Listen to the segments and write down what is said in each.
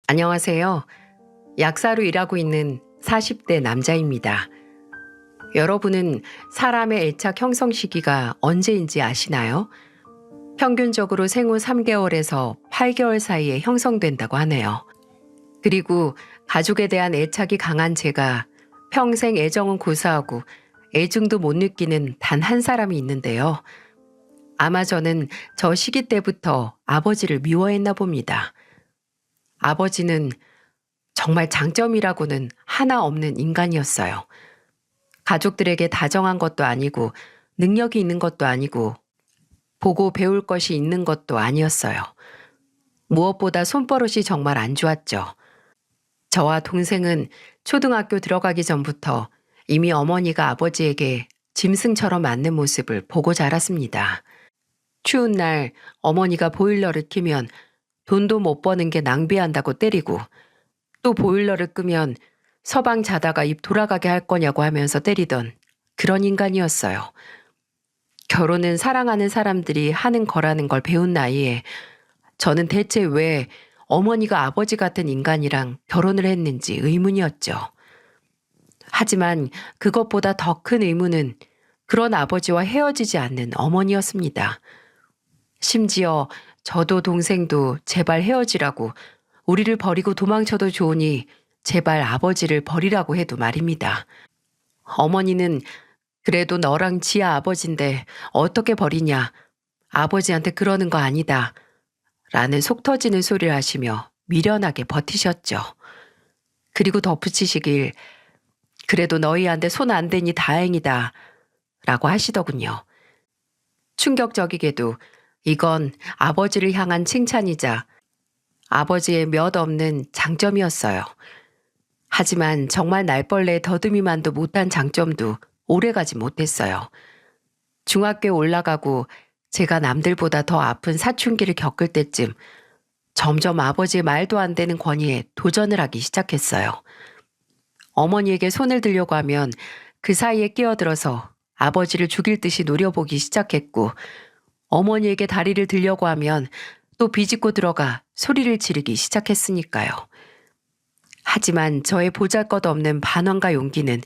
안녕하세요. 약사로 일하고 있는 40대 남자입니다. 여러분은 사람의 애착 형성 시기가 언제인지 아시나요? 평균적으로 생후 3개월에서 8개월 사이에 형성된다고 하네요. 그리고 가족에 대한 애착이 강한 제가 평생 애정은 고사하고 애증도 못 느끼는 단 한 사람이 있는데요. 아마 저는 저 시기 때부터 아버지를 미워했나 봅니다. 아버지는 정말 장점이라고는 하나 없는 인간이었어요. 가족들에게 다정한 것도 아니고 능력이 있는 것도 아니고 보고 배울 것이 있는 것도 아니었어요. 무엇보다 손버릇이 정말 안 좋았죠. 저와 동생은 초등학교 들어가기 전부터 이미 어머니가 아버지에게 짐승처럼 맞는 모습을 보고 자랐습니다. 추운 날 어머니가 보일러를 켜면 돈도 못 버는 게 낭비한다고 때리고 또 보일러를 끄면 서방 자다가 입 돌아가게 할 거냐고 하면서 때리던 그런 인간이었어요. 결혼은 사랑하는 사람들이 하는 거라는 걸 배운 나이에 저는 대체 왜 어머니가 아버지 같은 인간이랑 결혼을 했는지 의문이었죠. 하지만 그것보다 더 큰 의문은 그런 아버지와 헤어지지 않는 어머니였습니다. 심지어 저도 동생도 제발 헤어지라고 우리를 버리고 도망쳐도 좋으니 제발 아버지를 버리라고 해도 말입니다. 어머니는 그래도 너랑 지아 아버지인데 어떻게 버리냐. 아버지한테 그러는 거 아니다. 라는 속 터지는 소리를 하시며 미련하게 버티셨죠. 그리고 덧붙이시길 그래도 너희한테 손 안 대니 다행이다. 라고 하시더군요. 충격적이게도 이건 아버지를 향한 칭찬이자 아버지의 몇 없는 장점이었어요. 하지만 정말 날벌레 더듬이만도 못한 장점도 오래가지 못했어요. 중학교에 올라가고 제가 남들보다 더 아픈 사춘기를 겪을 때쯤 점점 아버지의 말도 안 되는 권위에 도전을 하기 시작했어요. 어머니에게 손을 들려고 하면 그 사이에 끼어들어서 아버지를 죽일 듯이 노려보기 시작했고 어머니에게 다리를 들려고 하면 또 비집고 들어가 소리를 지르기 시작했으니까요. 하지만 저의 보잘것없는 반항과 용기는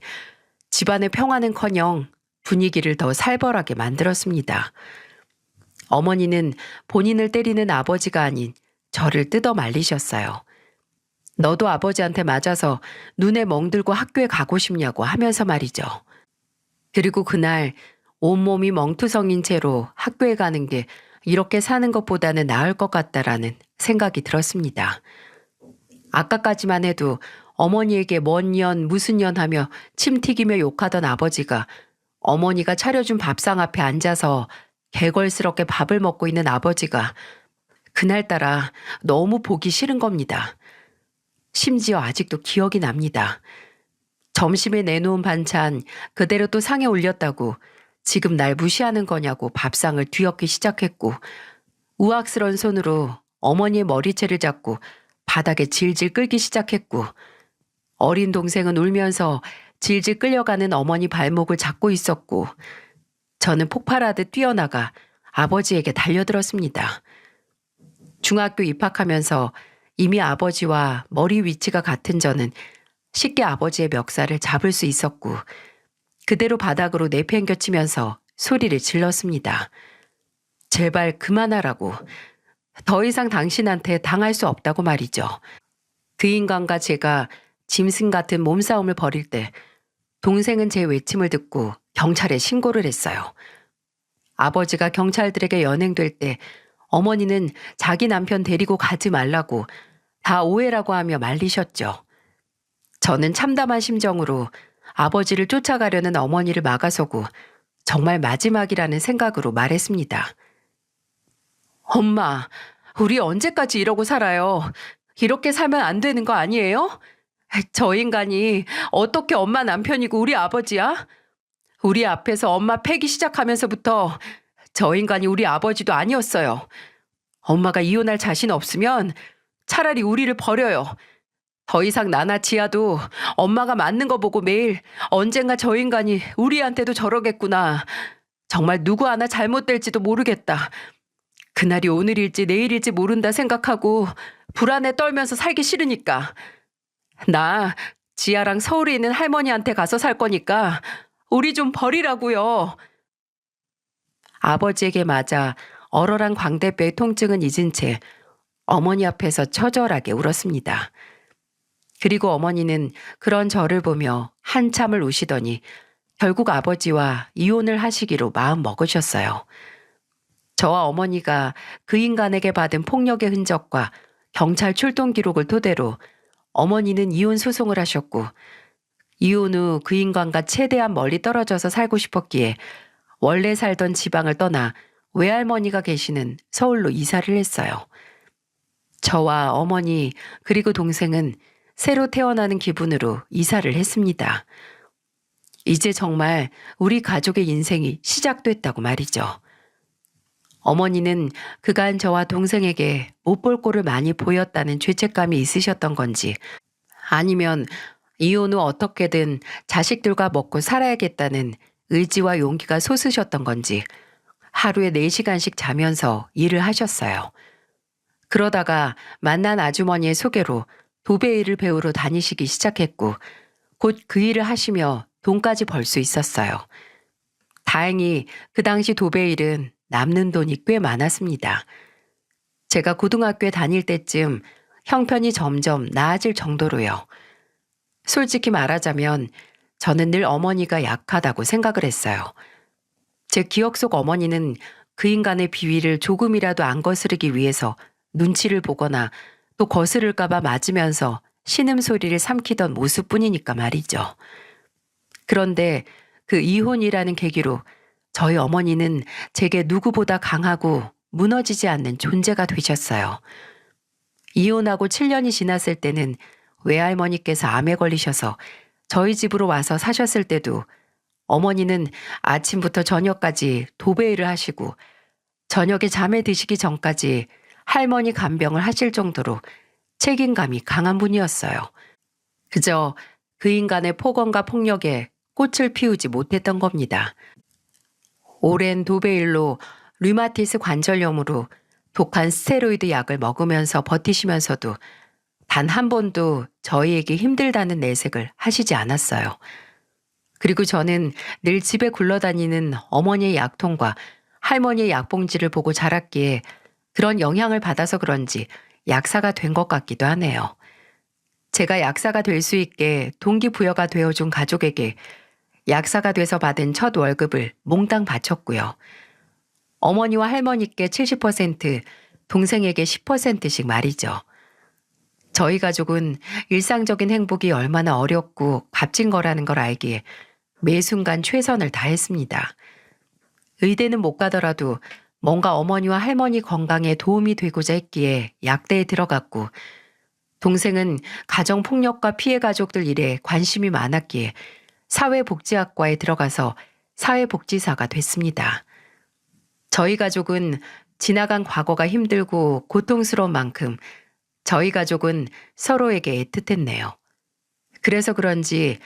집안의 평화는커녕 분위기를 더 살벌하게 만들었습니다. 어머니는 본인을 때리는 아버지가 아닌 저를 뜯어 말리셨어요. 너도 아버지한테 맞아서 눈에 멍들고 학교에 가고 싶냐고 하면서 말이죠. 그리고 그날 온몸이 멍투성인 채로 학교에 가는 게 이렇게 사는 것보다는 나을 것 같다라는 생각이 들었습니다. 아까까지만 해도 어머니에게 뭔 년 무슨 년 하며 침 튀기며 욕하던 아버지가 어머니가 차려준 밥상 앞에 앉아서 개걸스럽게 밥을 먹고 있는 아버지가 그날따라 너무 보기 싫은 겁니다. 심지어 아직도 기억이 납니다. 점심에 내놓은 반찬 그대로 또 상에 올렸다고 지금 날 무시하는 거냐고 밥상을 뒤엎기 시작했고 우악스런 손으로 어머니의 머리채를 잡고 바닥에 질질 끌기 시작했고 어린 동생은 울면서 질질 끌려가는 어머니 발목을 잡고 있었고 저는 폭발하듯 뛰어나가 아버지에게 달려들었습니다. 중학교 입학하면서 이미 아버지와 머리 위치가 같은 저는 쉽게 아버지의 멱살을 잡을 수 있었고 그대로 바닥으로 내팽겨치면서 소리를 질렀습니다. 제발 그만하라고. 더 이상 당신한테 당할 수 없다고 말이죠. 그 인간과 제가 짐승 같은 몸싸움을 벌일 때 동생은 제 외침을 듣고 경찰에 신고를 했어요. 아버지가 경찰들에게 연행될 때 어머니는 자기 남편 데리고 가지 말라고 다 오해라고 하며 말리셨죠. 저는 참담한 심정으로 아버지를 쫓아가려는 어머니를 막아서고 정말 마지막이라는 생각으로 말했습니다. 엄마, 우리 언제까지 이러고 살아요? 이렇게 살면 안 되는 거 아니에요? 저 인간이 어떻게 엄마 남편이고 우리 아버지야? 우리 앞에서 엄마 패기 시작하면서부터 저 인간이 우리 아버지도 아니었어요. 엄마가 이혼할 자신 없으면 차라리 우리를 버려요. 더 이상 나나 지아도 엄마가 맞는 거 보고 매일 언젠가 저 인간이 우리한테도 저러겠구나. 정말 누구 하나 잘못될지도 모르겠다. 그날이 오늘일지 내일일지 모른다 생각하고 불안에 떨면서 살기 싫으니까. 나 지아랑 서울에 있는 할머니한테 가서 살 거니까 우리 좀 버리라고요. 아버지에게 맞아 얼얼한 광대뼈의 통증은 잊은 채 어머니 앞에서 처절하게 울었습니다. 그리고 어머니는 그런 저를 보며 한참을 우시더니 결국 아버지와 이혼을 하시기로 마음 먹으셨어요. 저와 어머니가 그 인간에게 받은 폭력의 흔적과 경찰 출동 기록을 토대로 어머니는 이혼 소송을 하셨고, 이혼 후 그 인간과 최대한 멀리 떨어져서 살고 싶었기에 원래 살던 지방을 떠나 외할머니가 계시는 서울로 이사를 했어요. 저와 어머니 그리고 동생은 새로 태어나는 기분으로 이사를 했습니다. 이제 정말 우리 가족의 인생이 시작됐다고 말이죠. 어머니는 그간 저와 동생에게 못 볼 꼴을 많이 보였다는 죄책감이 있으셨던 건지, 아니면 이혼 후 어떻게든 자식들과 먹고 살아야겠다는 의지와 용기가 솟으셨던 건지 하루에 4시간씩 자면서 일을 하셨어요. 그러다가 만난 아주머니의 소개로 도배 일을 배우러 다니시기 시작했고, 곧 그 일을 하시며 돈까지 벌 수 있었어요. 다행히 그 당시 도배 일은 남는 돈이 꽤 많았습니다. 제가 고등학교에 다닐 때쯤 형편이 점점 나아질 정도로요. 솔직히 말하자면 저는 늘 어머니가 약하다고 생각을 했어요. 제 기억 속 어머니는 그 인간의 비위를 조금이라도 안 거스르기 위해서 눈치를 보거나 또 거스를까봐 맞으면서 신음소리를 삼키던 모습뿐이니까 말이죠. 그런데 그 이혼이라는 계기로 저희 어머니는 제게 누구보다 강하고 무너지지 않는 존재가 되셨어요. 이혼하고 7년이 지났을 때는 외할머니께서 암에 걸리셔서 저희 집으로 와서 사셨을 때도 어머니는 아침부터 저녁까지 도배 일을 하시고 저녁에 잠에 드시기 전까지 할머니 간병을 하실 정도로 책임감이 강한 분이었어요. 그저 그 인간의 폭언과 폭력에 꽃을 피우지 못했던 겁니다. 오랜 도배 일로 류마티스 관절염으로 독한 스테로이드 약을 먹으면서 버티시면서도 단 한 번도 저희에게 힘들다는 내색을 하시지 않았어요. 그리고 저는 늘 집에 굴러다니는 어머니의 약통과 할머니의 약봉지를 보고 자랐기에 그런 영향을 받아서 그런지 약사가 된 것 같기도 하네요. 제가 약사가 될 수 있게 동기부여가 되어준 가족에게 약사가 돼서 받은 첫 월급을 몽땅 바쳤고요. 어머니와 할머니께 70%, 동생에게 10%씩 말이죠. 저희 가족은 일상적인 행복이 얼마나 어렵고 값진 거라는 걸 알기에 매 순간 최선을 다했습니다. 의대는 못 가더라도 뭔가 어머니와 할머니 건강에 도움이 되고자 했기에 약대에 들어갔고, 동생은 가정폭력과 피해 가족들 일에 관심이 많았기에 사회복지학과에 들어가서 사회복지사가 됐습니다. 저희 가족은 지나간 과거가 힘들고 고통스러운 만큼 저희 가족은 서로에게 애틋했네요. 그래서 그런지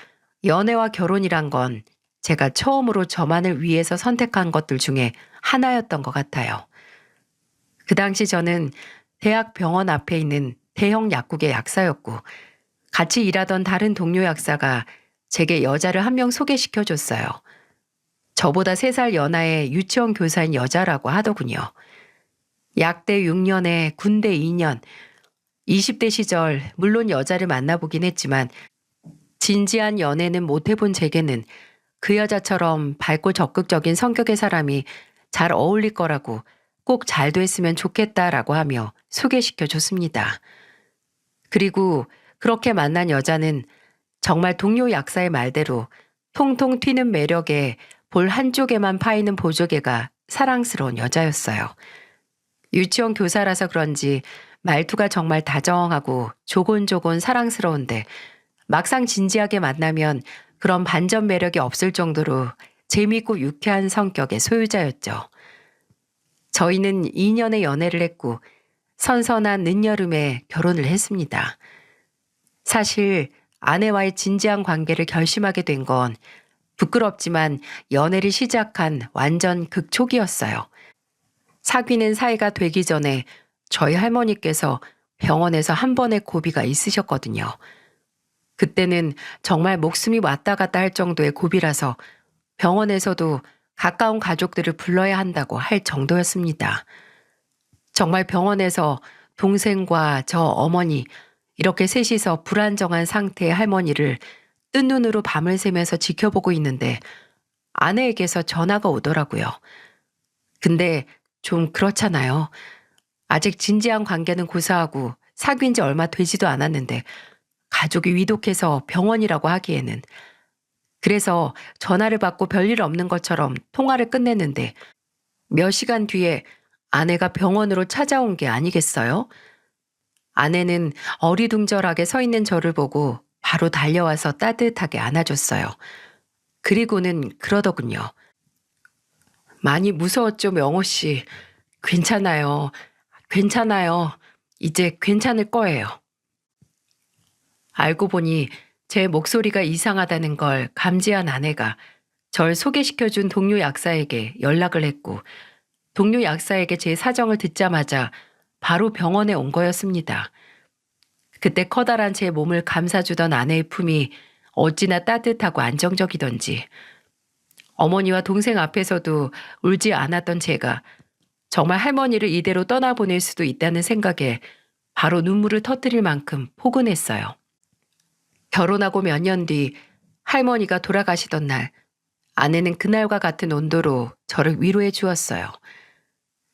연애와 결혼이란 건 제가 처음으로 저만을 위해서 선택한 것들 중에 하나였던 것 같아요. 그 당시 저는 대학 병원 앞에 있는 대형 약국의 약사였고, 같이 일하던 다른 동료 약사가 제게 여자를 한 명 소개시켜줬어요. 저보다 3살 연하의 유치원 교사인 여자라고 하더군요. 약대 6년에 군대 2년, 20대 시절 물론 여자를 만나보긴 했지만 진지한 연애는 못 해본 제게는 그 여자처럼 밝고 적극적인 성격의 사람이 잘 어울릴 거라고, 꼭 잘 됐으면 좋겠다라고 하며 소개시켜줬습니다. 그리고 그렇게 만난 여자는 정말 동료 약사의 말대로 통통 튀는 매력에 볼 한쪽에만 파이는 보조개가 사랑스러운 여자였어요. 유치원 교사라서 그런지 말투가 정말 다정하고 조곤조곤 사랑스러운데, 막상 진지하게 만나면 그런 반전 매력이 없을 정도로 재미있고 유쾌한 성격의 소유자였죠. 저희는 2년의 연애를 했고 선선한 늦여름에 결혼을 했습니다. 사실 아내와의 진지한 관계를 결심하게 된 건 부끄럽지만 연애를 시작한 완전 극초기였어요. 사귀는 사이가 되기 전에 저희 할머니께서 병원에서 한 번의 고비가 있으셨거든요. 그때는 정말 목숨이 왔다 갔다 할 정도의 고비라서 병원에서도 가까운 가족들을 불러야 한다고 할 정도였습니다. 정말 병원에서 동생과 저 어머니 이렇게 셋이서 불안정한 상태의 할머니를 뜬 눈으로 밤을 새면서 지켜보고 있는데 아내에게서 전화가 오더라고요. 근데 좀 그렇잖아요. 아직 진지한 관계는 고사하고 사귄 지 얼마 되지도 않았는데 가족이 위독해서 병원이라고 하기에는. 그래서 전화를 받고 별일 없는 것처럼 통화를 끝냈는데 몇 시간 뒤에 아내가 병원으로 찾아온 게 아니겠어요? 아내는 어리둥절하게 서 있는 저를 보고 바로 달려와서 따뜻하게 안아줬어요. 그리고는 그러더군요. 많이 무서웠죠, 명호 씨. 괜찮아요. 괜찮아요. 이제 괜찮을 거예요. 알고 보니 제 목소리가 이상하다는 걸 감지한 아내가 절 소개시켜준 동료 약사에게 연락을 했고 동료 약사에게 제 사정을 듣자마자 바로 병원에 온 거였습니다. 그때 커다란 제 몸을 감싸주던 아내의 품이 어찌나 따뜻하고 안정적이던지 어머니와 동생 앞에서도 울지 않았던 제가 정말 할머니를 이대로 떠나보낼 수도 있다는 생각에 바로 눈물을 터뜨릴 만큼 포근했어요. 결혼하고 몇 년 뒤 할머니가 돌아가시던 날 아내는 그날과 같은 온도로 저를 위로해 주었어요.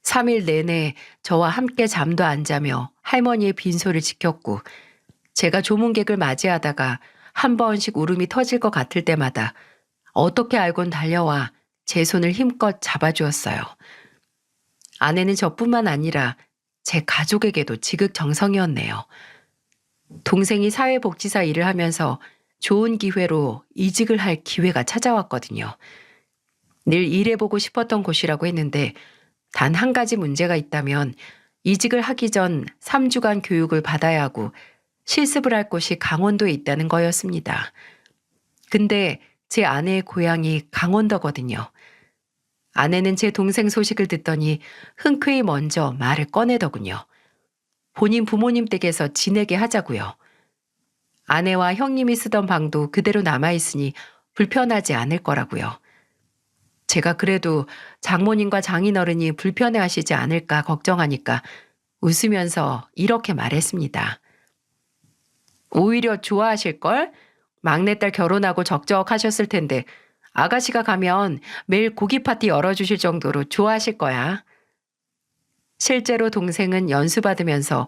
3일 내내 저와 함께 잠도 안 자며 할머니의 빈소를 지켰고 제가 조문객을 맞이하다가 한 번씩 울음이 터질 것 같을 때마다 어떻게 알곤 달려와 제 손을 힘껏 잡아주었어요. 아내는 저뿐만 아니라 제 가족에게도 지극정성이었네요. 동생이 사회복지사 일을 하면서 좋은 기회로 이직을 할 기회가 찾아왔거든요. 늘 일해보고 싶었던 곳이라고 했는데 단 한 가지 문제가 있다면 이직을 하기 전 3주간 교육을 받아야 하고 실습을 할 곳이 강원도에 있다는 거였습니다. 근데 제 아내의 고향이 강원도거든요. 아내는 제 동생 소식을 듣더니 흔쾌히 먼저 말을 꺼내더군요. 본인 부모님 댁에서 지내게 하자고요. 아내와 형님이 쓰던 방도 그대로 남아있으니 불편하지 않을 거라고요. 제가 그래도 장모님과 장인어른이 불편해하시지 않을까 걱정하니까 웃으면서 이렇게 말했습니다. 오히려 좋아하실걸? 막내딸 결혼하고 적적하셨을 텐데 아가씨가 가면 매일 고기 파티 열어주실 정도로 좋아하실 거야. 실제로 동생은 연수받으면서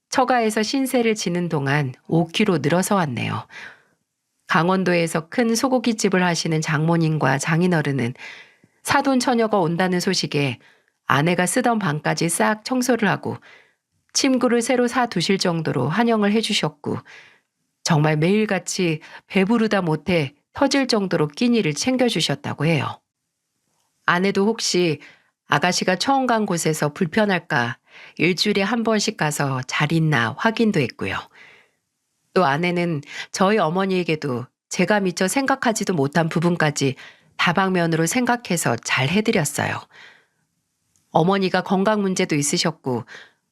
처가에서 신세를 지는 동안 5kg 늘어서 왔네요. 강원도에서 큰 소고기집을 하시는 장모님과 장인어른은 사돈 처녀가 온다는 소식에 아내가 쓰던 방까지 싹 청소를 하고 침구를 새로 사 두실 정도로 환영을 해주셨고 정말 매일같이 배부르다 못해 터질 정도로 끼니를 챙겨주셨다고 해요. 아내도 혹시 아가씨가 처음 간 곳에서 불편할까 일주일에 한 번씩 가서 잘 있나 확인도 했고요. 또 아내는 저희 어머니에게도 제가 미처 생각하지도 못한 부분까지 다방면으로 생각해서 잘 해드렸어요. 어머니가 건강 문제도 있으셨고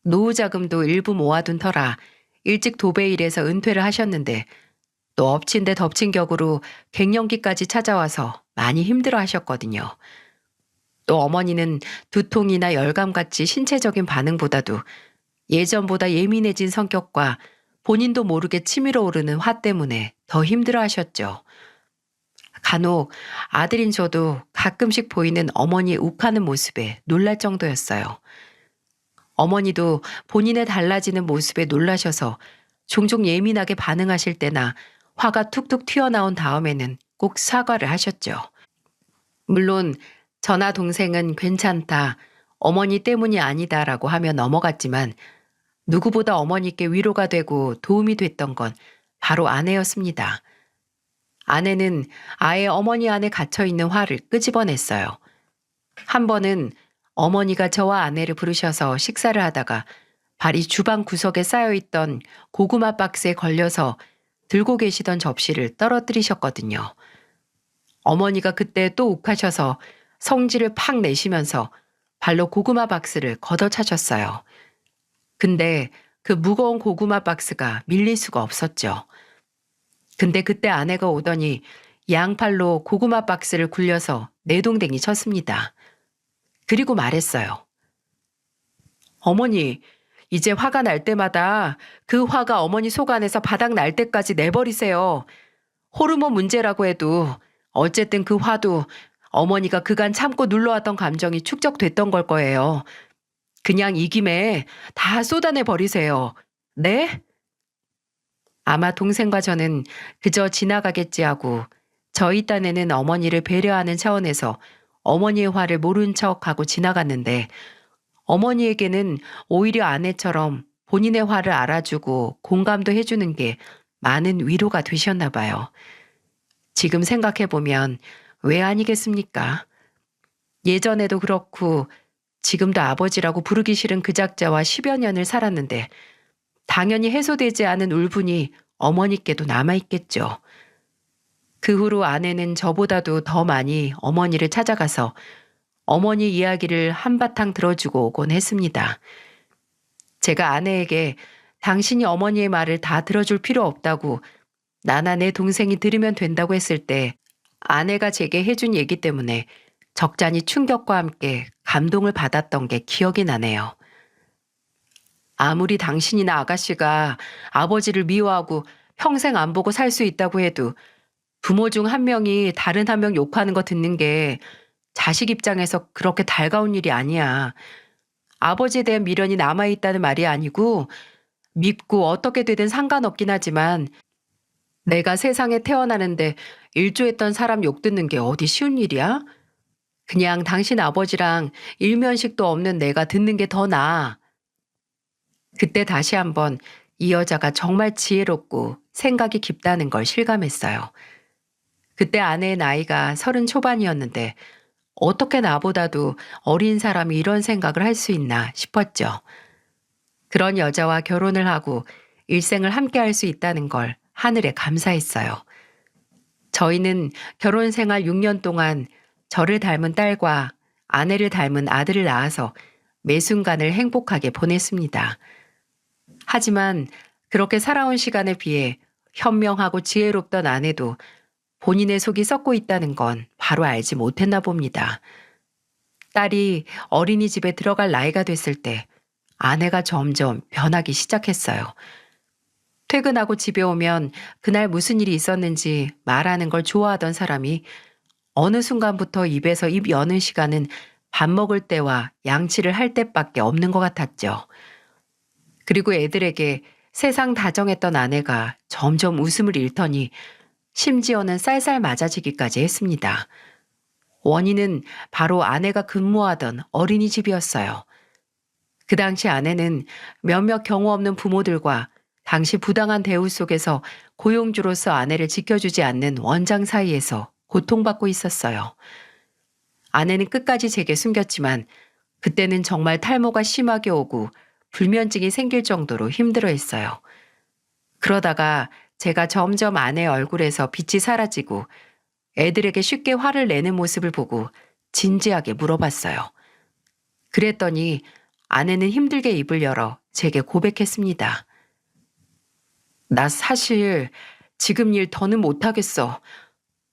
노후 자금도 일부 모아둔 터라 일찍 도배일에서 은퇴를 하셨는데 또 엎친 데 덮친 격으로 갱년기까지 찾아와서 많이 힘들어 하셨거든요. 또 어머니는 두통이나 열감같이 신체적인 반응보다도 예전보다 예민해진 성격과 본인도 모르게 치밀어 오르는 화 때문에 더 힘들어 하셨죠. 간혹 아들인 저도 가끔씩 보이는 어머니의 욱하는 모습에 놀랄 정도였어요. 어머니도 본인의 달라지는 모습에 놀라셔서 종종 예민하게 반응하실 때나 화가 툭툭 튀어나온 다음에는 꼭 사과를 하셨죠. 물론 저나 동생은 괜찮다, 어머니 때문이 아니다라고 하며 넘어갔지만 누구보다 어머니께 위로가 되고 도움이 됐던 건 바로 아내였습니다. 아내는 아예 어머니 안에 갇혀있는 화를 끄집어냈어요. 한 번은 어머니가 저와 아내를 부르셔서 식사를 하다가 발이 주방 구석에 쌓여있던 고구마 박스에 걸려서 들고 계시던 접시를 떨어뜨리셨거든요. 어머니가 그때 또 욱하셔서 성질을 팍 내시면서 발로 고구마 박스를 걷어차셨어요. 근데 그 무거운 고구마 박스가 밀릴 수가 없었죠. 근데 그때 아내가 오더니 양팔로 고구마 박스를 굴려서 내동댕이 쳤습니다. 그리고 말했어요. 어머니, 이제 화가 날 때마다 그 화가 어머니 속 안에서 바닥 날 때까지 내버리세요. 호르몬 문제라고 해도 어쨌든 그 화도 어머니가 그간 참고 눌러왔던 감정이 축적됐던 걸 거예요. 그냥 이 김에 다 쏟아내 버리세요. 네? 아마 동생과 저는 그저 지나가겠지 하고 저희 딴에는 어머니를 배려하는 차원에서 어머니의 화를 모른 척하고 지나갔는데 어머니에게는 오히려 아내처럼 본인의 화를 알아주고 공감도 해주는 게 많은 위로가 되셨나 봐요. 지금 생각해보면 왜 아니겠습니까? 예전에도 그렇고 지금도 아버지라고 부르기 싫은 그 작자와 10여 년을 살았는데 당연히 해소되지 않은 울분이 어머니께도 남아있겠죠. 그 후로 아내는 저보다도 더 많이 어머니를 찾아가서 어머니 이야기를 한바탕 들어주고 오곤 했습니다. 제가 아내에게 당신이 어머니의 말을 다 들어줄 필요 없다고 나나 내 동생이 들으면 된다고 했을 때 아내가 제게 해준 얘기 때문에 적잖이 충격과 함께 감동을 받았던 게 기억이 나네요. 아무리 당신이나 아가씨가 아버지를 미워하고 평생 안 보고 살 수 있다고 해도 부모 중 한 명이 다른 한 명 욕하는 거 듣는 게 자식 입장에서 그렇게 달가운 일이 아니야. 아버지에 대한 미련이 남아있다는 말이 아니고 밉고 어떻게 되든 상관없긴 하지만 내가 세상에 태어나는데 일조했던 사람 욕 듣는 게 어디 쉬운 일이야? 그냥 당신 아버지랑 일면식도 없는 내가 듣는 게 더 나아. 그때 다시 한번 이 여자가 정말 지혜롭고 생각이 깊다는 걸 실감했어요. 그때 아내의 나이가 30 초반이었는데 어떻게 나보다도 어린 사람이 이런 생각을 할 수 있나 싶었죠. 그런 여자와 결혼을 하고 일생을 함께 할 수 있다는 걸 하늘에 감사했어요. 저희는 결혼 생활 6년 동안 저를 닮은 딸과 아내를 닮은 아들을 낳아서 매 순간을 행복하게 보냈습니다. 하지만 그렇게 살아온 시간에 비해 현명하고 지혜롭던 아내도 본인의 속이 썩고 있다는 건 바로 알지 못했나 봅니다. 딸이 어린이집에 들어갈 나이가 됐을 때 아내가 점점 변하기 시작했어요. 퇴근하고 집에 오면 그날 무슨 일이 있었는지 말하는 걸 좋아하던 사람이 어느 순간부터 입에서 입 여는 시간은 밥 먹을 때와 양치를 할 때밖에 없는 것 같았죠. 그리고 애들에게 세상 다정했던 아내가 점점 웃음을 잃더니 심지어는 쌀쌀 맞아지기까지 했습니다. 원인은 바로 아내가 근무하던 어린이집이었어요. 그 당시 아내는 몇몇 경우 없는 부모들과 당시 부당한 대우 속에서 고용주로서 아내를 지켜주지 않는 원장 사이에서 고통받고 있었어요. 아내는 끝까지 제게 숨겼지만 그때는 정말 탈모가 심하게 오고 불면증이 생길 정도로 힘들어했어요. 그러다가 제가 점점 아내의 얼굴에서 빛이 사라지고 애들에게 쉽게 화를 내는 모습을 보고 진지하게 물어봤어요. 그랬더니 아내는 힘들게 입을 열어 제게 고백했습니다. 나 사실 지금 일 더는 못하겠어.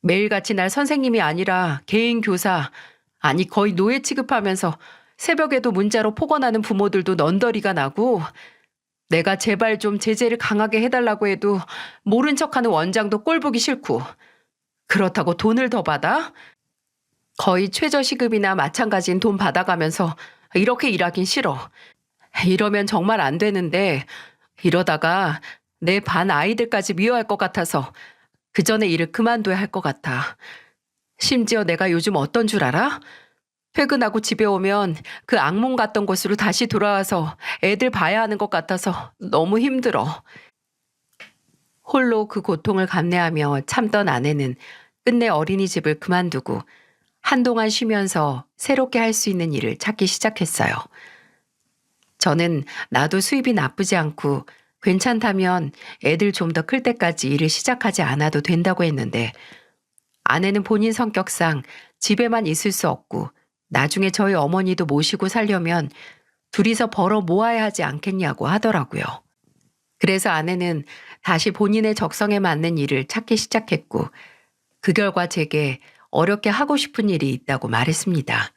매일같이 날 선생님이 아니라 개인 교사, 아니 거의 노예 취급하면서 새벽에도 문자로 폭언하는 부모들도 넌더리가 나고 내가 제발 좀 제재를 강하게 해달라고 해도 모른 척하는 원장도 꼴보기 싫고 그렇다고 돈을 더 받아? 거의 최저시급이나 마찬가지인 돈 받아가면서 이렇게 일하긴 싫어. 이러면 정말 안 되는데 이러다가 내 반 아이들까지 미워할 것 같아서 그 전에 일을 그만둬야 할 것 같아. 심지어 내가 요즘 어떤 줄 알아? 퇴근하고 집에 오면 그 악몽 같던 곳으로 다시 돌아와서 애들 봐야 하는 것 같아서 너무 힘들어. 홀로 그 고통을 감내하며 참던 아내는 끝내 어린이집을 그만두고 한동안 쉬면서 새롭게 할 수 있는 일을 찾기 시작했어요. 저는 나도 수입이 나쁘지 않고 괜찮다면 애들 좀 더 클 때까지 일을 시작하지 않아도 된다고 했는데 아내는 본인 성격상 집에만 있을 수 없고 나중에 저희 어머니도 모시고 살려면 둘이서 벌어 모아야 하지 않겠냐고 하더라고요. 그래서 아내는 다시 본인의 적성에 맞는 일을 찾기 시작했고, 그 결과 제게 어렵게 하고 싶은 일이 있다고 말했습니다.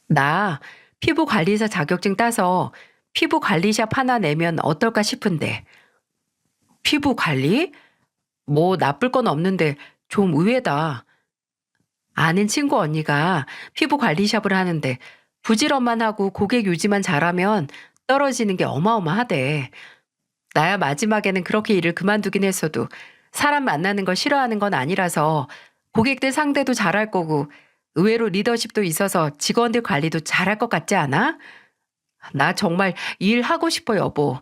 나 피부 관리사 자격증 따서 피부 관리샵 하나 내면 어떨까 싶은데. 피부 관리? 뭐 나쁠 건 없는데 좀 의외다. 아는 친구 언니가 피부 관리샵을 하는데 부지런만 하고 고객 유지만 잘하면 떨어지는 게 어마어마하대. 나야 마지막에는 그렇게 일을 그만두긴 했어도 사람 만나는 걸 싫어하는 건 아니라서 고객들 상대도 잘할 거고 의외로 리더십도 있어서 직원들 관리도 잘할 것 같지 않아? 나 정말 일하고 싶어, 여보.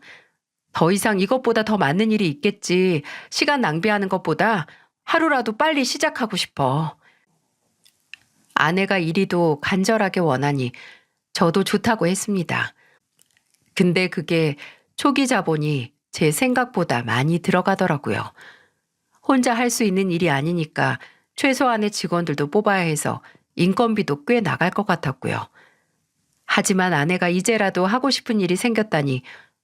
더 이상 이것보다 더 많은 일이 있겠지. 시간 낭비하는 것보다 하루라도 빨리 시작하고 싶어. 아내가 이리도 간절하게 원하니 저도 좋다고 했습니다. 근데 그게 초기 자본이 제 생각보다 많이 들어가더라고요. 혼자 할 수 있는 일이 아니니까 최소한의 직원들도 뽑아야 해서 인건비도 꽤 나갈 것 같았고요. 하지만 아내가 이제라도 하고 싶은 일이 생겼다니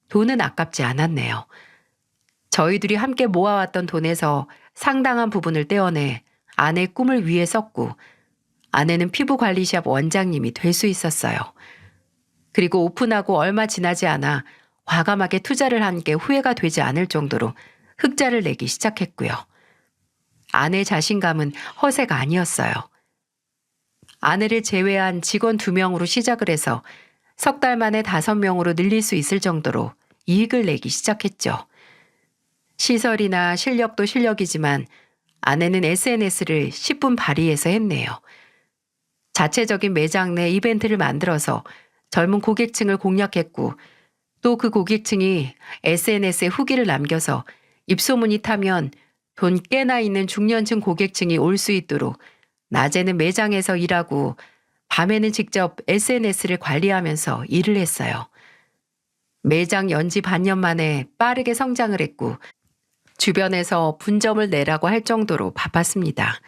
돈은 아깝지 않았네요. 저희 둘이 함께 모아왔던 돈에서 상당한 부분을 떼어내 아내 꿈을 위해 썼고, 아내는 피부관리샵 원장님이 될 수 있었어요. 그리고 오픈하고 얼마 지나지 않아 과감하게 투자를 한 게 후회가 되지 않을 정도로 흑자를 내기 시작했고요. 아내 자신감은 허세가 아니었어요. 아내를 제외한 직원 2명으로 시작을 해서 석 달 만에 5명으로 늘릴 수 있을 정도로 이익을 내기 시작했죠. 시설이나 실력도 실력이지만 아내는 SNS를 10분 발휘해서 했네요. 자체적인 매장 내 이벤트를 만들어서 젊은 고객층을 공략했고, 또 그 고객층이 SNS에 후기를 남겨서 입소문이 타면 돈 꽤나 있는 중년층 고객층이 올 수 있도록 낮에는 매장에서 일하고 밤에는 직접 SNS를 관리하면서 일을 했어요. 매장 연지 반년 만에 빠르게 성장을 했고 주변에서 분점을 내라고 할 정도로 바빴습니다.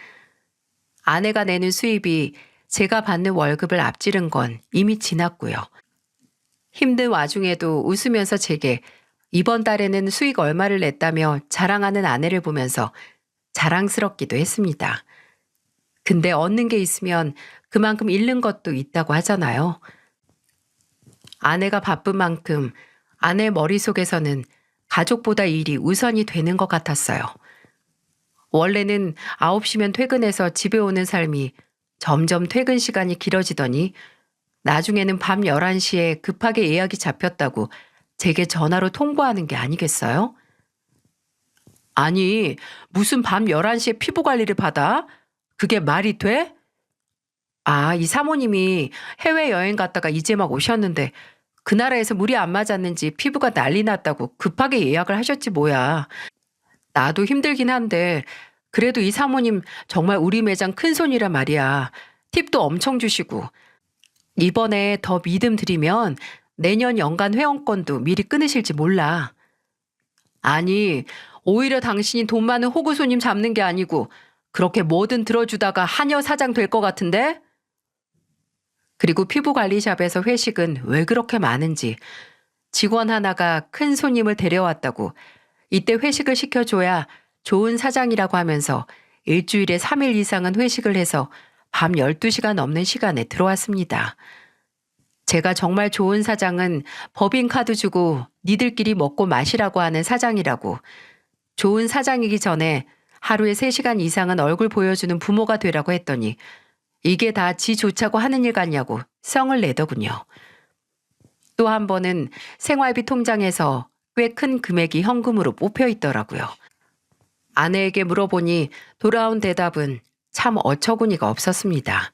아내가 내는 수입이 제가 받는 월급을 앞지른 건 이미 지났고요. 힘든 와중에도 웃으면서 제게 이번 달에는 수익 얼마를 냈다며 자랑하는 아내를 보면서 자랑스럽기도 했습니다. 근데 얻는 게 있으면 그만큼 잃는 것도 있다고 하잖아요. 아내가 바쁜 만큼 아내 머릿속에서는 가족보다 일이 우선이 되는 것 같았어요. 원래는 9시면 퇴근해서 집에 오는 삶이 점점 퇴근 시간이 길어지더니 나중에는 밤 11시에 급하게 예약이 잡혔다고 제게 전화로 통보하는 게 아니겠어요? 아니, 무슨 밤 11시에 피부 관리를 받아? 그게 말이 돼? 아, 이 사모님이 해외여행 갔다가 이제 막 오셨는데 그 나라에서 물이 안 맞았는지 피부가 난리 났다고 급하게 예약을 하셨지 뭐야. 나도 힘들긴 한데 그래도 이 사모님 정말 우리 매장 큰손이라 말이야. 팁도 엄청 주시고 이번에 더 믿음 드리면 내년 연간 회원권도 미리 끊으실지 몰라. 아니, 오히려 당신이 돈 많은 호구 손님 잡는 게 아니고 그렇게 뭐든 들어주다가 한여 사장 될 것 같은데? 그리고 피부관리샵에서 회식은 왜 그렇게 많은지, 직원 하나가 큰 손님을 데려왔다고 이때 회식을 시켜줘야 좋은 사장이라고 하면서 일주일에 3일 이상은 회식을 해서 밤 12시가 넘는 시간에 들어왔습니다. 제가 정말 좋은 사장은 법인카드 주고 니들끼리 먹고 마시라고 하는 사장이라고, 좋은 사장이기 전에 하루에 3시간 이상은 얼굴 보여주는 부모가 되라고 했더니 이게 다 지 좋자고 하는 일 같냐고 성을 내더군요. 또 한 번은 생활비 통장에서 꽤 큰 금액이 현금으로 뽑혀 있더라고요. 아내에게 물어보니 돌아온 대답은 참 어처구니가 없었습니다.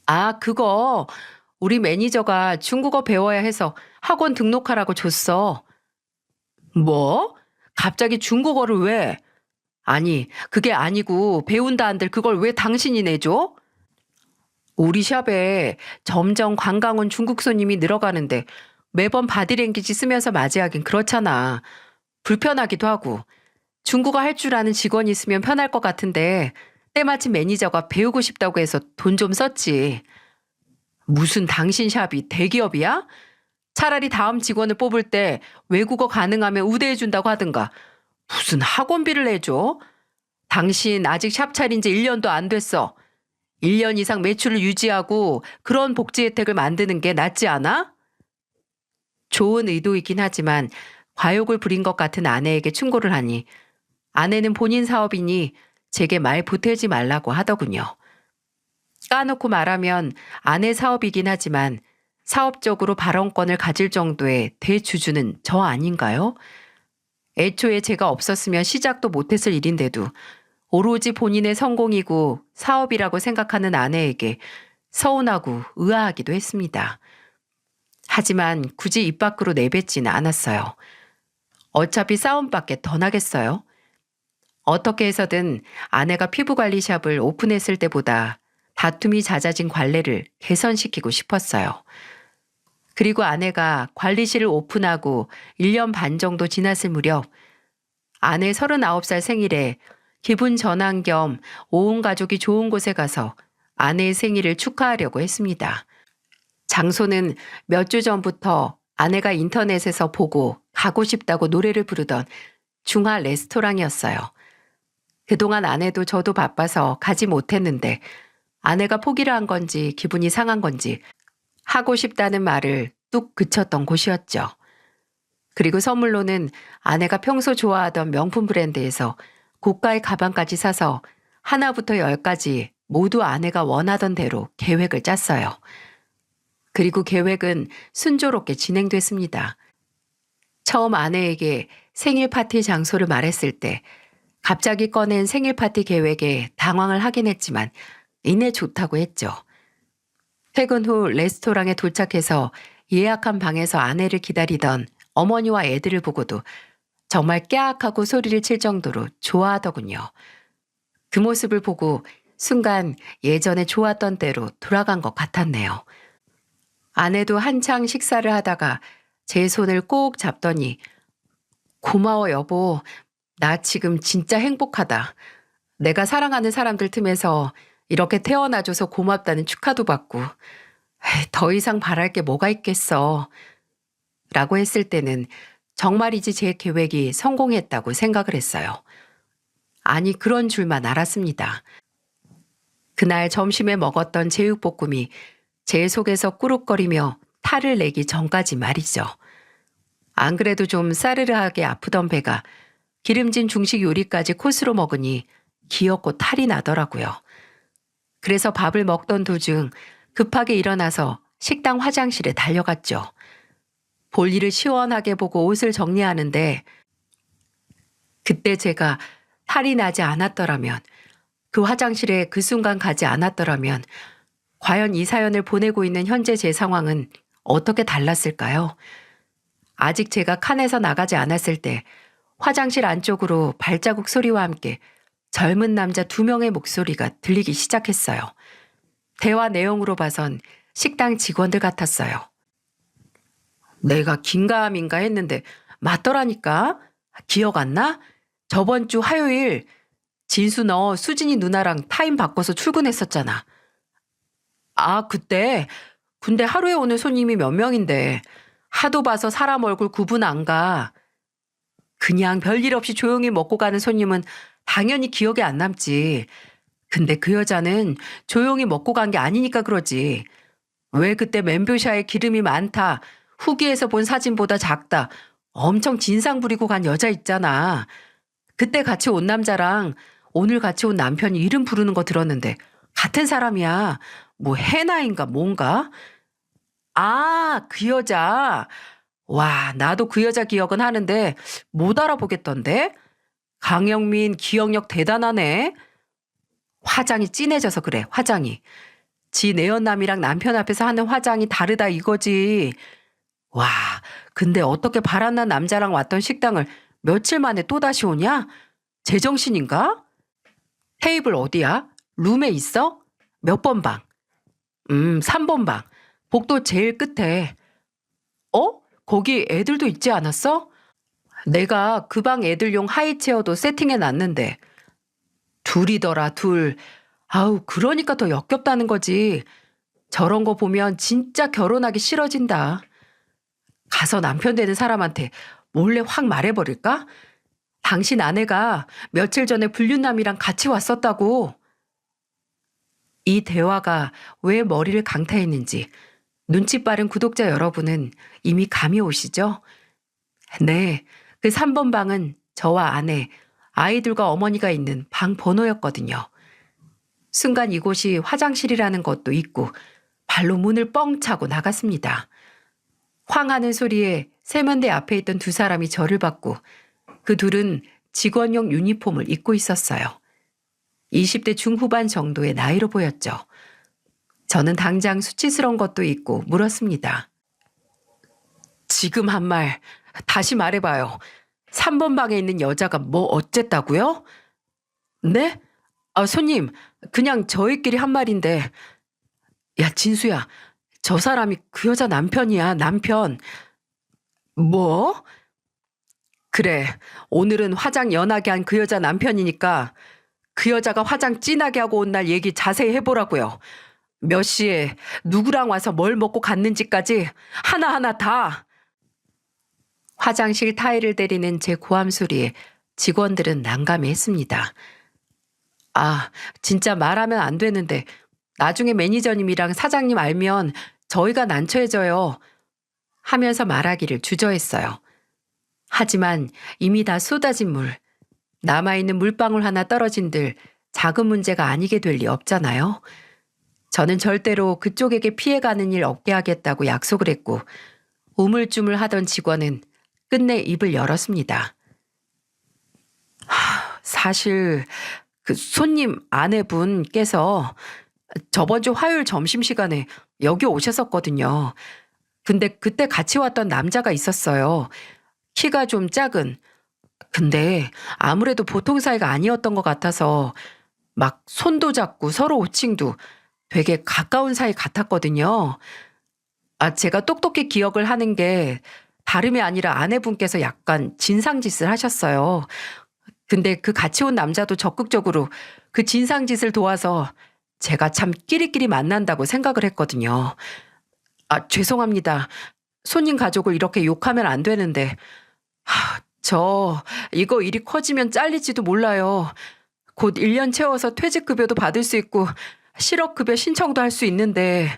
아, 그거 우리 매니저가 중국어 배워야 해서 학원 등록하라고 줬어. 뭐? 갑자기 중국어를 왜? 아니, 그게 아니고 배운다 한들 그걸 왜 당신이 내줘? 우리 샵에 점점 관광 온 중국 손님이 늘어가는데 매번 바디랭귀지 쓰면서 맞이하긴 그렇잖아. 불편하기도 하고 중국어 할 줄 아는 직원이 있으면 편할 것 같은데 때마침 매니저가 배우고 싶다고 해서 돈 좀 썼지. 무슨 당신 샵이 대기업이야? 차라리 다음 직원을 뽑을 때 외국어 가능하면 우대해준다고 하든가. 무슨 학원비를 내줘? 당신 아직 샵 차린 지 1년도 안 됐어. 1년 이상 매출을 유지하고 그런 복지 혜택을 만드는 게 낫지 않아? 좋은 의도이긴 하지만 과욕을 부린 것 같은 아내에게 충고를 하니 아내는 본인 사업이니 제게 말 보태지 말라고 하더군요. 까놓고 말하면 아내 사업이긴 하지만 사업적으로 발언권을 가질 정도의 대주주는 저 아닌가요? 애초에 제가 없었으면 시작도 못했을 일인데도 오로지 본인의 성공이고 사업이라고 생각하는 아내에게 서운하고 의아하기도 했습니다. 하지만 굳이 입 밖으로 내뱉지는 않았어요. 어차피 싸움밖에 더 나겠어요? 어떻게 해서든 아내가 피부관리샵을 오픈했을 때보다 다툼이 잦아진 관례를 개선시키고 싶었어요. 그리고 아내가 관리실을 오픈하고 1년 반 정도 지났을 무렵 아내 39살 생일에 기분 전환 겸 온 가족이 좋은 곳에 가서 아내의 생일을 축하하려고 했습니다. 장소는 몇 주 전부터 아내가 인터넷에서 보고 가고 싶다고 노래를 부르던 중화 레스토랑이었어요. 그동안 아내도 저도 바빠서 가지 못했는데 아내가 포기를 한 건지 기분이 상한 건지 하고 싶다는 말을 뚝 그쳤던 곳이었죠. 그리고 선물로는 아내가 평소 좋아하던 명품 브랜드에서 고가의 가방까지 사서 하나부터 10까지 모두 아내가 원하던 대로 계획을 짰어요. 그리고 계획은 순조롭게 진행됐습니다. 처음 아내에게 생일 파티 장소를 말했을 때 갑자기 꺼낸 생일 파티 계획에 당황을 하긴 했지만 이내 좋다고 했죠. 퇴근 후 레스토랑에 도착해서 예약한 방에서 아내를 기다리던 어머니와 애들을 보고도 정말 깨악하고 소리를 칠 정도로 좋아하더군요. 그 모습을 보고 순간 예전에 좋았던 때로 돌아간 것 같았네요. 아내도 한창 식사를 하다가 제 손을 꼭 잡더니 고마워 여보. 나 지금 진짜 행복하다. 내가 사랑하는 사람들 틈에서 이렇게 태어나줘서 고맙다는 축하도 받고 더 이상 바랄 게 뭐가 있겠어. 라고 했을 때는 정말이지 제 계획이 성공했다고 생각을 했어요. 아니 그런 줄만 알았습니다. 그날 점심에 먹었던 제육볶음이 제 속에서 꾸룩거리며 탈을 내기 전까지 말이죠. 안 그래도 좀 싸르르하게 아프던 배가 기름진 중식 요리까지 코스로 먹으니 기었고 탈이 나더라고요. 그래서 밥을 먹던 도중 급하게 일어나서 식당 화장실에 달려갔죠. 볼일을 시원하게 보고 옷을 정리하는데 그때 제가 탈이 나지 않았더라면, 그 화장실에 그 순간 가지 않았더라면 과연 이 사연을 보내고 있는 현재 제 상황은 어떻게 달랐을까요? 아직 제가 칸에서 나가지 않았을 때 화장실 안쪽으로 발자국 소리와 함께 젊은 남자 2명의 목소리가 들리기 시작했어요. 대화 내용으로 봐선 식당 직원들 같았어요. 내가 긴가민가 했는데 맞더라니까? 기억 안 나? 저번 주 화요일 진수 너 수진이 누나랑 타임 바꿔서 출근했었잖아. 아 그때 근데 하루에 오는 손님이 몇 명인데 하도 봐서 사람 얼굴 구분 안 가. 그냥 별일 없이 조용히 먹고 가는 손님은 당연히 기억에 안 남지. 근데 그 여자는 조용히 먹고 간 게 아니니까 그러지. 왜 그때 맨뷰샤에 기름이 많다, 후기에서 본 사진보다 작다, 엄청 진상 부리고 간 여자 있잖아. 그때 같이 온 남자랑 오늘 같이 온 남편이 이름 부르는 거 들었는데 같은 사람이야. 뭐 해나인가 뭔가? 아, 그 여자. 와, 나도 그 여자 기억은 하는데 못 알아보겠던데? 강영민 기억력 대단하네. 화장이 진해져서 그래, 화장이. 지 내연남이랑 남편 앞에서 하는 화장이 다르다 이거지. 와, 근데 어떻게 바람난 남자랑 왔던 식당을 며칠 만에 또다시 오냐? 제정신인가? 테이블 어디야? 룸에 있어? 몇 번 방? 3번 방. 복도 제일 끝에. 어? 거기 애들도 있지 않았어? 내가 그 방 애들용 하이체어도 세팅해 놨는데. 둘이더라, 둘. 아우, 그러니까 더 역겹다는 거지. 저런 거 보면 진짜 결혼하기 싫어진다. 가서 남편 되는 사람한테 몰래 확 말해버릴까? 당신 아내가 며칠 전에 불륜남이랑 같이 왔었다고. 이 대화가 왜 머리를 강타했는지 눈치 빠른 구독자 여러분은 이미 감이 오시죠? 네, 그 3번 방은 저와 아내, 아이들과 어머니가 있는 방 번호였거든요. 순간 이곳이 화장실이라는 것도 잊고 발로 문을 뻥 차고 나갔습니다. 황하는 소리에 세면대 앞에 있던 두 사람이 저를 봤고 그 둘은 직원용 유니폼을 입고 있었어요. 20대 중후반 정도의 나이로 보였죠. 저는 당장 수치스러운 것도 있고 물었습니다. 지금 한 말 다시 말해봐요. 3번 방에 있는 여자가 뭐 어쨌다고요? 네? 아, 손님, 그냥 저희끼리 한 말인데. 야, 진수야, 저 사람이 그 여자 남편이야, 남편. 뭐? 그래, 오늘은 화장 연하게 한 그 여자 남편이니까 그 여자가 화장 진하게 하고 온 날 얘기 자세히 해보라고요. 몇 시에 누구랑 와서 뭘 먹고 갔는지까지 하나하나 다. 화장실 타일을 때리는 제 고함 소리에 직원들은 난감해했습니다. 아, 진짜 말하면 안 되는데 나중에 매니저님이랑 사장님 알면 저희가 난처해져요. 하면서 말하기를 주저했어요. 하지만 이미 다 쏟아진 물, 남아있는 물방울 하나 떨어진들 작은 문제가 아니게 될 리 없잖아요. 저는 절대로 그쪽에게 피해가는 일 없게 하겠다고 약속을 했고 우물쭈물 하던 직원은 끝내 입을 열었습니다. 사실 그 손님 아내분께서 저번 주 화요일 점심시간에 여기 오셨었거든요. 근데 그때 같이 왔던 남자가 있었어요. 키가 좀 작은. 근데 아무래도 보통 사이가 아니었던 것 같아서 막 손도 잡고 서로 호칭도 되게 가까운 사이 같았거든요. 아, 제가 똑똑히 기억을 하는 게 다름이 아니라 아내분께서 약간 진상짓을 하셨어요. 근데 그 같이 온 남자도 적극적으로 그 진상짓을 도와서 제가 참 끼리끼리 만난다고 생각을 했거든요. 아, 죄송합니다. 손님 가족을 이렇게 욕하면 안 되는데. 저 이거 일이 커지면 잘릴지도 몰라요. 곧 1년 채워서 퇴직급여도 받을 수 있고 실업급여 신청도 할 수 있는데.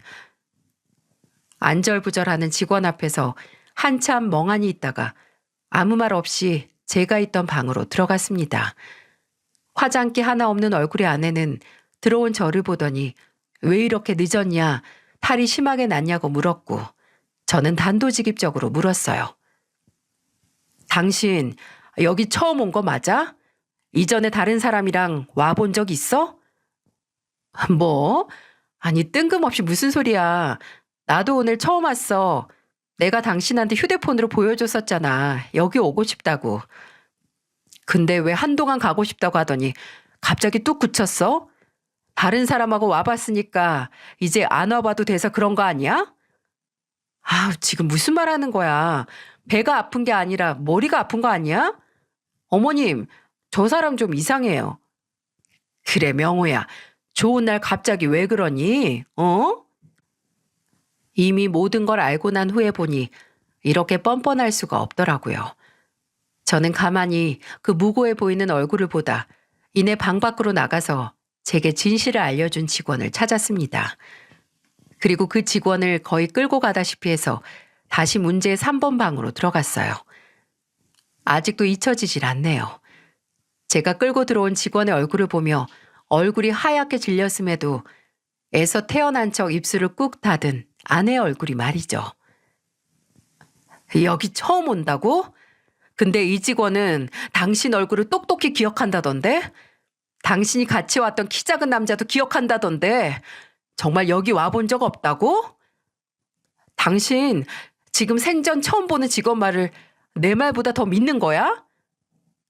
안절부절하는 직원 앞에서 한참 멍하니 있다가 아무 말 없이 제가 있던 방으로 들어갔습니다. 화장기 하나 없는 얼굴의 아내는 들어온 저를 보더니 왜 이렇게 늦었냐, 탈이 심하게 났냐고 물었고 저는 단도직입적으로 물었어요. 당신 여기 처음 온 거 맞아? 이전에 다른 사람이랑 와본 적 있어? 뭐? 아니 뜬금없이 무슨 소리야. 나도 오늘 처음 왔어. 내가 당신한테 휴대폰으로 보여줬었잖아. 여기 오고 싶다고. 근데 왜 한동안 가고 싶다고 하더니 갑자기 뚝 굳혔어? 다른 사람하고 와봤으니까 이제 안 와봐도 돼서 그런 거 아니야? 아, 지금 무슨 말 하는 거야? 배가 아픈 게 아니라 머리가 아픈 거 아니야? 어머님, 저 사람 좀 이상해요. 그래, 명호야. 좋은 날 갑자기 왜 그러니? 어? 이미 모든 걸 알고 난 후에 보니 이렇게 뻔뻔할 수가 없더라고요. 저는 가만히 그 무고해 보이는 얼굴을 보다 이내 방 밖으로 나가서 제게 진실을 알려준 직원을 찾았습니다. 그리고 그 직원을 거의 끌고 가다시피 해서 다시 문제의 3번 방으로 들어갔어요. 아직도 잊혀지질 않네요. 제가 끌고 들어온 직원의 얼굴을 보며 얼굴이 하얗게 질렸음에도 애서 태어난 척 입술을 꾹 닫은 아내의 얼굴이 말이죠. 여기 처음 온다고? 근데 이 직원은 당신 얼굴을 똑똑히 기억한다던데? 당신이 같이 왔던 키 작은 남자도 기억한다던데? 정말 여기 와본 적 없다고? 당신 지금 생전 처음 보는 직원 말을 내 말보다 더 믿는 거야?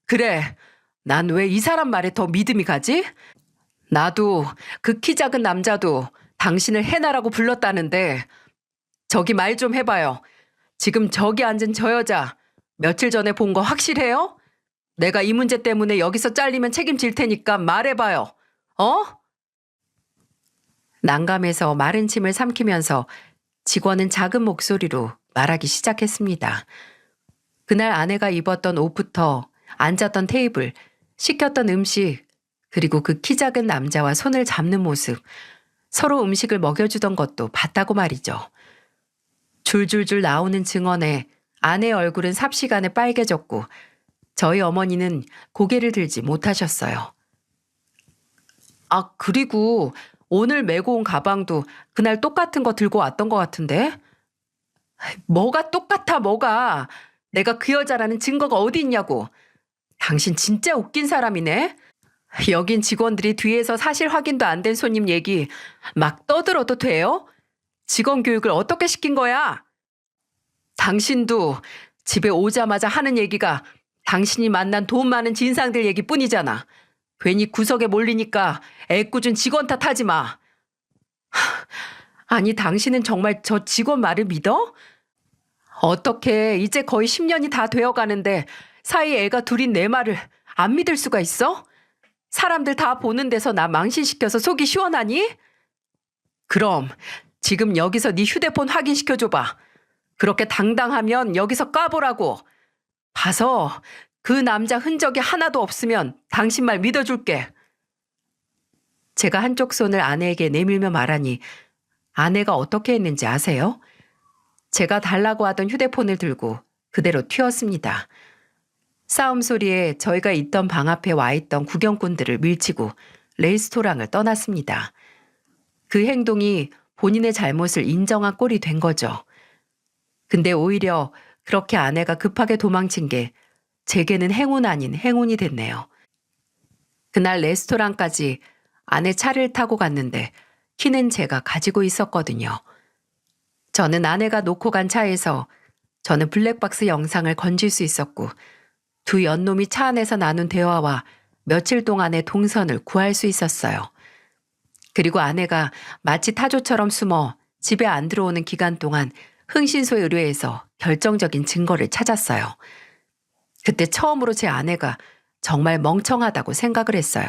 그래, 난 왜 이 사람 말에 더 믿음이 가지? 나도 그 키 작은 남자도 당신을 해나라고 불렀다는데 저기 말 좀 해봐요. 지금 저기 앉은 저 여자 며칠 전에 본 거 확실해요? 내가 이 문제 때문에 여기서 잘리면 책임질 테니까 말해봐요. 어? 난감해서 마른 침을 삼키면서 직원은 작은 목소리로 말하기 시작했습니다. 그날 아내가 입었던 옷부터 앉았던 테이블, 시켰던 음식, 그리고 그 키 작은 남자와 손을 잡는 모습, 서로 음식을 먹여주던 것도 봤다고 말이죠. 줄줄줄 나오는 증언에 아내 얼굴은 삽시간에 빨개졌고 저희 어머니는 고개를 들지 못하셨어요. 아, 그리고 오늘 메고 온 가방도 그날 똑같은 거 들고 왔던 것 같은데? 뭐가 똑같아, 뭐가. 내가 그 여자라는 증거가 어디 있냐고. 당신 진짜 웃긴 사람이네. 여긴 직원들이 뒤에서 사실 확인도 안 된 손님 얘기 막 떠들어도 돼요? 직원 교육을 어떻게 시킨 거야? 당신도 집에 오자마자 하는 얘기가 당신이 만난 돈 많은 진상들 얘기뿐이잖아. 괜히 구석에 몰리니까 애꿎은 직원 탓하지 마. 아니, 당신은 정말 저 직원 말을 믿어? 어떻게 이제 거의 10년이 다 되어가는데 사이에 애가 둘인 내 말을 안 믿을 수가 있어? 사람들 다 보는 데서 나 망신시켜서 속이 시원하니? 그럼 지금 여기서 네 휴대폰 확인시켜줘봐. 그렇게 당당하면 여기서 까보라고. 봐서 그 남자 흔적이 하나도 없으면 당신 말 믿어줄게. 제가 한쪽 손을 아내에게 내밀며 말하니 아내가 어떻게 했는지 아세요? 제가 달라고 하던 휴대폰을 들고 그대로 튀었습니다. 싸움 소리에 저희가 있던 방 앞에 와 있던 구경꾼들을 밀치고 레스토랑을 떠났습니다. 그 행동이 본인의 잘못을 인정한 꼴이 된 거죠. 근데 오히려 그렇게 아내가 급하게 도망친 게 제게는 행운 아닌 행운이 됐네요. 그날 레스토랑까지 아내 차를 타고 갔는데 키는 제가 가지고 있었거든요. 저는 아내가 놓고 간 차에서 저는 블랙박스 영상을 건질 수 있었고 두 연놈이 차 안에서 나눈 대화와 며칠 동안의 동선을 구할 수 있었어요. 그리고 아내가 마치 타조처럼 숨어 집에 안 들어오는 기간 동안 흥신소에 의뢰해서 결정적인 증거를 찾았어요. 그때 처음으로 제 아내가 정말 멍청하다고 생각을 했어요.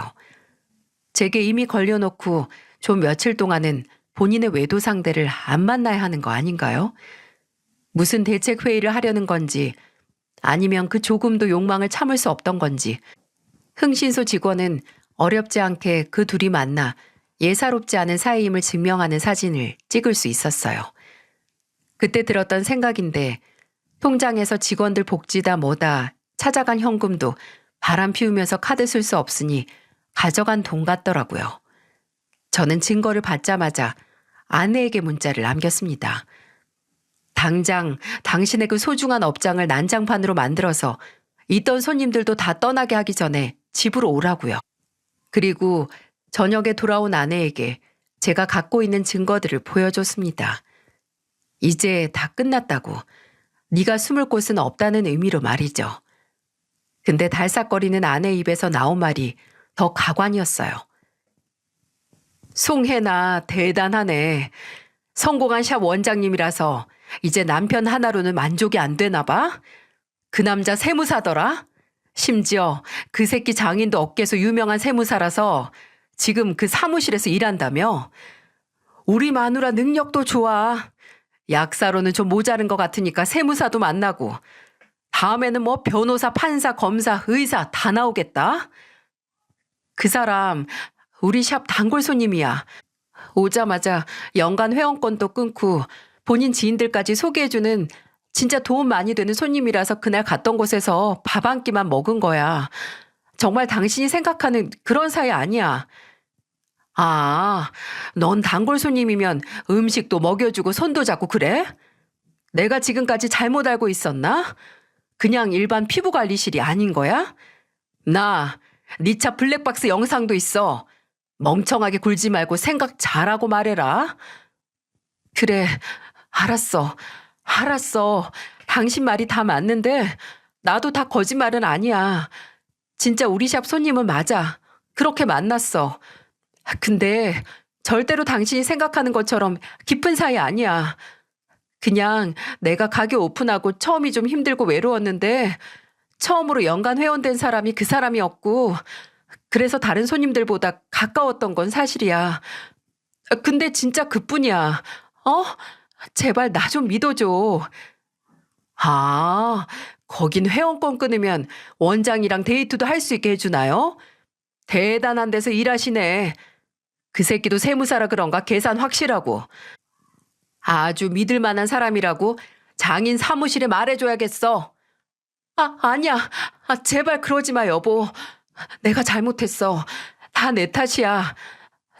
제게 이미 걸려놓고 좀 며칠 동안은 본인의 외도 상대를 안 만나야 하는 거 아닌가요? 무슨 대책 회의를 하려는 건지 아니면 그 조금도 욕망을 참을 수 없던 건지 흥신소 직원은 어렵지 않게 그 둘이 만나 예사롭지 않은 사이임을 증명하는 사진을 찍을 수 있었어요. 그때 들었던 생각인데 통장에서 직원들 복지다 뭐다 찾아간 현금도 바람 피우면서 카드 쓸 수 없으니 가져간 돈 같더라고요. 저는 증거를 받자마자 아내에게 문자를 남겼습니다. 당장 당신의 그 소중한 업장을 난장판으로 만들어서 있던 손님들도 다 떠나게 하기 전에 집으로 오라고요. 그리고 저녁에 돌아온 아내에게 제가 갖고 있는 증거들을 보여줬습니다. 이제 다 끝났다고. 네가 숨을 곳은 없다는 의미로 말이죠. 근데 달싹거리는 아내 입에서 나온 말이 더 가관이었어요. 송혜나 대단하네. 성공한 샵 원장님이라서 이제 남편 하나로는 만족이 안 되나 봐? 그 남자 세무사더라? 심지어 그 새끼 장인도 업계에서 유명한 세무사라서 지금 그 사무실에서 일한다며? 우리 마누라 능력도 좋아. 약사로는 좀 모자른 것 같으니까 세무사도 만나고 다음에는 뭐 변호사, 판사, 검사, 의사 다 나오겠다. 그 사람 우리 샵 단골 손님이야. 오자마자 연간 회원권도 끊고 본인 지인들까지 소개해주는 진짜 도움 많이 되는 손님이라서 그날 갔던 곳에서 밥 한 끼만 먹은 거야. 정말 당신이 생각하는 그런 사이 아니야. 아, 넌 단골 손님이면 음식도 먹여주고 손도 잡고 그래? 내가 지금까지 잘못 알고 있었나? 그냥 일반 피부관리실이 아닌 거야? 나 네 차 블랙박스 영상도 있어. 멍청하게 굴지 말고 생각 잘하고 말해라. 그래, 알았어. 당신 말이 다 맞는데 나도 다 거짓말은 아니야. 진짜 우리 샵 손님은 맞아. 그렇게 만났어. 근데 절대로 당신이 생각하는 것처럼 깊은 사이 아니야. 그냥 내가 가게 오픈하고 처음이 좀 힘들고 외로웠는데 처음으로 연간 회원된 사람이 그 사람이었고, 그래서 다른 손님들보다 가까웠던 건 사실이야. 근데 진짜 그뿐이야. 어? 제발 나 좀 믿어줘. 아, 거긴 회원권 끊으면 원장이랑 데이트도 할 수 있게 해주나요? 대단한 데서 일하시네. 그 새끼도 세무사라 그런가 계산 확실하고. 아주 믿을 만한 사람이라고 장인 사무실에 말해줘야겠어. 아니야. 제발 그러지 마, 여보. 내가 잘못했어. 다 내 탓이야.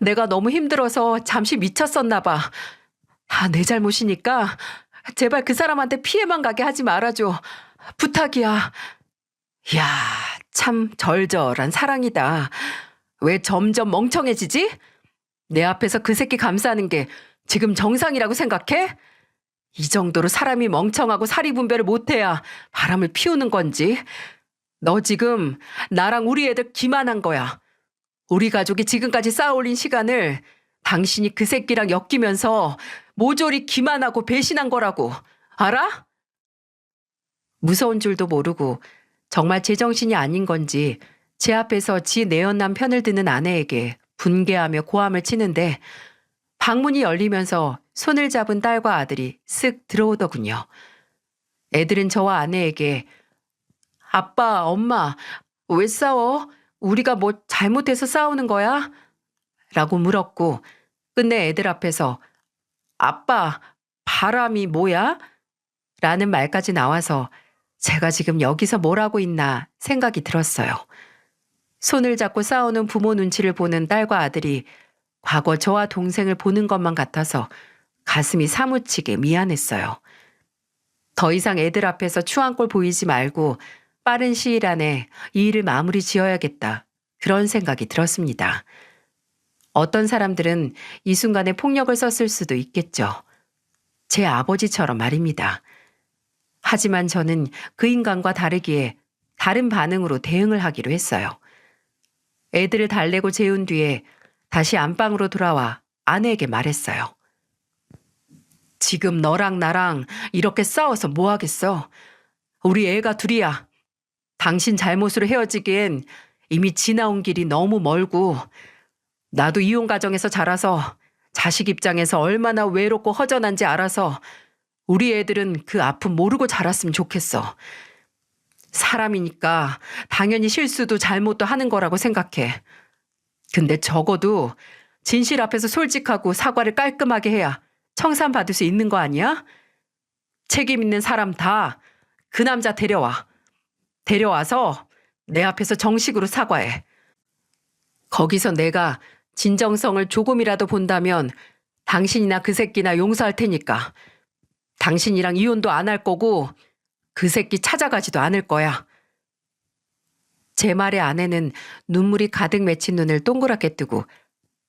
내가 너무 힘들어서 잠시 미쳤었나 봐. 다 내 잘못이니까 제발 그 사람한테 피해만 가게 하지 말아줘. 부탁이야. 이야, 참 절절한 사랑이다. 왜 점점 멍청해지지? 내 앞에서 그 새끼 감싸는 게 지금 정상이라고 생각해? 이 정도로 사람이 멍청하고 사리분별을 못해야 바람을 피우는 건지. 너 지금 나랑 우리 애들 기만한 거야. 우리 가족이 지금까지 쌓아올린 시간을 당신이 그 새끼랑 엮이면서 모조리 기만하고 배신한 거라고. 알아? 무서운 줄도 모르고 정말 제정신이 아닌 건지 제 앞에서 지 내연남 편을 드는 아내에게 분개하며 고함을 치는데 방문이 열리면서 손을 잡은 딸과 아들이 쓱 들어오더군요. 애들은 저와 아내에게 아빠, 엄마, 왜 싸워? 우리가 뭐 잘못해서 싸우는 거야? 라고 물었고 끝내 애들 앞에서 아빠, 바람이 뭐야? 라는 말까지 나와서 제가 지금 여기서 뭘 하고 있나 생각이 들었어요. 손을 잡고 싸우는 부모 눈치를 보는 딸과 아들이 과거 저와 동생을 보는 것만 같아서 가슴이 사무치게 미안했어요. 더 이상 애들 앞에서 추한 꼴 보이지 말고 빠른 시일 안에 이 일을 마무리 지어야겠다. 그런 생각이 들었습니다. 어떤 사람들은 이 순간에 폭력을 썼을 수도 있겠죠. 제 아버지처럼 말입니다. 하지만 저는 그 인간과 다르기에 다른 반응으로 대응을 하기로 했어요. 애들을 달래고 재운 뒤에 다시 안방으로 돌아와 아내에게 말했어요. 지금 너랑 나랑 이렇게 싸워서 뭐 하겠어? 우리 애가 둘이야. 당신 잘못으로 헤어지기엔 이미 지나온 길이 너무 멀고 나도 이혼 가정에서 자라서 자식 입장에서 얼마나 외롭고 허전한지 알아서 우리 애들은 그 아픔 모르고 자랐으면 좋겠어. 사람이니까 당연히 실수도 잘못도 하는 거라고 생각해. 근데 적어도 진실 앞에서 솔직하고 사과를 깔끔하게 해야 청산받을 수 있는 거 아니야? 책임 있는 사람 다 그 남자 데려와. 데려와서 내 앞에서 정식으로 사과해. 거기서 내가 진정성을 조금이라도 본다면 당신이나 그 새끼나 용서할 테니까. 당신이랑 이혼도 안 할 거고 그 새끼 찾아가지도 않을 거야. 제 말에 아내는 눈물이 가득 맺힌 눈을 동그랗게 뜨고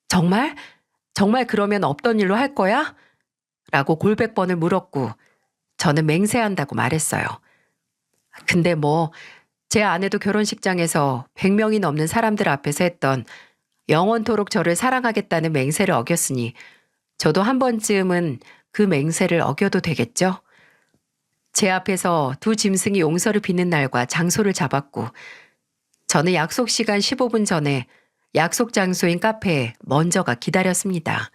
정말? 정말 그러면 없던 일로 할 거야? 라고 골백 번을 물었고 저는 맹세한다고 말했어요. 근데 뭐 제 아내도 결혼식장에서 100명이 넘는 사람들 앞에서 했던 영원토록 저를 사랑하겠다는 맹세를 어겼으니 저도 한 번쯤은 그 맹세를 어겨도 되겠죠? 제 앞에서 두 짐승이 용서를 비는 날과 장소를 잡았고 저는 약속 시간 15분 전에 약속 장소인 카페에 먼저가 기다렸습니다.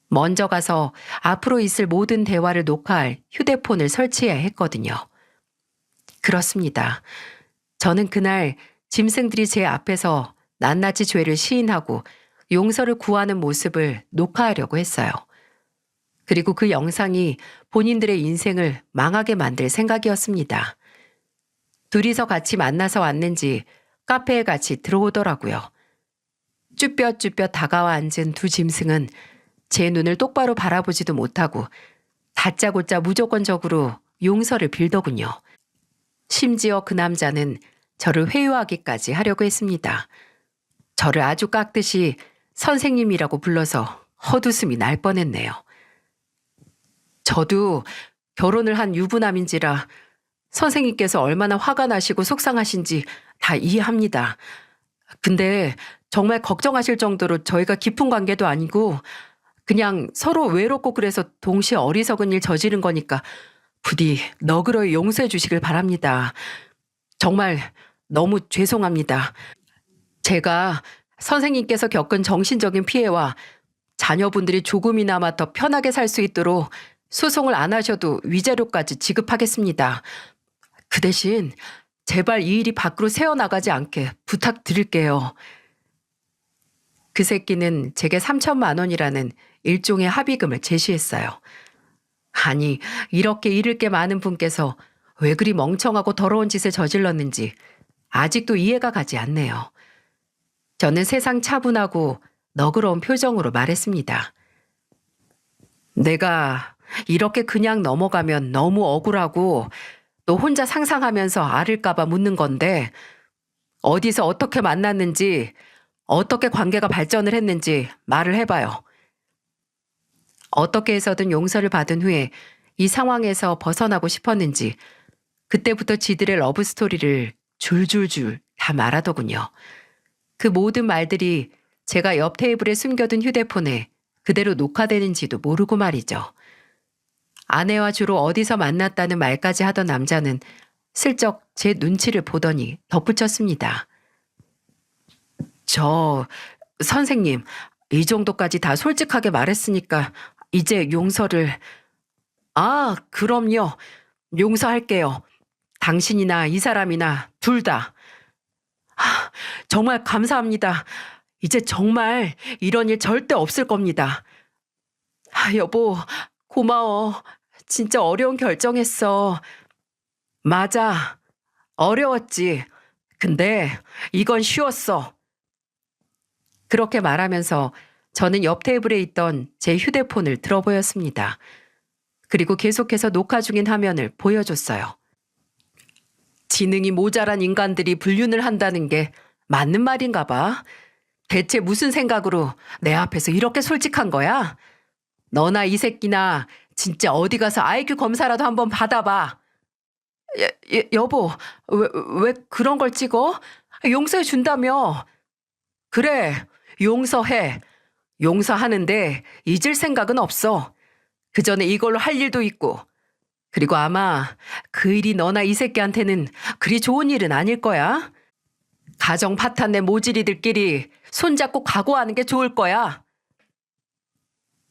먼저 가서 앞으로 있을 모든 대화를 녹화할 휴대폰을 설치해야 했거든요. 그렇습니다. 저는 그날 짐승들이 제 앞에서 낱낱이 죄를 시인하고 용서를 구하는 모습을 녹화하려고 했어요. 그리고 그 영상이 본인들의 인생을 망하게 만들 생각이었습니다. 둘이서 같이 만나서 왔는지 카페에 같이 들어오더라고요. 쭈뼛쭈뼛 다가와 앉은 두 짐승은 제 눈을 똑바로 바라보지도 못하고 다짜고짜 무조건적으로 용서를 빌더군요. 심지어 그 남자는 저를 회유하기까지 하려고 했습니다. 저를 아주 깎듯이 선생님이라고 불러서 헛웃음이 날 뻔했네요. 저도 결혼을 한 유부남인지라 선생님께서 얼마나 화가 나시고 속상하신지 다 이해합니다. 근데 정말 걱정하실 정도로 저희가 깊은 관계도 아니고 그냥 서로 외롭고 그래서 동시에 어리석은 일 저지른 거니까 부디 너그러이 용서해 주시길 바랍니다. 정말 너무 죄송합니다. 제가 선생님께서 겪은 정신적인 피해와 자녀분들이 조금이나마 더 편하게 살 수 있도록 소송을 안 하셔도 위자료까지 지급하겠습니다. 그 대신 제발 이 일이 밖으로 새어나가지 않게 부탁드릴게요. 그 새끼는 제게 3천만 원이라는 일종의 합의금을 제시했어요. 아니, 이렇게 잃을 게 많은 분께서 왜 그리 멍청하고 더러운 짓을 저질렀는지 아직도 이해가 가지 않네요. 저는 세상 차분하고 너그러운 표정으로 말했습니다. 내가 이렇게 그냥 넘어가면 너무 억울하고 또 혼자 상상하면서 앓을까봐 묻는 건데 어디서 어떻게 만났는지 어떻게 관계가 발전을 했는지 말을 해봐요. 어떻게 해서든 용서를 받은 후에 이 상황에서 벗어나고 싶었는지 그때부터 지들의 러브스토리를 줄줄줄 다 말하더군요. 그 모든 말들이 제가 옆 테이블에 숨겨둔 휴대폰에 그대로 녹화되는지도 모르고 말이죠. 아내와 주로 어디서 만났다는 말까지 하던 남자는 슬쩍 제 눈치를 보더니 덧붙였습니다. 선생님, 이 정도까지 다 솔직하게 말했으니까 이제 용서를... 아, 그럼요. 용서할게요. 당신이나 이 사람이나 둘 다. 정말 감사합니다. 이제 정말 이런 일 절대 없을 겁니다. 여보, 고마워. 진짜 어려운 결정했어. 맞아. 어려웠지. 근데 이건 쉬웠어. 그렇게 말하면서 저는 옆 테이블에 있던 제 휴대폰을 들어보였습니다. 그리고 계속해서 녹화 중인 화면을 보여줬어요. 지능이 모자란 인간들이 불륜을 한다는 게 맞는 말인가 봐. 대체 무슨 생각으로 내 앞에서 이렇게 솔직한 거야? 너나 이 새끼나 진짜 어디 가서 IQ 검사라도 한번 받아봐. 여보, 왜 그런 걸 찍어? 용서해 준다며. 그래, 용서해. 용서하는데 잊을 생각은 없어. 그 전에 이걸로 할 일도 있고. 그리고 아마 그 일이 너나 이 새끼한테는 그리 좋은 일은 아닐 거야. 가정 파탄 내 모질이들끼리 손잡고 각오하는 게 좋을 거야.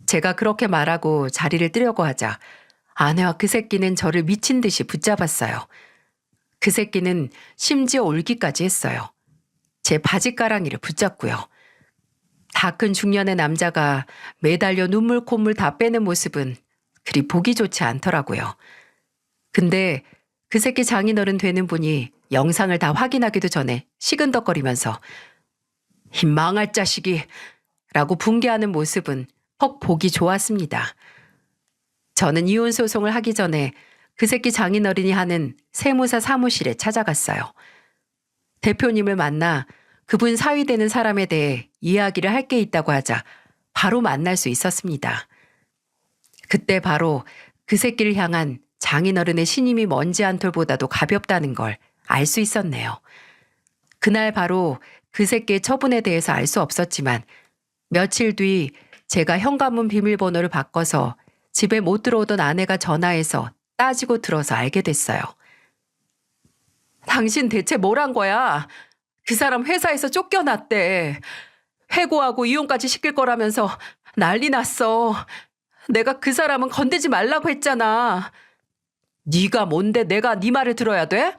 제가 그렇게 말하고 자리를 뜨려고 하자 아내와 그 새끼는 저를 미친 듯이 붙잡았어요. 그 새끼는 심지어 울기까지 했어요. 제 바지가랑이를 붙잡고요. 다 큰 중년의 남자가 매달려 눈물 콧물 다 빼는 모습은 그리 보기 좋지 않더라고요. 근데 그 새끼 장인어른 되는 분이 영상을 다 확인하기도 전에 시근덕거리면서 이 망할 자식이 라고 붕괴하는 모습은 퍽 보기 좋았습니다. 저는 이혼 소송을 하기 전에 그 새끼 장인어른이 하는 세무사 사무실에 찾아갔어요. 대표님을 만나 그분 사위 되는 사람에 대해 이야기를 할 게 있다고 하자 바로 만날 수 있었습니다. 그때 바로 그 새끼를 향한 장인어른의 신임이 먼지 한 톨보다도 가볍다는 걸 알 수 있었네요. 그날 바로 그 새끼의 처분에 대해서 알 수 없었지만 며칠 뒤 제가 현관문 비밀번호를 바꿔서 집에 못 들어오던 아내가 전화해서 따지고 들어서 알게 됐어요. 당신 대체 뭘 한 거야? 그 사람 회사에서 쫓겨났대. 해고하고 이혼까지 시킬 거라면서 난리 났어. 내가 그 사람은 건드지 말라고 했잖아. 네가 뭔데 내가 네 말을 들어야 돼?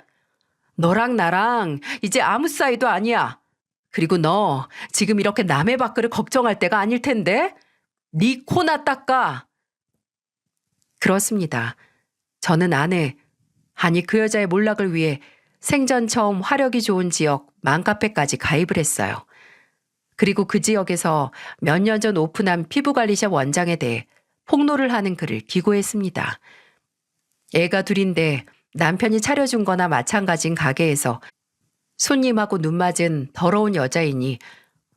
너랑 나랑 이제 아무 사이도 아니야. 그리고 너 지금 이렇게 남의 밖을 걱정할 때가 아닐 텐데? 네 코나 닦아. 그렇습니다. 저는 아니 그 여자의 몰락을 위해 생전 처음 화력이 좋은 지역 맘카페까지 가입을 했어요. 그리고 그 지역에서 몇 년 전 오픈한 피부관리샵 원장에 대해 폭로를 하는 글을 기고했습니다. 애가 둘인데 남편이 차려준 거나 마찬가지인 가게에서 손님하고 눈맞은 더러운 여자이니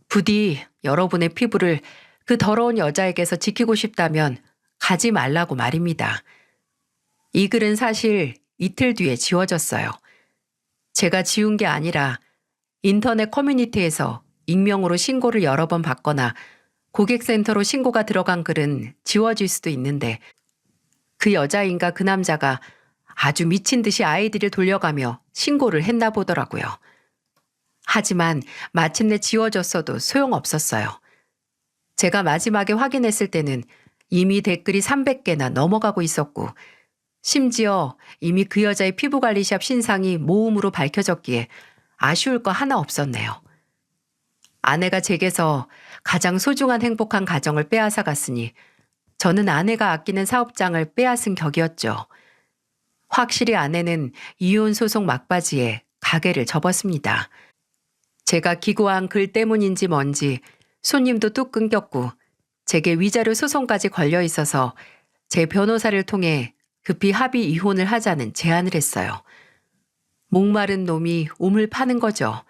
부디 여러분의 피부를 그 더러운 여자에게서 지키고 싶다면 가지 말라고 말입니다. 이 글은 사실 이틀 뒤에 지워졌어요. 제가 지운 게 아니라 인터넷 커뮤니티에서 익명으로 신고를 여러 번 받거나 고객센터로 신고가 들어간 글은 지워질 수도 있는데 그 여자인가 그 남자가 아주 미친 듯이 아이들을 돌려가며 신고를 했나 보더라고요. 하지만 마침내 지워졌어도 소용없었어요. 제가 마지막에 확인했을 때는 이미 댓글이 300개나 넘어가고 있었고, 심지어 이미 그 여자의 피부관리샵 신상이 모음으로 밝혀졌기에 아쉬울 거 하나 없었네요. 아내가 제게서 가장 소중한 행복한 가정을 빼앗아 갔으니 저는 아내가 아끼는 사업장을 빼앗은 격이었죠. 확실히 아내는 이혼 소송 막바지에 가게를 접었습니다. 제가 기고한 글 때문인지 뭔지 손님도 뚝 끊겼고 제게 위자료 소송까지 걸려 있어서 제 변호사를 통해 급히 합의 이혼을 하자는 제안을 했어요. 목마른 놈이 우물 파는 거죠.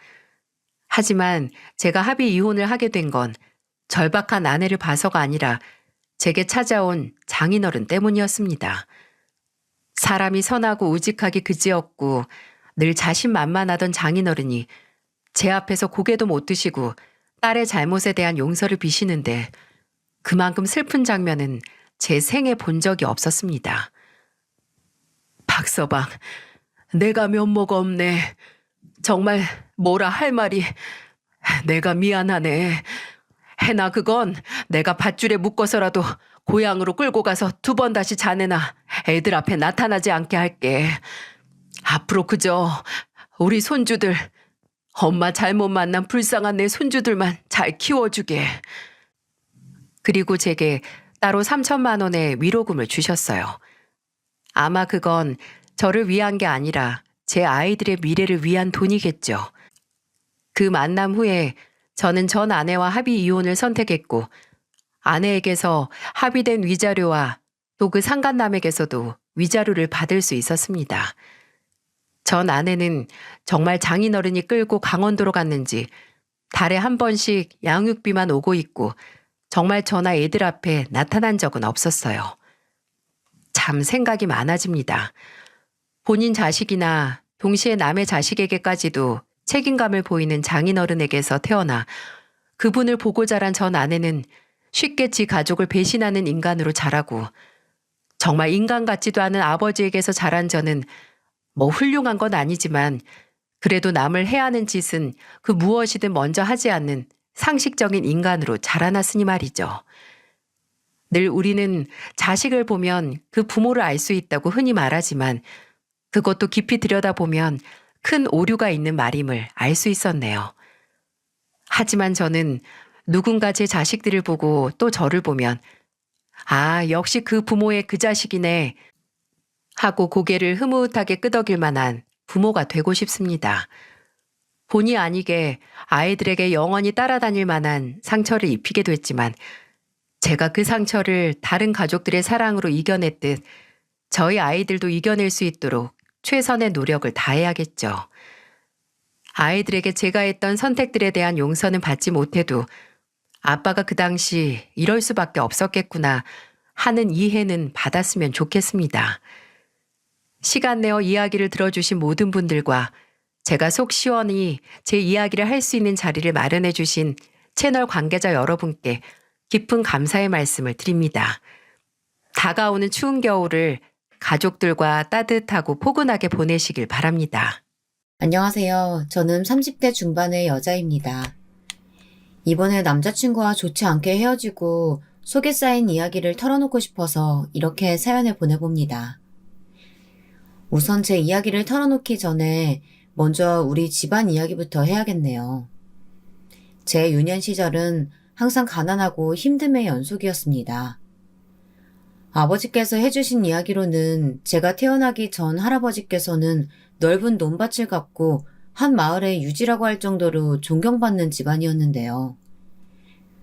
하지만 제가 합의 이혼을 하게 된 건 절박한 아내를 봐서가 아니라 제게 찾아온 장인어른 때문이었습니다. 사람이 선하고 우직하기 그지없고 늘 자신만만하던 장인어른이 제 앞에서 고개도 못 드시고 딸의 잘못에 대한 용서를 비시는데 그만큼 슬픈 장면은 제 생에 본 적이 없었습니다. 박서방, 내가 면모가 없네. 정말 뭐라 할 말이. 내가 미안하네. 해나 그건 내가 밧줄에 묶어서라도 고향으로 끌고 가서 2번 다시 자네나 애들 앞에 나타나지 않게 할게. 앞으로 그저 우리 손주들, 엄마 잘못 만난 불쌍한 내 손주들만 잘 키워주게. 그리고 제게 따로 3천만 원의 위로금을 주셨어요. 아마 그건 저를 위한 게 아니라 제 아이들의 미래를 위한 돈이겠죠. 그 만남 후에 저는 전 아내와 합의 이혼을 선택했고 아내에게서 합의된 위자료와 또 그 상간남에게서도 위자료를 받을 수 있었습니다. 전 아내는 정말 장인어른이 끌고 강원도로 갔는지 달에 한 번씩 양육비만 오고 있고 정말 저나 애들 앞에 나타난 적은 없었어요. 참 생각이 많아집니다. 본인 자식이나 동시에 남의 자식에게까지도 책임감을 보이는 장인어른에게서 태어나 그분을 보고 자란 전 아내는 쉽게 지 가족을 배신하는 인간으로 자라고 정말 인간 같지도 않은 아버지에게서 자란 저는 뭐 훌륭한 건 아니지만 그래도 남을 해하는 짓은 그 무엇이든 먼저 하지 않는 상식적인 인간으로 자라났으니 말이죠. 늘 우리는 자식을 보면 그 부모를 알 수 있다고 흔히 말하지만 그것도 깊이 들여다보면 큰 오류가 있는 말임을 알 수 있었네요. 하지만 저는 누군가 제 자식들을 보고 또 저를 보면 아, 역시 그 부모의 그 자식이네 하고 고개를 흐뭇하게 끄덕일 만한 부모가 되고 싶습니다. 본의 아니게 아이들에게 영원히 따라다닐 만한 상처를 입히게 됐지만 제가 그 상처를 다른 가족들의 사랑으로 이겨냈듯 저희 아이들도 이겨낼 수 있도록 최선의 노력을 다해야겠죠. 아이들에게 제가 했던 선택들에 대한 용서는 받지 못해도 아빠가 그 당시 이럴 수밖에 없었겠구나 하는 이해는 받았으면 좋겠습니다. 시간 내어 이야기를 들어주신 모든 분들과 제가 속 시원히 제 이야기를 할 수 있는 자리를 마련해 주신 채널 관계자 여러분께 깊은 감사의 말씀을 드립니다. 다가오는 추운 겨울을 가족들과 따뜻하고 포근하게 보내시길 바랍니다. 안녕하세요. 저는 30대 중반의 여자입니다. 이번에 남자친구와 좋지 않게 헤어지고 속에 쌓인 이야기를 털어놓고 싶어서 이렇게 사연을 보내봅니다. 우선 제 이야기를 털어놓기 전에 먼저 우리 집안 이야기부터 해야겠네요. 제 유년 시절은 항상 가난하고 힘듦의 연속이었습니다. 아버지께서 해주신 이야기로는 제가 태어나기 전 할아버지께서는 넓은 논밭을 갖고 한 마을의 유지라고 할 정도로 존경받는 집안이었는데요.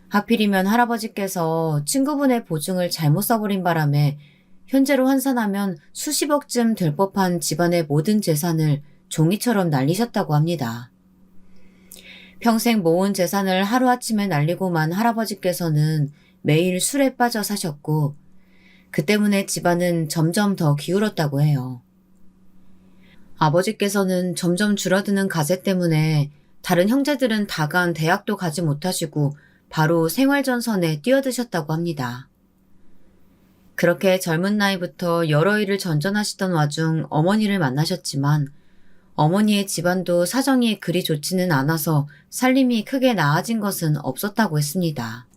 하필이면 할아버지께서 친구분의 보증을 잘못 써버린 바람에 현재로 환산하면 수십억쯤 될 법한 집안의 모든 재산을 종이처럼 날리셨다고 합니다. 평생 모은 재산을 하루아침에 날리고만 할아버지께서는 매일 술에 빠져 사셨고 그 때문에 집안은 점점 더 기울었다고 해요. 아버지께서는 점점 줄어드는 가세 때문에 다른 형제들은 다간 대학도 가지 못하시고 바로 생활전선에 뛰어드셨다고 합니다. 그렇게 젊은 나이부터 여러 일을 전전하시던 와중 어머니를 만나셨지만 어머니의 집안도 사정이 그리 좋지는 않아서 살림이 크게 나아진 것은 없었다고 했습니다.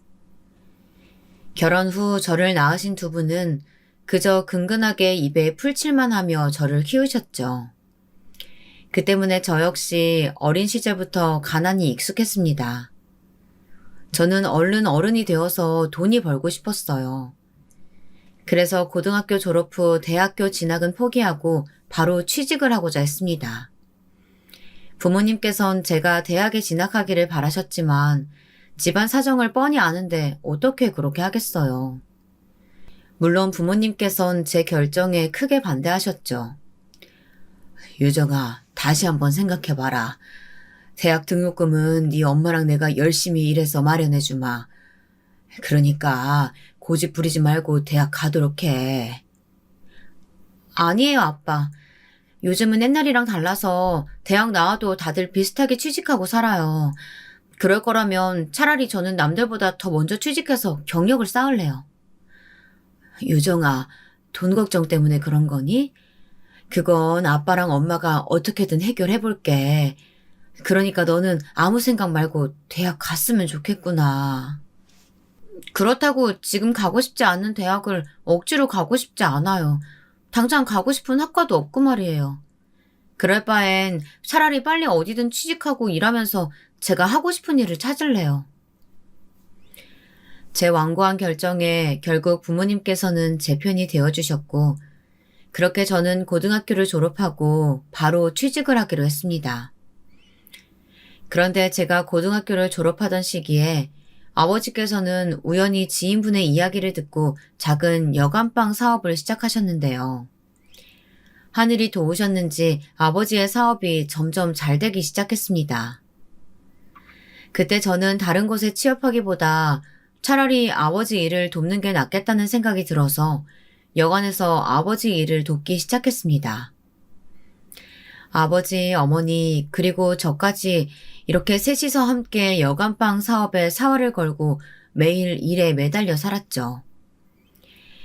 결혼 후 저를 낳으신 두 분은 그저 근근하게 입에 풀칠만 하며 저를 키우셨죠. 그 때문에 저 역시 어린 시절부터 가난이 익숙했습니다. 저는 얼른 어른이 되어서 돈이 벌고 싶었어요. 그래서 고등학교 졸업 후 대학교 진학은 포기하고 바로 취직을 하고자 했습니다. 부모님께선 제가 대학에 진학하기를 바라셨지만 집안 사정을 뻔히 아는데 어떻게 그렇게 하겠어요. 물론 부모님께선 제 결정에 크게 반대하셨죠. 유정아, 다시 한번 생각해봐라. 대학 등록금은 네 엄마랑 내가 열심히 일해서 마련해주마. 그러니까 고집 부리지 말고 대학 가도록 해. 아니에요, 아빠. 요즘은 옛날이랑 달라서 대학 나와도 다들 비슷하게 취직하고 살아요. 그럴 거라면 차라리 저는 남들보다 더 먼저 취직해서 경력을 쌓을래요. 유정아, 돈 걱정 때문에 그런 거니? 그건 아빠랑 엄마가 어떻게든 해결해 볼게. 그러니까 너는 아무 생각 말고 대학 갔으면 좋겠구나. 그렇다고 지금 가고 싶지 않은 대학을 억지로 가고 싶지 않아요. 당장 가고 싶은 학과도 없고 말이에요. 그럴 바엔 차라리 빨리 어디든 취직하고 일하면서 제가 하고 싶은 일을 찾을래요. 제 완고한 결정에 결국 부모님께서는 제 편이 되어주셨고, 그렇게 저는 고등학교를 졸업하고 바로 취직을 하기로 했습니다. 그런데 제가 고등학교를 졸업하던 시기에 아버지께서는 우연히 지인분의 이야기를 듣고 작은 여간빵 사업을 시작하셨는데요. 하늘이 도우셨는지 아버지의 사업이 점점 잘 되기 시작했습니다. 그때 저는 다른 곳에 취업하기보다 차라리 아버지 일을 돕는 게 낫겠다는 생각이 들어서 여관에서 아버지 일을 돕기 시작했습니다. 아버지, 어머니, 그리고 저까지 이렇게 셋이서 함께 여간빵 사업에 사활을 걸고 매일 일에 매달려 살았죠.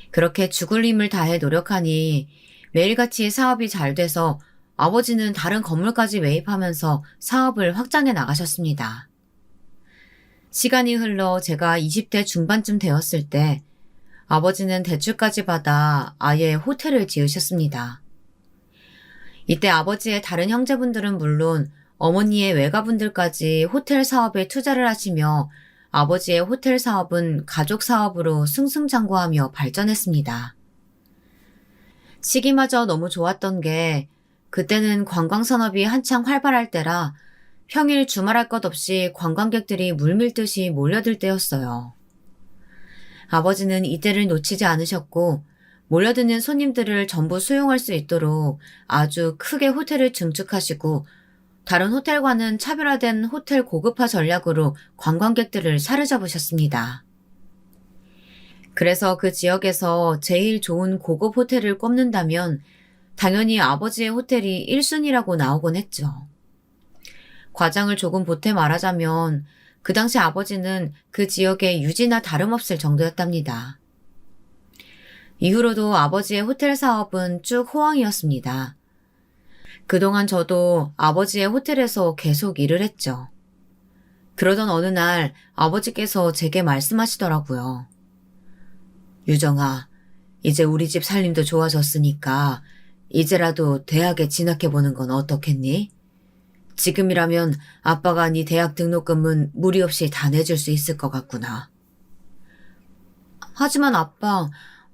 그렇게 죽을 힘을 다해 노력하니 매일같이 사업이 잘 돼서 아버지는 다른 건물까지 매입하면서 사업을 확장해 나가셨습니다. 시간이 흘러 제가 20대 중반쯤 되었을 때 아버지는 대출까지 받아 아예 호텔을 지으셨습니다. 이때 아버지의 다른 형제분들은 물론 어머니의 외가분들까지 호텔 사업에 투자를 하시며 아버지의 호텔 사업은 가족 사업으로 승승장구하며 발전했습니다. 시기마저 너무 좋았던 게 그때는 관광산업이 한창 활발할 때라 평일 주말할 것 없이 관광객들이 물밀듯이 몰려들 때였어요. 아버지는 이때를 놓치지 않으셨고 몰려드는 손님들을 전부 수용할 수 있도록 아주 크게 호텔을 증축하시고 다른 호텔과는 차별화된 호텔 고급화 전략으로 관광객들을 사로잡으셨습니다. 그래서 그 지역에서 제일 좋은 고급 호텔을 꼽는다면 당연히 아버지의 호텔이 1순위라고 나오곤 했죠. 과장을 조금 보태 말하자면 그 당시 아버지는 그 지역의 유지나 다름없을 정도였답니다. 이후로도 아버지의 호텔 사업은 쭉 호황이었습니다. 그동안 저도 아버지의 호텔에서 계속 일을 했죠. 그러던 어느 날 아버지께서 제게 말씀하시더라고요. 유정아, 이제 우리 집 살림도 좋아졌으니까 이제라도 대학에 진학해보는 건 어떻겠니? 지금이라면 아빠가 네 대학 등록금은 무리 없이 다 내줄 수 있을 것 같구나. 하지만 아빠,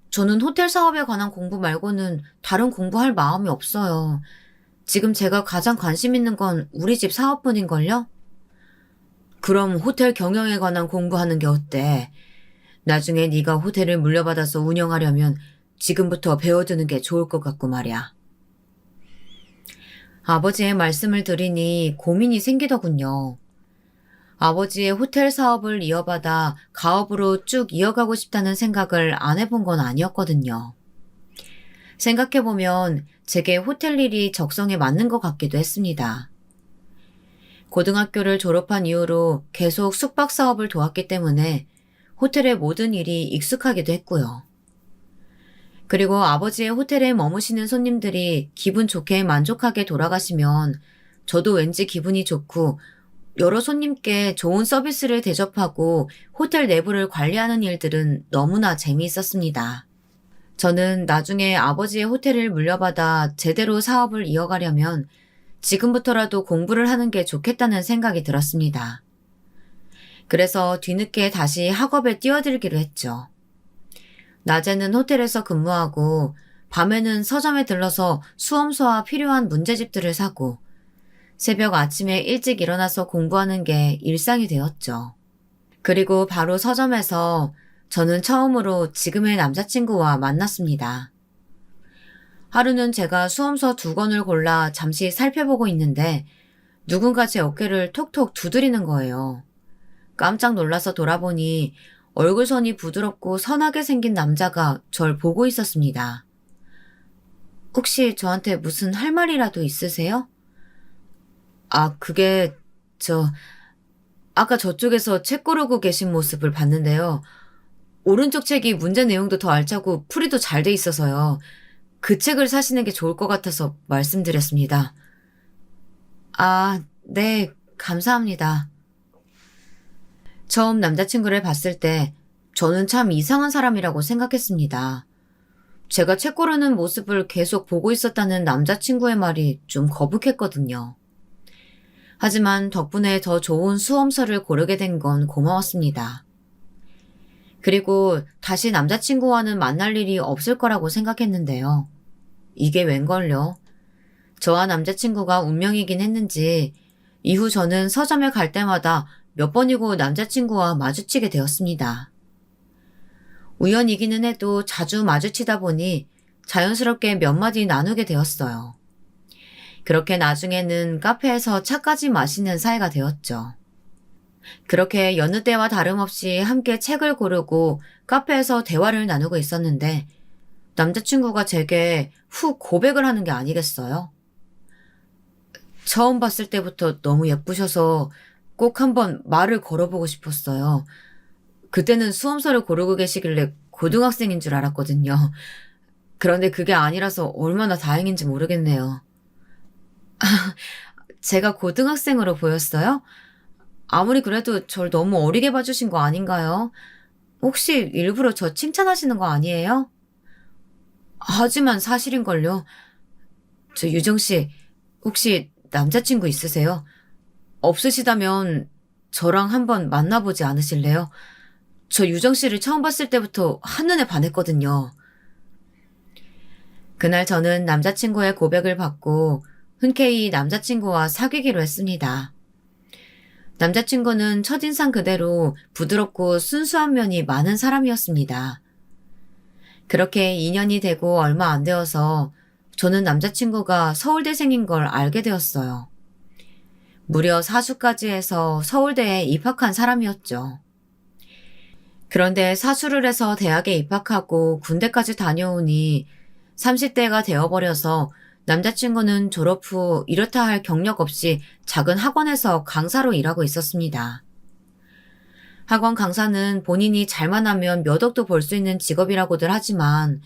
저는 호텔 사업에 관한 공부 말고는 다른 공부할 마음이 없어요. 지금 제가 가장 관심 있는 건 우리 집 사업뿐인걸요? 그럼 호텔 경영에 관한 공부하는 게 어때? 나중에 네가 호텔을 물려받아서 운영하려면 지금부터 배워두는 게 좋을 것 같고 말이야. 아버지의 말씀을 들으니 고민이 생기더군요. 아버지의 호텔 사업을 이어받아 가업으로 쭉 이어가고 싶다는 생각을 안 해본 건 아니었거든요. 생각해보면 제게 호텔 일이 적성에 맞는 것 같기도 했습니다. 고등학교를 졸업한 이후로 계속 숙박 사업을 도왔기 때문에 호텔의 모든 일이 익숙하기도 했고요. 그리고 아버지의 호텔에 머무시는 손님들이 기분 좋게 만족하게 돌아가시면 저도 왠지 기분이 좋고 여러 손님께 좋은 서비스를 대접하고 호텔 내부를 관리하는 일들은 너무나 재미있었습니다. 저는 나중에 아버지의 호텔을 물려받아 제대로 사업을 이어가려면 지금부터라도 공부를 하는 게 좋겠다는 생각이 들었습니다. 그래서 뒤늦게 다시 학업에 뛰어들기로 했죠. 낮에는 호텔에서 근무하고 밤에는 서점에 들러서 수험서와 필요한 문제집들을 사고 새벽 아침에 일찍 일어나서 공부하는 게 일상이 되었죠. 그리고 바로 서점에서 저는 처음으로 지금의 남자친구와 만났습니다. 하루는 제가 수험서 2권을 골라 잠시 살펴보고 있는데 누군가 제 어깨를 톡톡 두드리는 거예요. 깜짝 놀라서 돌아보니 얼굴선이 부드럽고 선하게 생긴 남자가 절 보고 있었습니다. 혹시 저한테 무슨 할 말이라도 있으세요? 그게 아까 저쪽에서 책 고르고 계신 모습을 봤는데요. 오른쪽 책이 문제 내용도 더 알차고 풀이도 잘 돼 있어서요. 그 책을 사시는 게 좋을 것 같아서 말씀드렸습니다. 네, 감사합니다. 처음 남자친구를 봤을 때 저는 참 이상한 사람이라고 생각했습니다. 제가 책 고르는 모습을 계속 보고 있었다는 남자친구의 말이 좀 거북했거든요. 하지만 덕분에 더 좋은 수험서를 고르게 된 건 고마웠습니다. 그리고 다시 남자친구와는 만날 일이 없을 거라고 생각했는데요. 이게 웬걸요? 저와 남자친구가 운명이긴 했는지 이후 저는 서점에 갈 때마다 몇 번이고 남자친구와 마주치게 되었습니다. 우연이기는 해도 자주 마주치다 보니 자연스럽게 몇 마디 나누게 되었어요. 그렇게 나중에는 카페에서 차까지 마시는 사이가 되었죠. 그렇게 여느 때와 다름없이 함께 책을 고르고 카페에서 대화를 나누고 있었는데 남자친구가 제게 훅 고백을 하는 게 아니겠어요? 처음 봤을 때부터 너무 예쁘셔서 꼭 한번 말을 걸어보고 싶었어요. 그때는 수험서를 고르고 계시길래 고등학생인 줄 알았거든요. 그런데 그게 아니라서 얼마나 다행인지 모르겠네요. 제가 고등학생으로 보였어요? 아무리 그래도 절 너무 어리게 봐주신 거 아닌가요? 혹시 일부러 저 칭찬하시는 거 아니에요? 하지만 사실인걸요. 유정 씨, 혹시 남자친구 있으세요? 없으시다면 저랑 한번 만나보지 않으실래요? 저 유정 씨를 처음 봤을 때부터 한눈에 반했거든요. 그날 저는 남자친구의 고백을 받고 흔쾌히 남자친구와 사귀기로 했습니다. 남자친구는 첫인상 그대로 부드럽고 순수한 면이 많은 사람이었습니다. 그렇게 2년이 되고 얼마 안 되어서 저는 남자친구가 서울대생인 걸 알게 되었어요. 무려 사수까지 해서 서울대에 입학한 사람이었죠. 그런데 사수를 해서 대학에 입학하고 군대까지 다녀오니 30대가 되어버려서 남자친구는 졸업 후 이렇다 할 경력 없이 작은 학원에서 강사로 일하고 있었습니다. 학원 강사는 본인이 잘만 하면 몇 억도 벌 수 있는 직업이라고들 하지만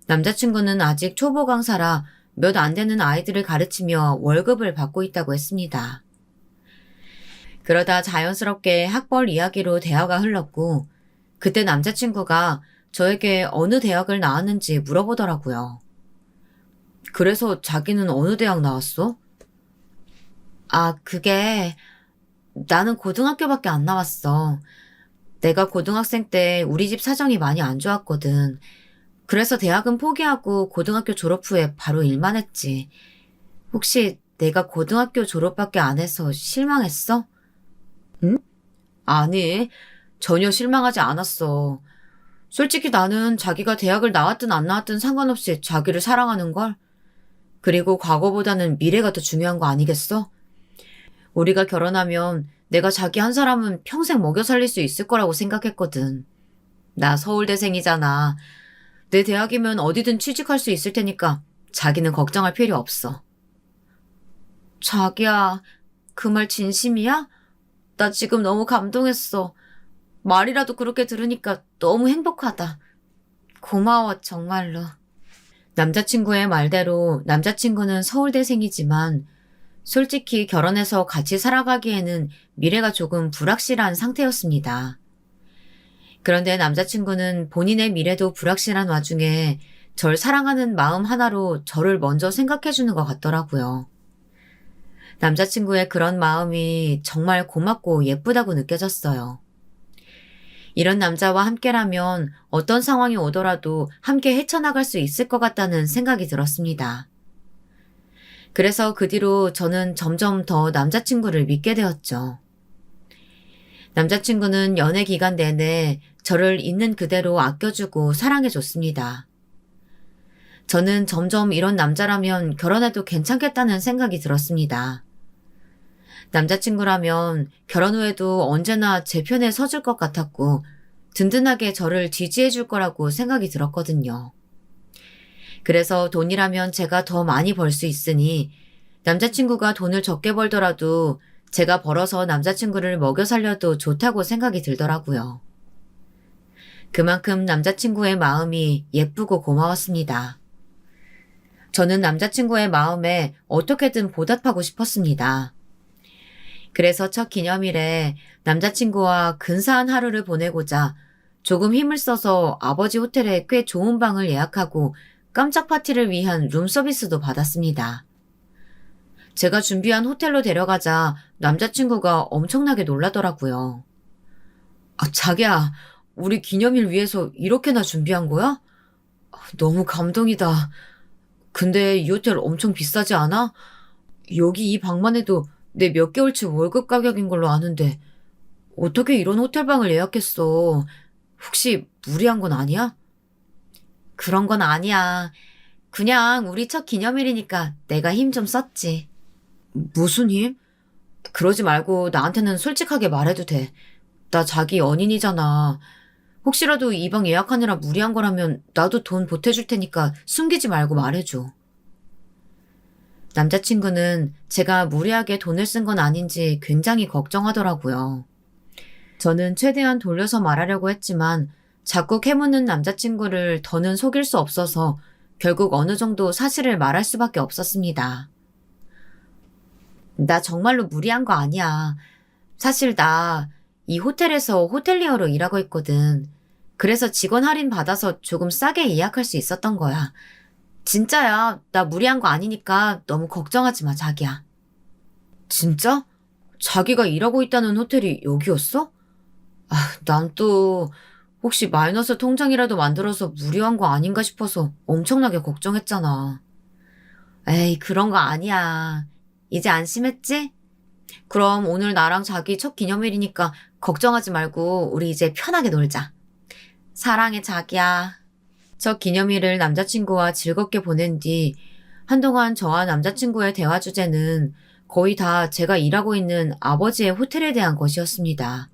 남자친구는 아직 초보 강사라 몇 안 되는 아이들을 가르치며 월급을 받고 있다고 했습니다. 그러다 자연스럽게 학벌 이야기로 대화가 흘렀고 그때 남자친구가 저에게 어느 대학을 나왔는지 물어보더라고요. 그래서 자기는 어느 대학 나왔어? 그게 나는 고등학교밖에 안 나왔어. 내가 고등학생 때 우리 집 사정이 많이 안 좋았거든. 그래서 대학은 포기하고 고등학교 졸업 후에 바로 일만 했지. 혹시 내가 고등학교 졸업밖에 안 해서 실망했어? 응? 아니, 전혀 실망하지 않았어. 솔직히 나는 자기가 대학을 나왔든 안 나왔든 상관없이 자기를 사랑하는걸? 그리고 과거보다는 미래가 더 중요한 거 아니겠어? 우리가 결혼하면 내가 자기 한 사람은 평생 먹여 살릴 수 있을 거라고 생각했거든. 나 서울대생이잖아. 내 대학이면 어디든 취직할 수 있을 테니까 자기는 걱정할 필요 없어. 자기야, 그 말 진심이야? 나 지금 너무 감동했어. 말이라도 그렇게 들으니까 너무 행복하다. 고마워, 정말로. 남자친구의 말대로 남자친구는 서울대생이지만 솔직히 결혼해서 같이 살아가기에는 미래가 조금 불확실한 상태였습니다. 그런데 남자친구는 본인의 미래도 불확실한 와중에 절 사랑하는 마음 하나로 저를 먼저 생각해주는 것 같더라고요. 남자친구의 그런 마음이 정말 고맙고 예쁘다고 느껴졌어요. 이런 남자와 함께라면 어떤 상황이 오더라도 함께 헤쳐나갈 수 있을 것 같다는 생각이 들었습니다. 그래서 그 뒤로 저는 점점 더 남자친구를 믿게 되었죠. 남자친구는 연애 기간 내내 저를 있는 그대로 아껴주고 사랑해줬습니다. 저는 점점 이런 남자라면 결혼해도 괜찮겠다는 생각이 들었습니다. 남자친구라면 결혼 후에도 언제나 제 편에 서줄 것 같았고 든든하게 저를 지지해줄 거라고 생각이 들었거든요. 그래서 돈이라면 제가 더 많이 벌 수 있으니 남자친구가 돈을 적게 벌더라도 제가 벌어서 남자친구를 먹여 살려도 좋다고 생각이 들더라고요. 그만큼 남자친구의 마음이 예쁘고 고마웠습니다. 저는 남자친구의 마음에 어떻게든 보답하고 싶었습니다. 그래서 첫 기념일에 남자친구와 근사한 하루를 보내고자 조금 힘을 써서 아버지 호텔에 꽤 좋은 방을 예약하고 깜짝 파티를 위한 룸서비스도 받았습니다. 제가 준비한 호텔로 데려가자 남자친구가 엄청나게 놀라더라고요. 자기야, 우리 기념일 위해서 이렇게나 준비한 거야? 너무 감동이다. 근데 이 호텔 엄청 비싸지 않아? 여기 이 방만 해도 내 몇 개월치 월급 가격인 걸로 아는데 어떻게 이런 호텔방을 예약했어? 혹시 무리한 건 아니야? 그런 건 아니야. 그냥 우리 첫 기념일이니까 내가 힘 좀 썼지. 무슨 힘? 그러지 말고 나한테는 솔직하게 말해도 돼. 나 자기 연인이잖아. 혹시라도 이 방 예약하느라 무리한 거라면 나도 돈 보태줄 테니까 숨기지 말고 말해줘. 남자친구는 제가 무리하게 돈을 쓴 건 아닌지 굉장히 걱정하더라고요. 저는 최대한 돌려서 말하려고 했지만 자꾸 캐묻는 남자친구를 더는 속일 수 없어서 결국 어느 정도 사실을 말할 수밖에 없었습니다. 나 정말로 무리한 거 아니야. 사실 나 이 호텔에서 호텔리어로 일하고 있거든. 그래서 직원 할인 받아서 조금 싸게 예약할 수 있었던 거야. 진짜야. 나 무리한 거 아니니까 너무 걱정하지 마, 자기야. 진짜? 자기가 일하고 있다는 호텔이 여기였어? 난 또 혹시 마이너스 통장이라도 만들어서 무리한 거 아닌가 싶어서 엄청나게 걱정했잖아. 에이, 그런 거 아니야. 이제 안심했지? 그럼 오늘 나랑 자기 첫 기념일이니까 걱정하지 말고 우리 이제 편하게 놀자. 사랑해, 자기야. 첫 기념일을 남자친구와 즐겁게 보낸 뒤 한동안 저와 남자친구의 대화 주제는 거의 다 제가 일하고 있는 아버지의 호텔에 대한 것이었습니다.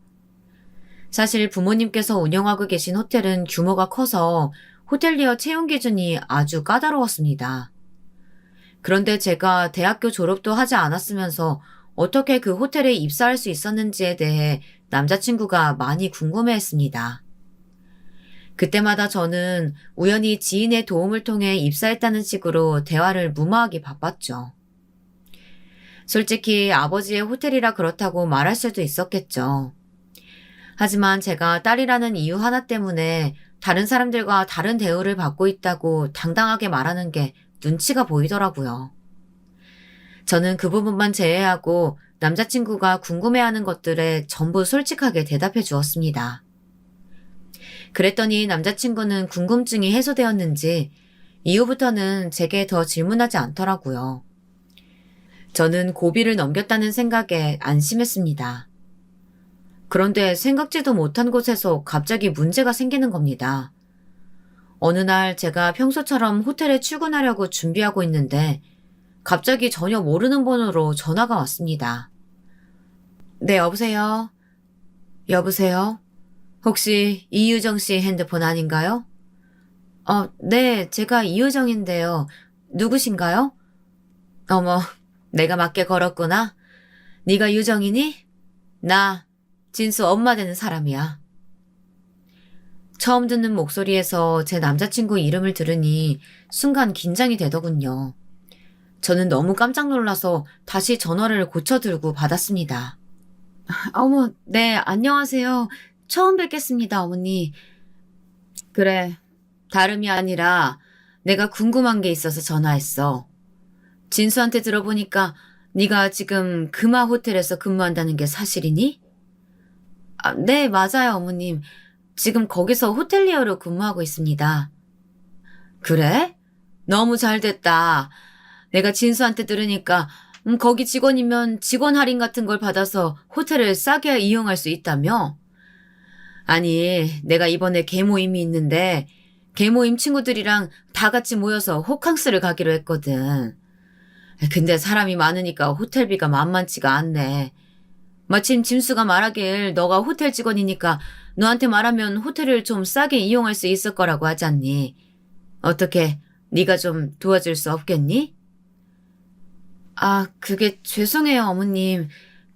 사실 부모님께서 운영하고 계신 호텔은 규모가 커서 호텔리어 채용 기준이 아주 까다로웠습니다. 그런데 제가 대학교 졸업도 하지 않았으면서 어떻게 그 호텔에 입사할 수 있었는지에 대해 남자친구가 많이 궁금해했습니다. 그때마다 저는 우연히 지인의 도움을 통해 입사했다는 식으로 대화를 무마하기 바빴죠. 솔직히 아버지의 호텔이라 그렇다고 말할 수도 있었겠죠. 하지만 제가 딸이라는 이유 하나 때문에 다른 사람들과 다른 대우를 받고 있다고 당당하게 말하는 게 눈치가 보이더라고요. 저는 그 부분만 제외하고 남자친구가 궁금해하는 것들에 전부 솔직하게 대답해 주었습니다. 그랬더니 남자친구는 궁금증이 해소되었는지 이후부터는 제게 더 질문하지 않더라고요. 저는 고비를 넘겼다는 생각에 안심했습니다. 그런데 생각지도 못한 곳에서 갑자기 문제가 생기는 겁니다. 어느 날 제가 평소처럼 호텔에 출근하려고 준비하고 있는데 갑자기 전혀 모르는 번호로 전화가 왔습니다. 네, 여보세요? 여보세요? 혹시 이유정 씨 핸드폰 아닌가요? 네, 제가 이유정인데요. 누구신가요? 어머, 내가 맞게 걸었구나. 네가 유정이니? 나 진수 엄마 되는 사람이야. 처음 듣는 목소리에서 제 남자친구 이름을 들으니 순간 긴장이 되더군요. 저는 너무 깜짝 놀라서 다시 전화를 고쳐들고 받았습니다. 어머, 네, 안녕하세요. 처음 뵙겠습니다, 어머니. 그래, 다름이 아니라 내가 궁금한 게 있어서 전화했어. 진수한테 들어보니까 네가 지금 금화 호텔에서 근무한다는 게 사실이니? 아, 네, 맞아요, 어머님. 지금 거기서 호텔리어로 근무하고 있습니다. 그래? 너무 잘 됐다. 내가 진수한테 들으니까 거기 직원이면 직원 할인 같은 걸 받아서 호텔을 싸게 이용할 수 있다며? 아니, 내가 이번에 개모임이 있는데 개모임 친구들이랑 다 같이 모여서 호캉스를 가기로 했거든. 근데 사람이 많으니까 호텔비가 만만치가 않네. 마침 진수가 말하길 너가 호텔 직원이니까 너한테 말하면 호텔을 좀 싸게 이용할 수 있을 거라고 하지 않니? 어떻게 네가 좀 도와줄 수 없겠니? 아, 그게 죄송해요, 어머님.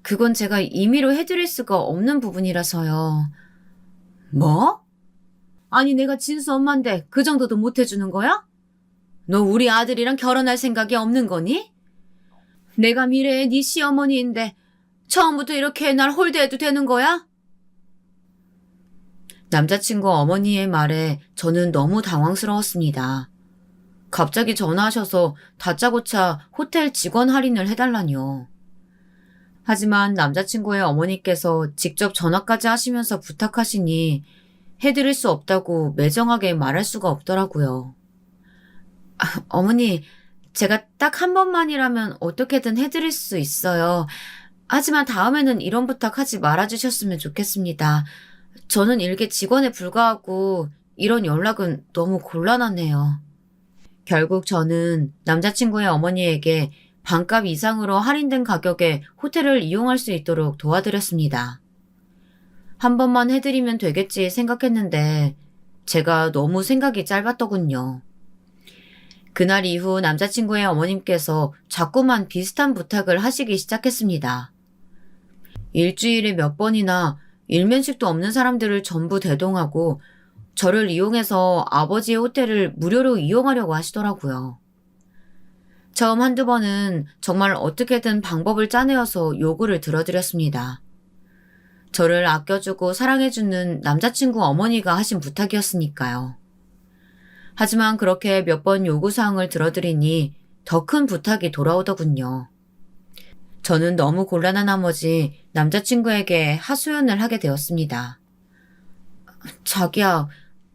그건 제가 임의로 해드릴 수가 없는 부분이라서요. 뭐? 아니, 내가 진수 엄마인데 그 정도도 못 해주는 거야? 너 우리 아들이랑 결혼할 생각이 없는 거니? 내가 미래의 네 시어머니인데 처음부터 이렇게 날 홀대해도 되는 거야? 남자친구 어머니의 말에 저는 너무 당황스러웠습니다. 갑자기 전화하셔서 다짜고짜 호텔 직원 할인을 해달라뇨. 하지만 남자친구의 어머니께서 직접 전화까지 하시면서 부탁하시니 해드릴 수 없다고 매정하게 말할 수가 없더라고요. 어머니, 제가 딱 한 번만이라면 어떻게든 해드릴 수 있어요. 하지만 다음에는 이런 부탁하지 말아주셨으면 좋겠습니다. 저는 일개 직원에 불과하고 이런 연락은 너무 곤란하네요. 결국 저는 남자친구의 어머니에게 반값 이상으로 할인된 가격에 호텔을 이용할 수 있도록 도와드렸습니다. 한 번만 해드리면 되겠지 생각했는데 제가 너무 생각이 짧았더군요. 그날 이후 남자친구의 어머님께서 자꾸만 비슷한 부탁을 하시기 시작했습니다. 일주일에 몇 번이나 일면식도 없는 사람들을 전부 대동하고 저를 이용해서 아버지의 호텔을 무료로 이용하려고 하시더라고요. 처음 한두 번은 정말 어떻게든 방법을 짜내어서 요구를 들어드렸습니다. 저를 아껴주고 사랑해주는 남자친구 어머니가 하신 부탁이었으니까요. 하지만 그렇게 몇 번 요구사항을 들어드리니 더 큰 부탁이 돌아오더군요. 저는 너무 곤란한 나머지 남자친구에게 하소연을 하게 되었습니다. 자기야,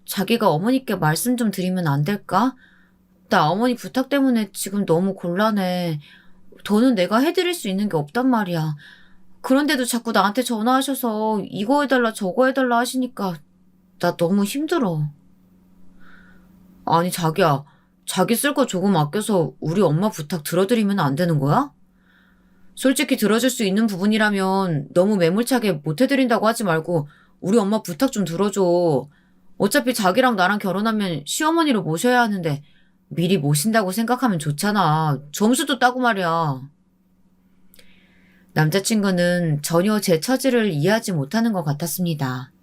자기가 어머니께 말씀 좀 드리면 안 될까? 나 어머니 부탁 때문에 지금 너무 곤란해. 더는 내가 해드릴 수 있는 게 없단 말이야. 그런데도 자꾸 나한테 전화하셔서 이거 해달라 저거 해달라 하시니까 나 너무 힘들어. 아니 자기야, 자기 쓸 거 조금 아껴서 우리 엄마 부탁 들어드리면 안 되는 거야? 솔직히 들어줄 수 있는 부분이라면 너무 매몰차게 못 해드린다고 하지 말고 우리 엄마 부탁 좀 들어줘. 어차피 자기랑 나랑 결혼하면 시어머니로 모셔야 하는데 미리 모신다고 생각하면 좋잖아. 점수도 따고 말이야. 남자친구는 전혀 제 처지를 이해하지 못하는 것 같았습니다.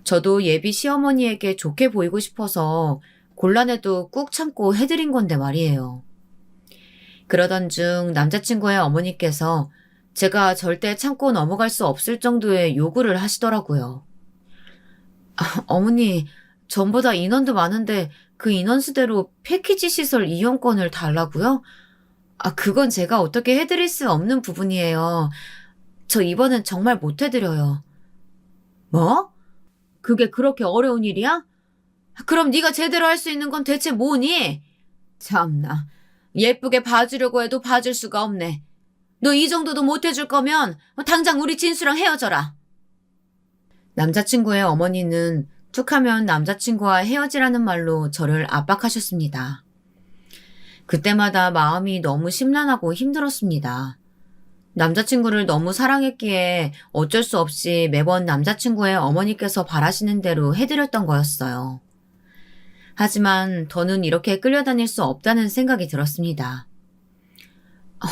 저도 예비 시어머니에게 좋게 보이고 싶어서 곤란해도 꾹 참고 해드린 건데 말이에요. 그러던 중 남자친구의 어머니께서 제가 절대 참고 넘어갈 수 없을 정도의 요구를 하시더라고요. 어머니, 전보다 인원도 많은데 그 인원수대로 패키지 시설 이용권을 달라고요? 그건 제가 어떻게 해드릴 수 없는 부분이에요. 저 이번엔 정말 못 해드려요. 뭐? 그게 그렇게 어려운 일이야? 그럼 네가 제대로 할 수 있는 건 대체 뭐니? 참나, 예쁘게 봐주려고 해도 봐줄 수가 없네. 너 이 정도도 못 해줄 거면 당장 우리 진수랑 헤어져라. 남자친구의 어머니는 툭하면 남자친구와 헤어지라는 말로 저를 압박하셨습니다. 그때마다 마음이 너무 심란하고 힘들었습니다. 남자친구를 너무 사랑했기에 어쩔 수 없이 매번 남자친구의 어머니께서 바라시는 대로 해드렸던 거였어요. 하지만 더는 이렇게 끌려다닐 수 없다는 생각이 들었습니다.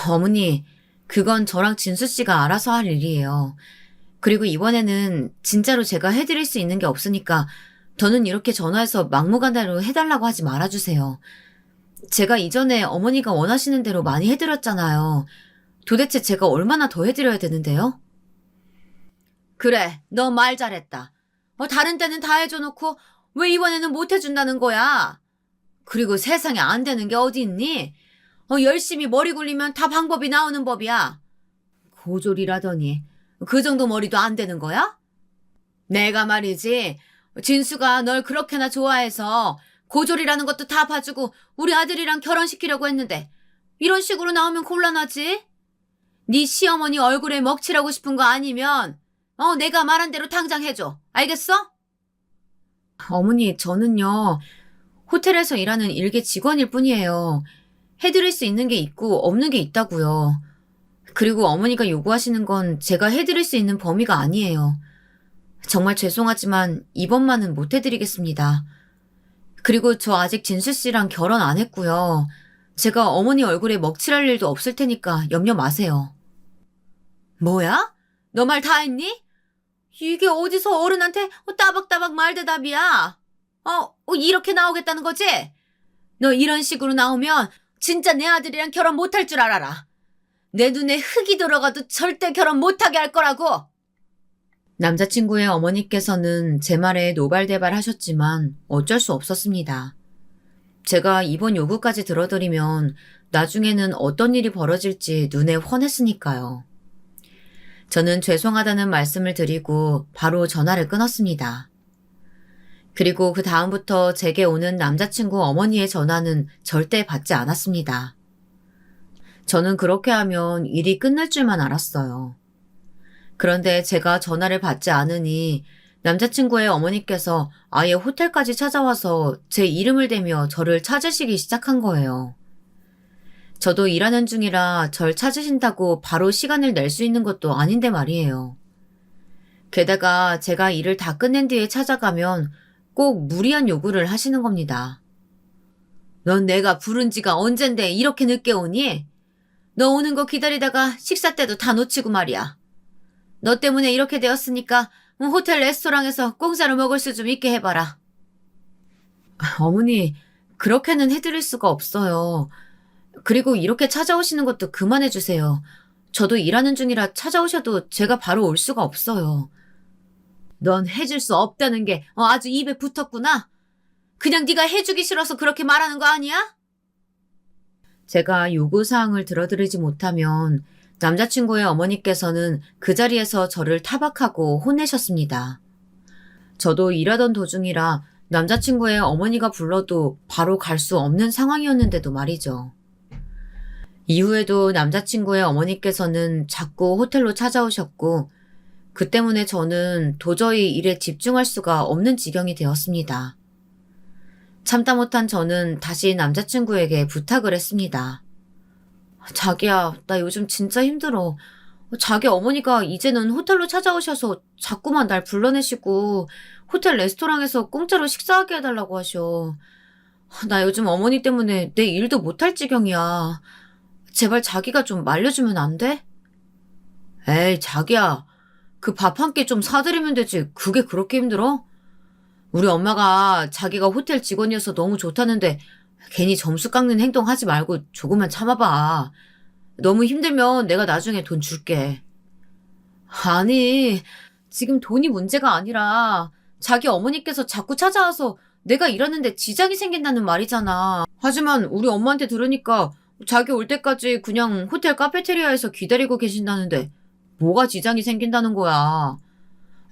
어머니, 그건 저랑 진수 씨가 알아서 할 일이에요. 그리고 이번에는 진짜로 제가 해드릴 수 있는 게 없으니까 저는 이렇게 전화해서 막무가내로 해달라고 하지 말아주세요. 제가 이전에 어머니가 원하시는 대로 많이 해드렸잖아요. 도대체 제가 얼마나 더 해드려야 되는데요? 그래, 너 말 잘했다. 다른 때는 다 해줘놓고 왜 이번에는 못 해준다는 거야? 그리고 세상에 안 되는 게 어디 있니? 열심히 머리 굴리면 다 방법이 나오는 법이야. 고졸이라더니 그 정도 머리도 안 되는 거야? 내가 말이지, 진수가 널 그렇게나 좋아해서 고졸이라는 것도 다 봐주고 우리 아들이랑 결혼시키려고 했는데 이런 식으로 나오면 곤란하지? 네 시어머니 얼굴에 먹칠하고 싶은 거 아니면 내가 말한 대로 당장 해줘. 알겠어? 어머니, 저는요, 호텔에서 일하는 일개 직원일 뿐이에요. 해드릴 수 있는 게 있고 없는 게 있다고요. 그리고 어머니가 요구하시는 건 제가 해드릴 수 있는 범위가 아니에요. 정말 죄송하지만 이번만은 못 해드리겠습니다. 그리고 저 아직 진수 씨랑 결혼 안 했고요. 제가 어머니 얼굴에 먹칠할 일도 없을 테니까 염려 마세요. 뭐야? 너 말 다 했니? 이게 어디서 어른한테 따박따박 말대답이야? 이렇게 나오겠다는 거지? 너 이런 식으로 나오면 진짜 내 아들이랑 결혼 못할 줄 알아라. 내 눈에 흙이 들어가도 절대 결혼 못하게 할 거라고. 남자친구의 어머니께서는 제 말에 노발대발 하셨지만 어쩔 수 없었습니다. 제가 이번 요구까지 들어드리면 나중에는 어떤 일이 벌어질지 눈에 훤했으니까요. 저는 죄송하다는 말씀을 드리고 바로 전화를 끊었습니다. 그리고 그 다음부터 제게 오는 남자친구 어머니의 전화는 절대 받지 않았습니다. 저는 그렇게 하면 일이 끝날 줄만 알았어요. 그런데 제가 전화를 받지 않으니 남자친구의 어머니께서 아예 호텔까지 찾아와서 제 이름을 대며 저를 찾으시기 시작한 거예요. 저도 일하는 중이라 절 찾으신다고 바로 시간을 낼 수 있는 것도 아닌데 말이에요. 게다가 제가 일을 다 끝낸 뒤에 찾아가면 꼭 무리한 요구를 하시는 겁니다. 넌 내가 부른 지가 언젠데 이렇게 늦게 오니? 너 오는 거 기다리다가 식사 때도 다 놓치고 말이야. 너 때문에 이렇게 되었으니까 호텔 레스토랑에서 공짜로 먹을 수 좀 있게 해봐라. 어머니, 그렇게는 해드릴 수가 없어요. 그리고 이렇게 찾아오시는 것도 그만해주세요. 저도 일하는 중이라 찾아오셔도 제가 바로 올 수가 없어요. 넌 해줄 수 없다는 게 아주 입에 붙었구나. 그냥 네가 해주기 싫어서 그렇게 말하는 거 아니야? 제가 요구사항을 들어드리지 못하면 남자친구의 어머니께서는 그 자리에서 저를 타박하고 혼내셨습니다. 저도 일하던 도중이라 남자친구의 어머니가 불러도 바로 갈 수 없는 상황이었는데도 말이죠. 이후에도 남자친구의 어머니께서는 자꾸 호텔로 찾아오셨고 그 때문에 저는 도저히 일에 집중할 수가 없는 지경이 되었습니다. 참다 못한 저는 다시 남자친구에게 부탁을 했습니다. 자기야, 나 요즘 진짜 힘들어. 자기 어머니가 이제는 호텔로 찾아오셔서 자꾸만 날 불러내시고 호텔 레스토랑에서 공짜로 식사하게 해달라고 하셔. 나 요즘 어머니 때문에 내 일도 못할 지경이야. 제발 자기가 좀 말려주면 안 돼? 에이, 자기야. 그 밥 한 끼 좀 사드리면 되지. 그게 그렇게 힘들어? 우리 엄마가 자기가 호텔 직원이어서 너무 좋다는데 괜히 점수 깎는 행동 하지 말고 조금만 참아봐. 너무 힘들면 내가 나중에 돈 줄게. 아니, 지금 돈이 문제가 아니라 자기 어머니께서 자꾸 찾아와서 내가 일하는데 지장이 생긴다는 말이잖아. 하지만 우리 엄마한테 들으니까 자기 올 때까지 그냥 호텔 카페테리아에서 기다리고 계신다는데 뭐가 지장이 생긴다는 거야.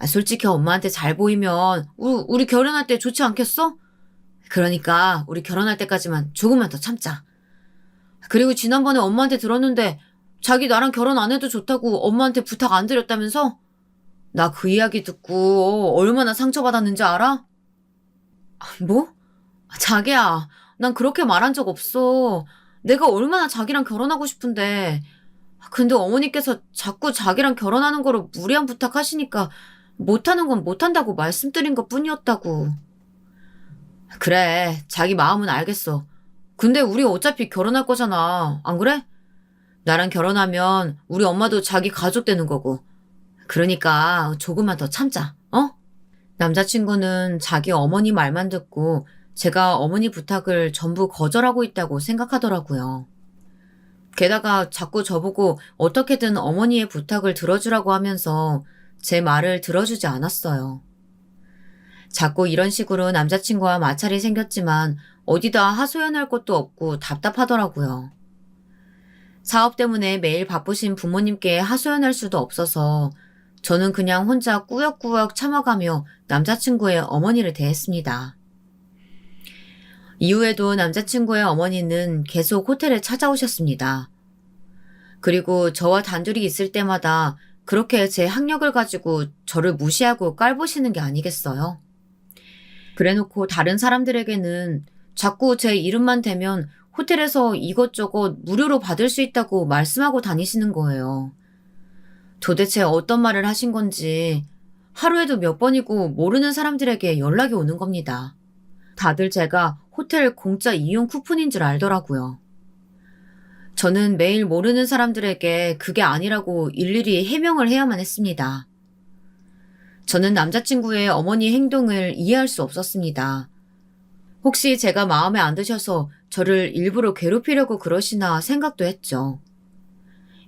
솔직히 엄마한테 잘 보이면 우리 결혼할 때 좋지 않겠어? 그러니까 우리 결혼할 때까지만 조금만 더 참자. 그리고 지난번에 엄마한테 들었는데 자기 나랑 결혼 안 해도 좋다고 엄마한테 부탁 안 드렸다면서? 나 그 이야기 듣고 얼마나 상처받았는지 알아? 뭐? 자기야, 난 그렇게 말한 적 없어. 내가 얼마나 자기랑 결혼하고 싶은데. 근데 어머니께서 자꾸 자기랑 결혼하는 거로 무리한 부탁하시니까 못하는 건 못한다고 말씀드린 것 뿐이었다고. 그래, 자기 마음은 알겠어. 근데 우리 어차피 결혼할 거잖아. 안 그래? 나랑 결혼하면 우리 엄마도 자기 가족 되는 거고. 그러니까 조금만 더 참자, 어? 남자친구는 자기 어머니 말만 듣고 제가 어머니 부탁을 전부 거절하고 있다고 생각하더라고요. 게다가 자꾸 저보고 어떻게든 어머니의 부탁을 들어주라고 하면서 제 말을 들어주지 않았어요. 자꾸 이런 식으로 남자친구와 마찰이 생겼지만 어디다 하소연할 것도 없고 답답하더라고요. 사업 때문에 매일 바쁘신 부모님께 하소연할 수도 없어서 저는 그냥 혼자 꾸역꾸역 참아가며 남자친구의 어머니를 대했습니다. 이후에도 남자친구의 어머니는 계속 호텔에 찾아오셨습니다. 그리고 저와 단둘이 있을 때마다 그렇게 제 학력을 가지고 저를 무시하고 깔보시는 게 아니겠어요? 그래놓고 다른 사람들에게는 자꾸 제 이름만 대면 호텔에서 이것저것 무료로 받을 수 있다고 말씀하고 다니시는 거예요. 도대체 어떤 말을 하신 건지 하루에도 몇 번이고 모르는 사람들에게 연락이 오는 겁니다. 다들 제가 호텔 공짜 이용 쿠폰인 줄 알더라고요. 저는 매일 모르는 사람들에게 그게 아니라고 일일이 해명을 해야만 했습니다. 저는 남자친구의 어머니 행동을 이해할 수 없었습니다. 혹시 제가 마음에 안 드셔서 저를 일부러 괴롭히려고 그러시나 생각도 했죠.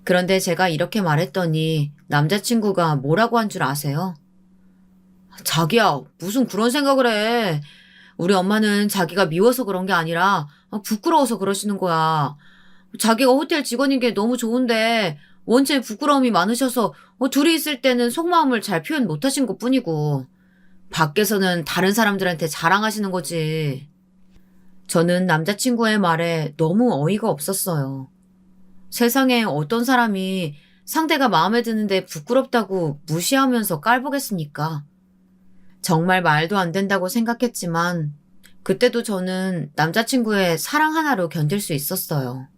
그런데 제가 이렇게 말했더니 남자친구가 뭐라고 한 줄 아세요? 자기야, 무슨 그런 생각을 해. 우리 엄마는 자기가 미워서 그런 게 아니라 부끄러워서 그러시는 거야. 자기가 호텔 직원인 게 너무 좋은데 원체 부끄러움이 많으셔서 둘이 있을 때는 속마음을 잘 표현 못 하신 것 뿐이고 밖에서는 다른 사람들한테 자랑하시는 거지. 저는 남자친구의 말에 너무 어이가 없었어요. 세상에 어떤 사람이 상대가 마음에 드는데 부끄럽다고 무시하면서 깔보겠습니까? 정말 말도 안 된다고 생각했지만 그때도 저는 남자친구의 사랑 하나로 견딜 수 있었어요.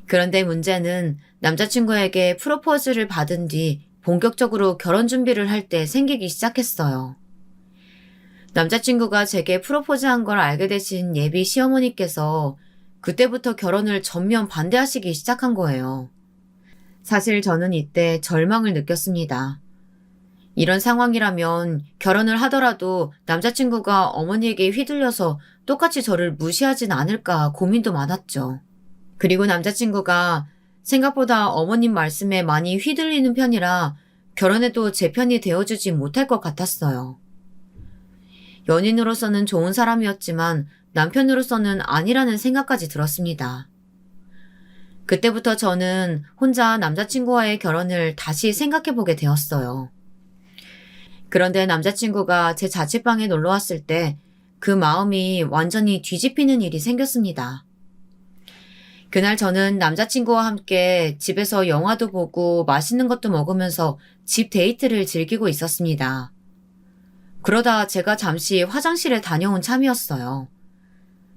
그런데 문제는 남자친구에게 프로포즈를 받은 뒤 본격적으로 결혼 준비를 할 때 생기기 시작했어요. 남자친구가 제게 프로포즈한 걸 알게 되신 예비 시어머니께서 그때부터 결혼을 전면 반대하시기 시작한 거예요. 사실 저는 이때 절망을 느꼈습니다. 이런 상황이라면 결혼을 하더라도 남자친구가 어머니에게 휘둘려서 똑같이 저를 무시하진 않을까 고민도 많았죠. 그리고 남자친구가 생각보다 어머님 말씀에 많이 휘둘리는 편이라 결혼해도 제 편이 되어주지 못할 것 같았어요. 연인으로서는 좋은 사람이었지만 남편으로서는 아니라는 생각까지 들었습니다. 그때부터 저는 혼자 남자친구와의 결혼을 다시 생각해보게 되었어요. 그런데 남자친구가 제 자취방에 놀러 왔을 때 그 마음이 완전히 뒤집히는 일이 생겼습니다. 그날 저는 남자친구와 함께 집에서 영화도 보고 맛있는 것도 먹으면서 집 데이트를 즐기고 있었습니다. 그러다 제가 잠시 화장실에 다녀온 참이었어요.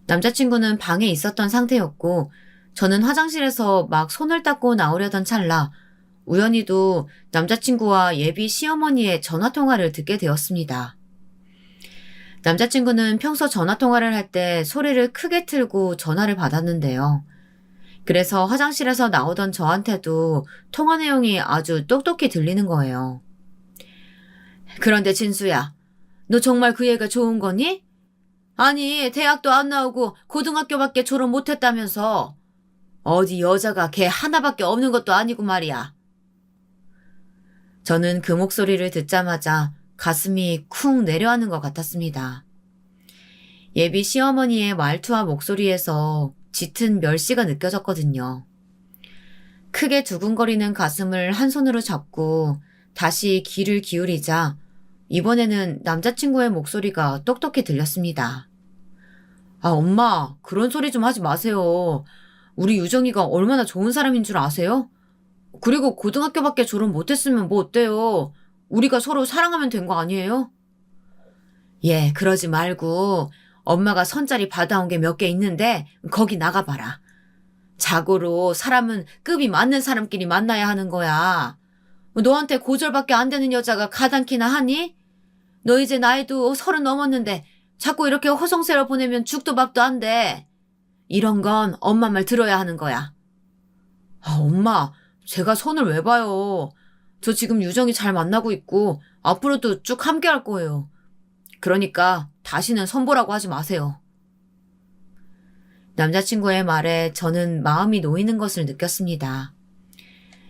남자친구는 방에 있었던 상태였고 저는 화장실에서 막 손을 닦고 나오려던 찰나 우연히도 남자친구와 예비 시어머니의 전화통화를 듣게 되었습니다. 남자친구는 평소 전화통화를 할 때 소리를 크게 틀고 전화를 받았는데요. 그래서 화장실에서 나오던 저한테도 통화 내용이 아주 똑똑히 들리는 거예요. 그런데 진수야, 너 정말 그 애가 좋은 거니? 아니, 대학도 안 나오고 고등학교밖에 졸업 못했다면서. 어디 여자가 걔 하나밖에 없는 것도 아니고 말이야. 저는 그 목소리를 듣자마자 가슴이 쿵 내려앉는 것 같았습니다. 예비 시어머니의 말투와 목소리에서 짙은 멸시가 느껴졌거든요. 크게 두근거리는 가슴을 한 손으로 잡고 다시 귀를 기울이자 이번에는 남자친구의 목소리가 똑똑히 들렸습니다. 아, 엄마, 그런 소리 좀 하지 마세요. 우리 유정이가 얼마나 좋은 사람인 줄 아세요? 그리고 고등학교밖에 졸업 못했으면 뭐 어때요? 우리가 서로 사랑하면 된 거 아니에요? 예, 그러지 말고 엄마가 선자리 받아온 게 몇 개 있는데 거기 나가봐라. 자고로 사람은 급이 맞는 사람끼리 만나야 하는 거야. 너한테 고절밖에 안 되는 여자가 가당키나 하니? 너 이제 나이도 30 넘었는데 자꾸 이렇게 허송세로 보내면 죽도 밥도 안 돼. 이런 건 엄마 말 들어야 하는 거야. 아, 엄마, 제가 손을 왜 봐요? 저 지금 유정이 잘 만나고 있고 앞으로도 쭉 함께 할 거예요. 그러니까 다시는 선보라고 하지 마세요. 남자친구의 말에 저는 마음이 놓이는 것을 느꼈습니다.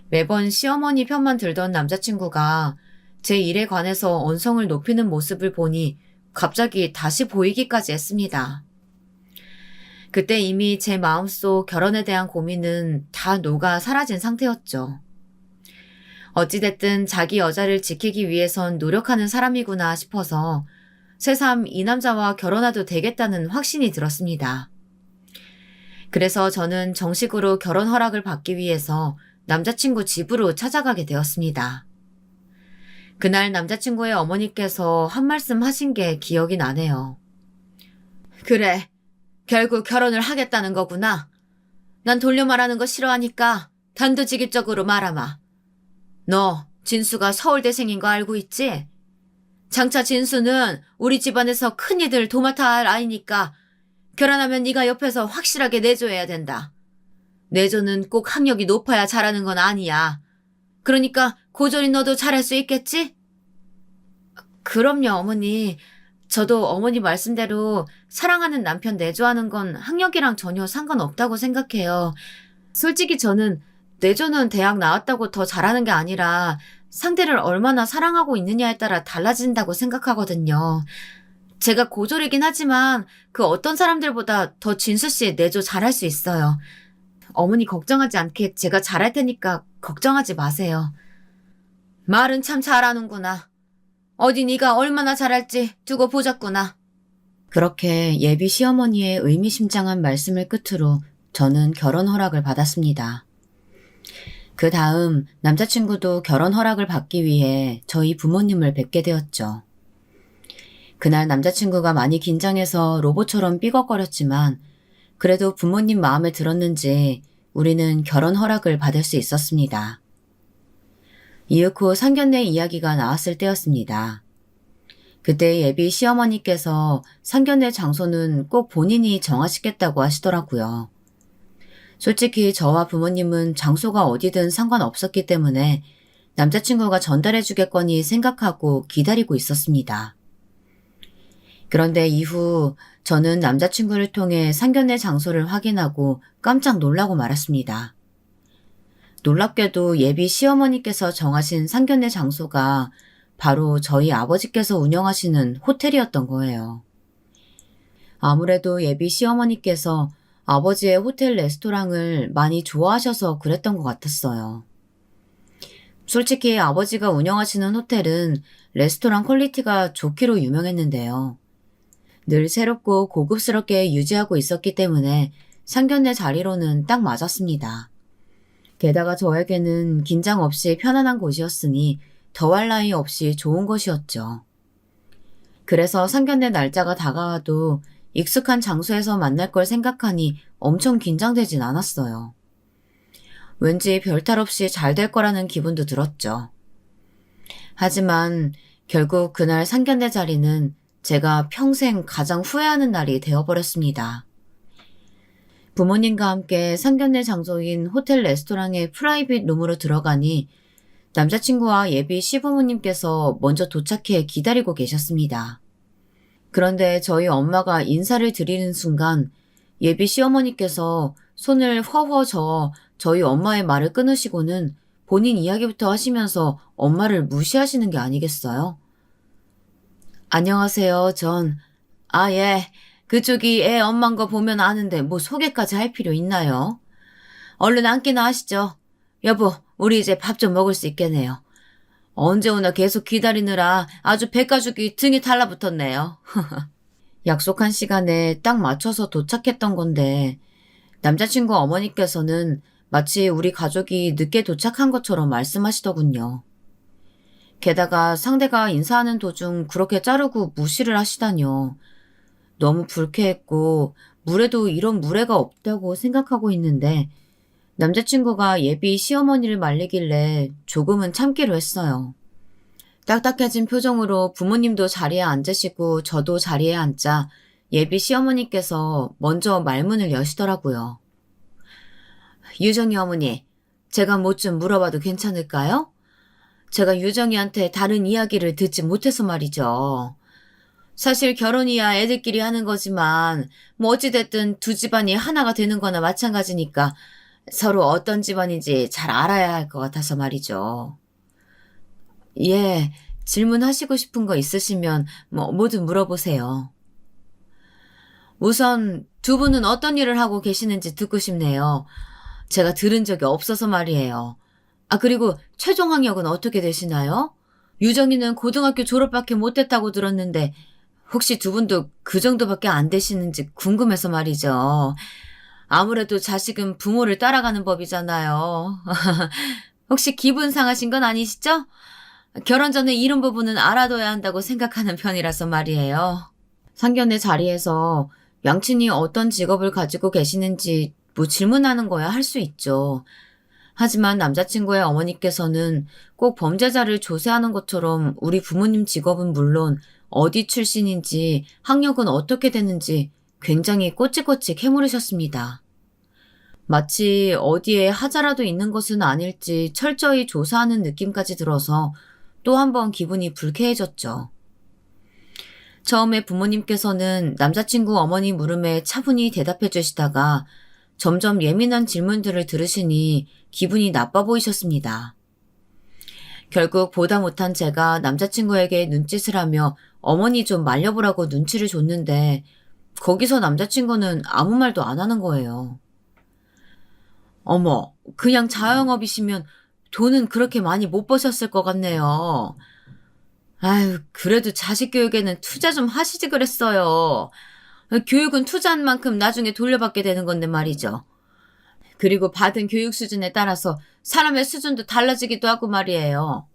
매번 시어머니 편만 들던 남자친구가 제 일에 관해서 언성을 높이는 모습을 보니 갑자기 다시 보이기까지 했습니다. 그때 이미 제 마음속 결혼에 대한 고민은 다 녹아 사라진 상태였죠. 어찌됐든 자기 여자를 지키기 위해선 노력하는 사람이구나 싶어서 새삼 이 남자와 결혼해도 되겠다는 확신이 들었습니다. 그래서 저는 정식으로 결혼 허락을 받기 위해서 남자친구 집으로 찾아가게 되었습니다. 그날 남자친구의 어머니께서 한 말씀 하신 게 기억이 나네요. 그래, 결국 결혼을 하겠다는 거구나. 난 돌려 말하는 거 싫어하니까 단도직입적으로 말하마. 너 진수가 서울대생인 거 알고 있지? 장차 진수는 우리 집안에서 큰이들 도맡아 할 아이니까 결혼하면 네가 옆에서 확실하게 내줘야 된다. 내조는 꼭 학력이 높아야 잘하는 건 아니야. 그러니까 고졸인 너도 잘할 수 있겠지? 그럼요, 어머니. 저도 어머니 말씀대로 사랑하는 남편 내조하는 건 학력이랑 전혀 상관없다고 생각해요. 솔직히 저는 내조는 대학 나왔다고 더 잘하는 게 아니라 상대를 얼마나 사랑하고 있느냐에 따라 달라진다고 생각하거든요. 제가 고졸이긴 하지만 그 어떤 사람들보다 더 진수 씨 내조 잘할 수 있어요. 어머니 걱정하지 않게 제가 잘할 테니까 걱정하지 마세요. 말은 참 잘하는구나. 어디 네가 얼마나 잘할지 두고 보자꾸나. 그렇게 예비 시어머니의 의미심장한 말씀을 끝으로 저는 결혼 허락을 받았습니다. 그 다음 남자친구도 결혼 허락을 받기 위해 저희 부모님을 뵙게 되었죠. 그날 남자친구가 많이 긴장해서 로봇처럼 삐걱거렸지만 그래도 부모님 마음에 들었는지 우리는 결혼 허락을 받을 수 있었습니다. 이윽고 상견례 이야기가 나왔을 때였습니다. 그때 예비 시어머니께서 상견례 장소는 꼭 본인이 정하시겠다고 하시더라고요. 솔직히 저와 부모님은 장소가 어디든 상관없었기 때문에 남자친구가 전달해 주겠거니 생각하고 기다리고 있었습니다. 그런데 이후 저는 남자친구를 통해 상견례 장소를 확인하고 깜짝 놀라고 말았습니다. 놀랍게도 예비 시어머니께서 정하신 상견례 장소가 바로 저희 아버지께서 운영하시는 호텔이었던 거예요. 아무래도 예비 시어머니께서 아버지의 호텔 레스토랑을 많이 좋아하셔서 그랬던 것 같았어요. 솔직히 아버지가 운영하시는 호텔은 레스토랑 퀄리티가 좋기로 유명했는데요. 늘 새롭고 고급스럽게 유지하고 있었기 때문에 상견례 자리로는 딱 맞았습니다. 게다가 저에게는 긴장 없이 편안한 곳이었으니 더할 나위 없이 좋은 것이었죠. 그래서 상견례 날짜가 다가와도 익숙한 장소에서 만날 걸 생각하니 엄청 긴장되진 않았어요. 왠지 별탈 없이 잘 될 거라는 기분도 들었죠. 하지만 결국 그날 상견례 자리는 제가 평생 가장 후회하는 날이 되어버렸습니다. 부모님과 함께 상견례 장소인 호텔 레스토랑의 프라이빗 룸으로 들어가니 남자친구와 예비 시부모님께서 먼저 도착해 기다리고 계셨습니다. 그런데 저희 엄마가 인사를 드리는 순간 예비 시어머니께서 손을 허허 저어 저희 엄마의 말을 끊으시고는 본인 이야기부터 하시면서 엄마를 무시하시는 게 아니겠어요? 안녕하세요, 예, 그쪽이 애 엄만 거 보면 아는데 뭐 소개까지 할 필요 있나요? 얼른 앉기나 하시죠. 여보, 우리 이제 밥 좀 먹을 수 있겠네요. 언제 오나 계속 기다리느라 아주 배가죽이 등에 달라붙었네요. 약속한 시간에 딱 맞춰서 도착했던 건데 남자친구 어머니께서는 마치 우리 가족이 늦게 도착한 것처럼 말씀하시더군요. 게다가 상대가 인사하는 도중 그렇게 자르고 무시를 하시다뇨. 너무 불쾌했고 물에도 이런 무례가 없다고 생각하고 있는데 남자친구가 예비 시어머니를 말리길래 조금은 참기로 했어요. 딱딱해진 표정으로 부모님도 자리에 앉으시고 저도 자리에 앉자 예비 시어머니께서 먼저 말문을 여시더라고요. 유정이 어머니, 제가 뭐 좀 물어봐도 괜찮을까요? 제가 유정이한테 다른 이야기를 듣지 못해서 말이죠. 사실 결혼이야 애들끼리 하는 거지만 뭐 어찌됐든 두 집안이 하나가 되는 거나 마찬가지니까 서로 어떤 집안인지 잘 알아야 할 것 같아서 말이죠. 예, 질문하시고 싶은 거 있으시면 뭐 뭐든 물어보세요. 우선 두 분은 어떤 일을 하고 계시는지 듣고 싶네요. 제가 들은 적이 없어서 말이에요. 아, 그리고 최종 학력은 어떻게 되시나요? 유정이는 고등학교 졸업밖에 못했다고 들었는데 혹시 두 분도 그 정도밖에 안 되시는지 궁금해서 말이죠. 아무래도 자식은 부모를 따라가는 법이잖아요. 혹시 기분 상하신 건 아니시죠? 결혼 전에 이런 부분은 알아둬야 한다고 생각하는 편이라서 말이에요. 상견례 자리에서 양친이 어떤 직업을 가지고 계시는지 뭐 질문하는 거야 할 수 있죠. 하지만 남자친구의 어머니께서는 꼭 범죄자를 조사하는 것처럼 우리 부모님 직업은 물론 어디 출신인지 학력은 어떻게 되는지 굉장히 꼬치꼬치 캐물으셨습니다. 마치 어디에 하자라도 있는 것은 아닐지 철저히 조사하는 느낌까지 들어서 또 한 번 기분이 불쾌해졌죠. 처음에 부모님께서는 남자친구 어머니 물음에 차분히 대답해 주시다가 점점 예민한 질문들을 들으시니 기분이 나빠 보이셨습니다. 결국 보다 못한 제가 남자친구에게 눈짓을 하며 어머니 좀 말려보라고 눈치를 줬는데 거기서 남자친구는 아무 말도 안 하는 거예요. 어머, 그냥 자영업이시면 돈은 그렇게 많이 못 버셨을 것 같네요. 아유, 그래도 자식 교육에는 투자 좀 하시지 그랬어요. 교육은 투자한 만큼 나중에 돌려받게 되는 건데 말이죠. 그리고 받은 교육 수준에 따라서 사람의 수준도 달라지기도 하고 말이에요.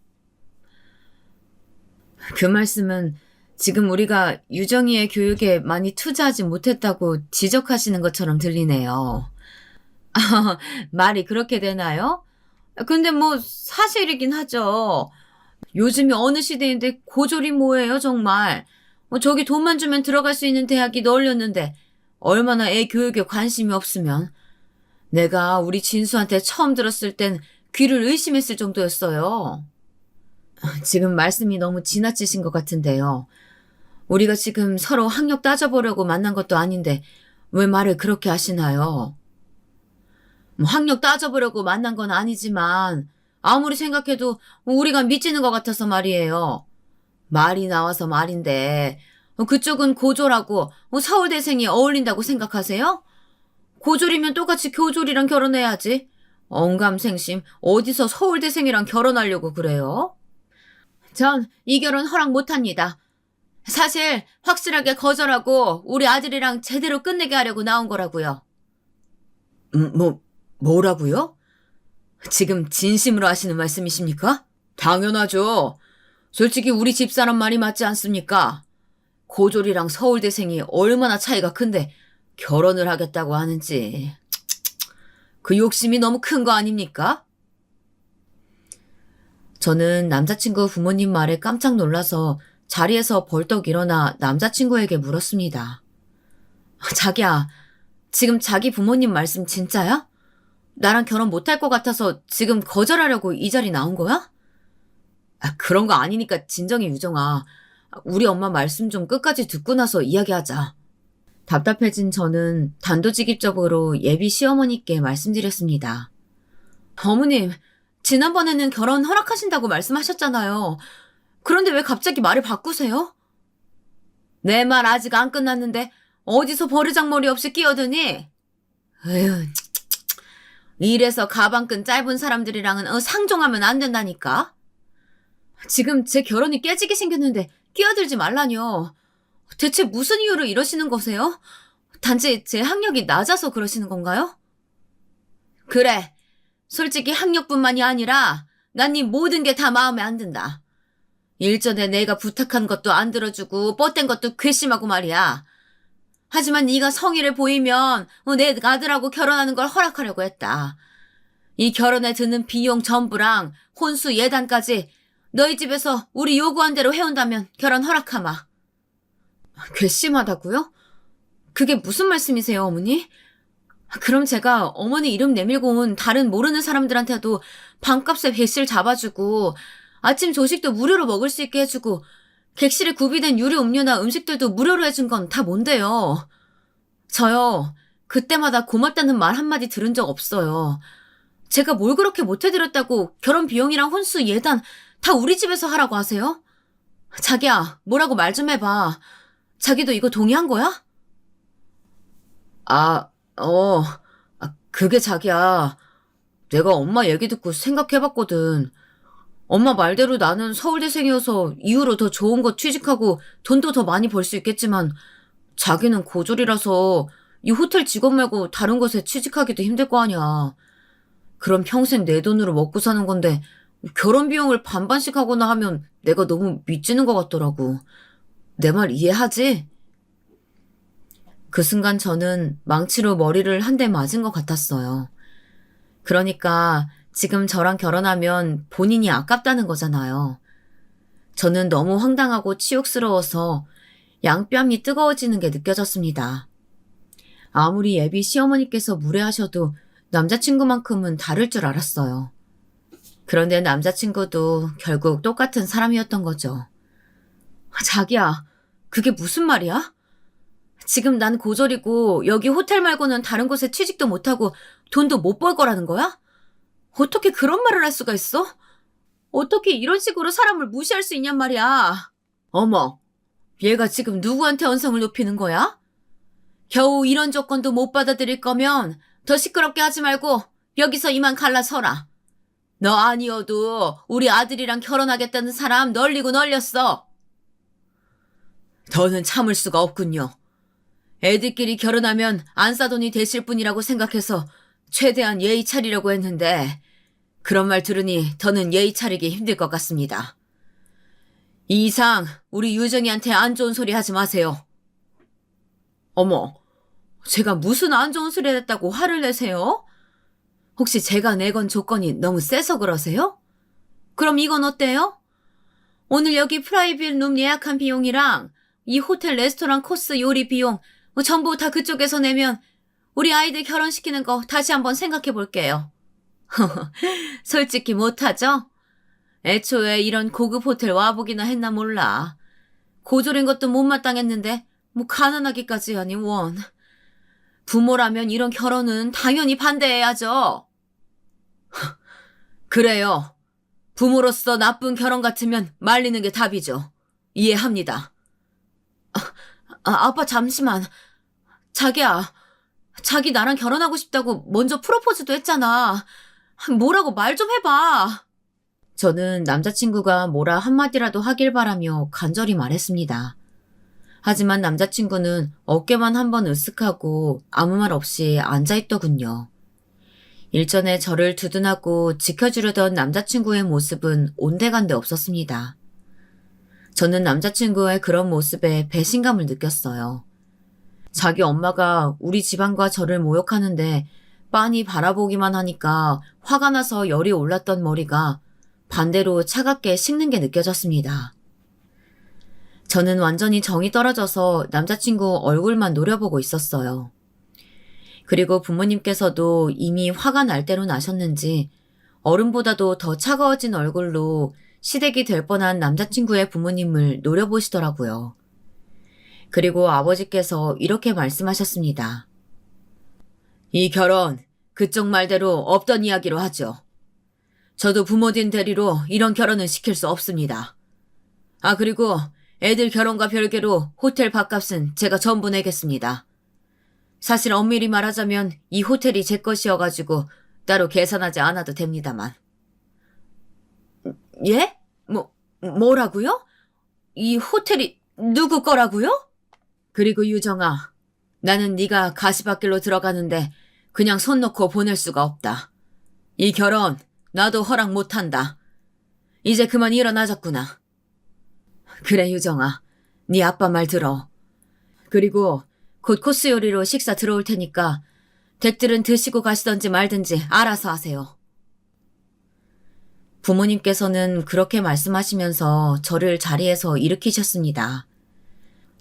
그 말씀은 지금 우리가 유정이의 교육에 많이 투자하지 못했다고 지적하시는 것처럼 들리네요. 말이 그렇게 되나요? 근데 뭐 사실이긴 하죠. 요즘이 어느 시대인데 고졸이 뭐예요 정말. 저기 돈만 주면 들어갈 수 있는 대학이 널렸는데 얼마나 애 교육에 관심이 없으면. 내가 우리 진수한테 처음 들었을 땐 귀를 의심했을 정도였어요. 지금 말씀이 너무 지나치신 것 같은데요. 우리가 지금 서로 학력 따져보려고 만난 것도 아닌데 왜 말을 그렇게 하시나요? 뭐 학력 따져보려고 만난 건 아니지만 아무리 생각해도 우리가 미치는 것 같아서 말이에요. 말이 나와서 말인데 그쪽은 고졸하고 서울대생이 어울린다고 생각하세요? 고졸이면 똑같이 교졸이랑 결혼해야지. 언감생심 어디서 서울대생이랑 결혼하려고 그래요? 전 이 결혼 허락 못합니다. 사실 확실하게 거절하고 우리 아들이랑 제대로 끝내게 하려고 나온 거라고요. 뭐라고요? 지금 진심으로 하시는 말씀이십니까? 당연하죠. 솔직히 우리 집사람 말이 맞지 않습니까? 고졸이랑 서울대생이 얼마나 차이가 큰데 결혼을 하겠다고 하는지. 그 욕심이 너무 큰 거 아닙니까? 저는 남자친구 부모님 말에 깜짝 놀라서 자리에서 벌떡 일어나 남자친구에게 물었습니다. 자기야, 지금 자기 부모님 말씀 진짜야? 나랑 결혼 못할 것 같아서 지금 거절하려고 이 자리 나온 거야? 그런 거 아니니까 진정해, 유정아. 우리 엄마 말씀 좀 끝까지 듣고 나서 이야기하자. 답답해진 저는 단도직입적으로 예비 시어머니께 말씀드렸습니다. 어머님, 지난번에는 결혼 허락하신다고 말씀하셨잖아요. 그런데 왜 갑자기 말을 바꾸세요? 내 말 아직 안 끝났는데 어디서 버르장머리 없이 끼어드니? 에휴, 이래서 가방끈 짧은 사람들이랑은 상종하면 안 된다니까? 지금 제 결혼이 깨지게 생겼는데 끼어들지 말라뇨. 대체 무슨 이유로 이러시는 거세요? 단지 제 학력이 낮아서 그러시는 건가요? 그래. 솔직히 학력뿐만이 아니라 난 네 모든 게 다 마음에 안 든다. 일전에 내가 부탁한 것도 안 들어주고 뻗댄 것도 괘씸하고 말이야. 하지만 네가 성의를 보이면 내 아들하고 결혼하는 걸 허락하려고 했다. 이 결혼에 드는 비용 전부랑 혼수 예단까지 너희 집에서 우리 요구한 대로 해온다면 결혼 허락하마. 괘씸하다고요? 그게 무슨 말씀이세요, 어머니? 그럼 제가 어머니 이름 내밀고 온 다른 모르는 사람들한테도 반값에 배실 잡아주고 아침 조식도 무료로 먹을 수 있게 해주고 객실에 구비된 유료 음료나 음식들도 무료로 해준 건 다 뭔데요? 저요, 그때마다 고맙다는 말 한마디 들은 적 없어요. 제가 뭘 그렇게 못해드렸다고 결혼 비용이랑 혼수, 예단 다 우리 집에서 하라고 하세요? 자기야, 뭐라고 말 좀 해봐. 자기도 이거 동의한 거야? 그게 자기야. 내가 엄마 얘기 듣고 생각해봤거든. 엄마 말대로 나는 서울대생이어서 이후로 더 좋은 곳 취직하고 돈도 더 많이 벌 수 있겠지만 자기는 고졸이라서 이 호텔 직원 말고 다른 곳에 취직하기도 힘들 거 아니야. 그럼 평생 내 돈으로 먹고 사는 건데 결혼 비용을 반반씩 하거나 하면 내가 너무 미치는 것 같더라고. 내 말 이해하지? 그 순간 저는 망치로 머리를 한 대 맞은 것 같았어요. 그러니까 지금 저랑 결혼하면 본인이 아깝다는 거잖아요. 저는 너무 황당하고 치욕스러워서 양뺨이 뜨거워지는 게 느껴졌습니다. 아무리 예비 시어머니께서 무례하셔도 남자친구만큼은 다를 줄 알았어요. 그런데 남자친구도 결국 똑같은 사람이었던 거죠. 자기야, 그게 무슨 말이야? 지금 난 고졸이고 여기 호텔 말고는 다른 곳에 취직도 못하고 돈도 못 벌 거라는 거야? 어떻게 그런 말을 할 수가 있어? 어떻게 이런 식으로 사람을 무시할 수 있냔 말이야. 어머, 얘가 지금 누구한테 언성을 높이는 거야? 겨우 이런 조건도 못 받아들일 거면 더 시끄럽게 하지 말고 여기서 이만 갈라서라. 너 아니어도 우리 아들이랑 결혼하겠다는 사람 널리고 널렸어. 더는 참을 수가 없군요. 애들끼리 결혼하면 안싸돈이 되실 분이라고 생각해서 최대한 예의 차리려고 했는데 그런 말 들으니 더는 예의 차리기 힘들 것 같습니다. 이 이상 우리 유정이한테 안 좋은 소리 하지 마세요. 어머, 제가 무슨 안 좋은 소리 했다고 화를 내세요? 혹시 제가 내건 조건이 너무 세서 그러세요? 그럼 이건 어때요? 오늘 여기 프라이빗 룸 예약한 비용이랑 이 호텔 레스토랑 코스 요리 비용 전부 다 그쪽에서 내면 우리 아이들 결혼시키는 거 다시 한번 생각해 볼게요. 솔직히 못하죠? 애초에 이런 고급 호텔 와보기나 했나 몰라. 고졸인 것도 못마땅했는데 뭐 가난하기까지 하니 원. 부모라면 이런 결혼은 당연히 반대해야죠. 그래요. 부모로서 나쁜 결혼 같으면 말리는 게 답이죠. 이해합니다. 아빠 잠시만. 자기야, 자기 나랑 결혼하고 싶다고 먼저 프로포즈도 했잖아. 뭐라고 말 좀 해봐. 저는 남자친구가 뭐라 한마디라도 하길 바라며 간절히 말했습니다. 하지만 남자친구는 어깨만 한번 으쓱하고 아무 말 없이 앉아있더군요. 일전에 저를 두둔하고 지켜주려던 남자친구의 모습은 온데간데 없었습니다. 저는 남자친구의 그런 모습에 배신감을 느꼈어요. 자기 엄마가 우리 집안과 저를 모욕하는데 빤히 바라보기만 하니까 화가 나서 열이 올랐던 머리가 반대로 차갑게 식는 게 느껴졌습니다. 저는 완전히 정이 떨어져서 남자친구 얼굴만 노려보고 있었어요. 그리고 부모님께서도 이미 화가 날 대로 나셨는지 얼음보다도 더 차가워진 얼굴로 시댁이 될 뻔한 남자친구의 부모님을 노려보시더라고요. 그리고 아버지께서 이렇게 말씀하셨습니다. 이 결혼 그쪽 말대로 없던 이야기로 하죠. 저도 부모님 대리로 이런 결혼은 시킬 수 없습니다. 그리고 애들 결혼과 별개로 호텔 밥값은 제가 전부 내겠습니다. 사실 엄밀히 말하자면 이 호텔이 제 것이어가지고 따로 계산하지 않아도 됩니다만. 예? 뭐라고요? 이 호텔이 누구 거라고요? 그리고 유정아, 나는 네가 가시밭길로 들어가는데 그냥 손 놓고 보낼 수가 없다. 이 결혼 나도 허락 못한다. 이제 그만 일어나자꾸나. 그래 유정아, 네 아빠 말 들어. 그리고 곧 코스 요리로 식사 들어올 테니까 댁들은 드시고 가시던지 말든지 알아서 하세요. 부모님께서는 그렇게 말씀하시면서 저를 자리에서 일으키셨습니다.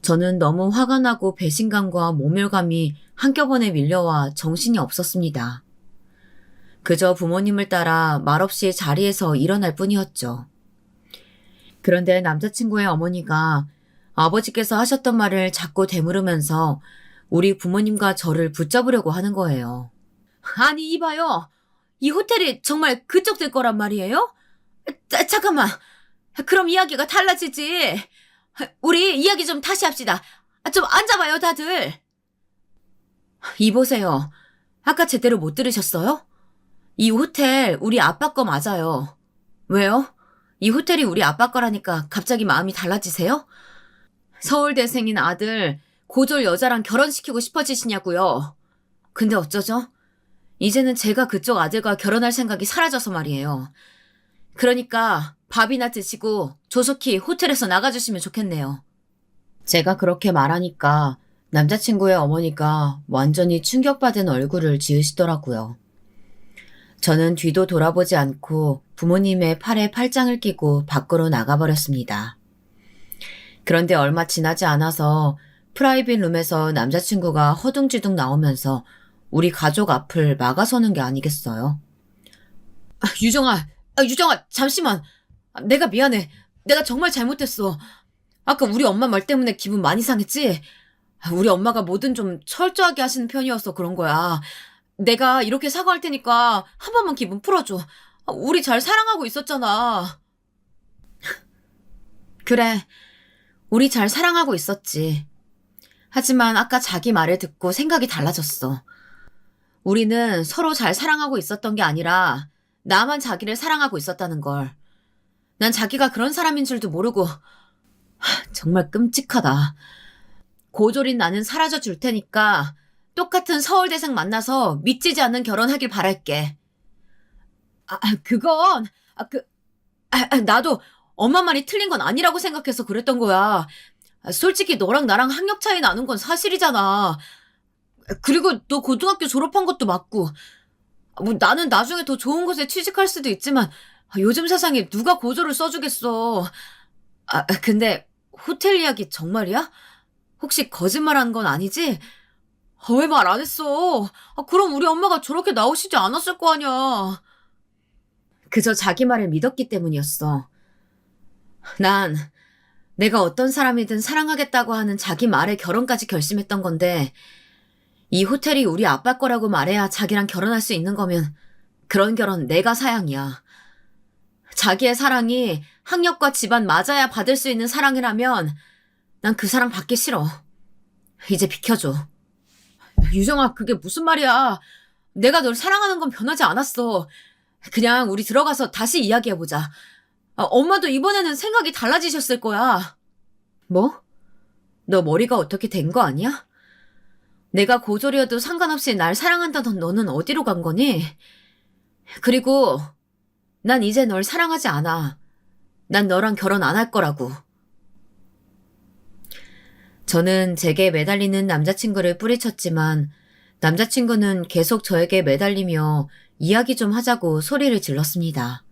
저는 너무 화가 나고 배신감과 모멸감이 한꺼번에 밀려와 정신이 없었습니다. 그저 부모님을 따라 말없이 자리에서 일어날 뿐이었죠. 그런데 남자친구의 어머니가 아버지께서 하셨던 말을 자꾸 되물으면서 우리 부모님과 저를 붙잡으려고 하는 거예요. 아니, 이봐요. 이 호텔이 정말 그쪽 들 거란 말이에요? 잠깐만. 그럼 이야기가 달라지지. 우리 이야기 좀 다시 합시다. 좀 앉아봐요, 다들. 이보세요. 아까 제대로 못 들으셨어요? 이 호텔 우리 아빠 거 맞아요. 왜요? 이 호텔이 우리 아빠 거라니까 갑자기 마음이 달라지세요? 서울대생인 아들 고졸 여자랑 결혼시키고 싶어지시냐고요. 근데 어쩌죠? 이제는 제가 그쪽 아들과 결혼할 생각이 사라져서 말이에요. 그러니까 밥이나 드시고 조속히 호텔에서 나가주시면 좋겠네요. 제가 그렇게 말하니까 남자친구의 어머니가 완전히 충격받은 얼굴을 지으시더라고요. 저는 뒤도 돌아보지 않고 부모님의 팔에 팔짱을 끼고 밖으로 나가버렸습니다. 그런데 얼마 지나지 않아서 프라이빗 룸에서 남자친구가 허둥지둥 나오면서 우리 가족 앞을 막아서는 게 아니겠어요. 유정아, 잠시만. 내가 미안해. 내가 정말 잘못했어. 아까 우리 엄마 말 때문에 기분 많이 상했지? 우리 엄마가 뭐든 좀 철저하게 하시는 편이어서 그런 거야. 내가 이렇게 사과할 테니까 한 번만 기분 풀어줘. 우리 잘 사랑하고 있었잖아. 그래, 우리 잘 사랑하고 있었지. 하지만 아까 자기 말을 듣고 생각이 달라졌어. 우리는 서로 잘 사랑하고 있었던 게 아니라 나만 자기를 사랑하고 있었다는 걸. 난 자기가 그런 사람인 줄도 모르고 정말 끔찍하다. 고졸인 나는 사라져 줄 테니까 똑같은 서울대생 만나서 믿지지 않는 결혼하길 바랄게. 그건 나도 엄마 말이 틀린 건 아니라고 생각해서 그랬던 거야. 솔직히 너랑 나랑 학력 차이 나는 건 사실이잖아. 그리고 너 고등학교 졸업한 것도 맞고 뭐 나는 나중에 더 좋은 곳에 취직할 수도 있지만 요즘 세상에 누가 고졸을 써주겠어. 근데 호텔 이야기 정말이야? 혹시 거짓말한 건 아니지? 왜 말 안 했어? 그럼 우리 엄마가 저렇게 나오시지 않았을 거 아니야. 그저 자기 말을 믿었기 때문이었어. 난 내가 어떤 사람이든 사랑하겠다고 하는 자기 말에 결혼까지 결심했던 건데 이 호텔이 우리 아빠 거라고 말해야 자기랑 결혼할 수 있는 거면 그런 결혼 내가 사양이야. 자기의 사랑이 학력과 집안 맞아야 받을 수 있는 사랑이라면 난 그 사랑 받기 싫어. 이제 비켜줘. 유정아, 그게 무슨 말이야. 내가 널 사랑하는 건 변하지 않았어. 그냥 우리 들어가서 다시 이야기해보자. 엄마도 이번에는 생각이 달라지셨을 거야. 뭐? 너 머리가 어떻게 된 거 아니야? 내가 고졸이어도 상관없이 날 사랑한다던 너는 어디로 간 거니? 그리고 난 이제 널 사랑하지 않아. 난 너랑 결혼 안 할 거라고. 저는 제게 매달리는 남자친구를 뿌리쳤지만 남자친구는 계속 저에게 매달리며 이야기 좀 하자고 소리를 질렀습니다.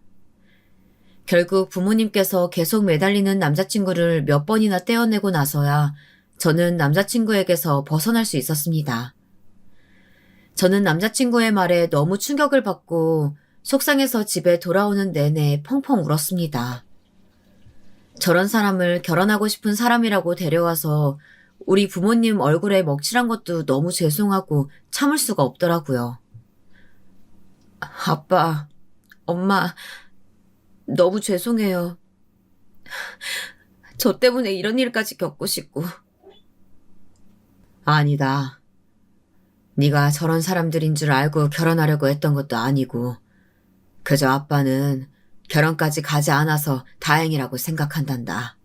결국 부모님께서 계속 매달리는 남자친구를 몇 번이나 떼어내고 나서야 저는 남자친구에게서 벗어날 수 있었습니다. 저는 남자친구의 말에 너무 충격을 받고 속상해서 집에 돌아오는 내내 펑펑 울었습니다. 저런 사람을 결혼하고 싶은 사람이라고 데려와서 우리 부모님 얼굴에 먹칠한 것도 너무 죄송하고 참을 수가 없더라고요. 아빠, 엄마, 너무 죄송해요. 저 때문에 이런 일까지 겪고 싶고. 아니다. 네가 저런 사람들인 줄 알고 결혼하려고 했던 것도 아니고 그저 아빠는 결혼까지 가지 않아서 다행이라고 생각한단다.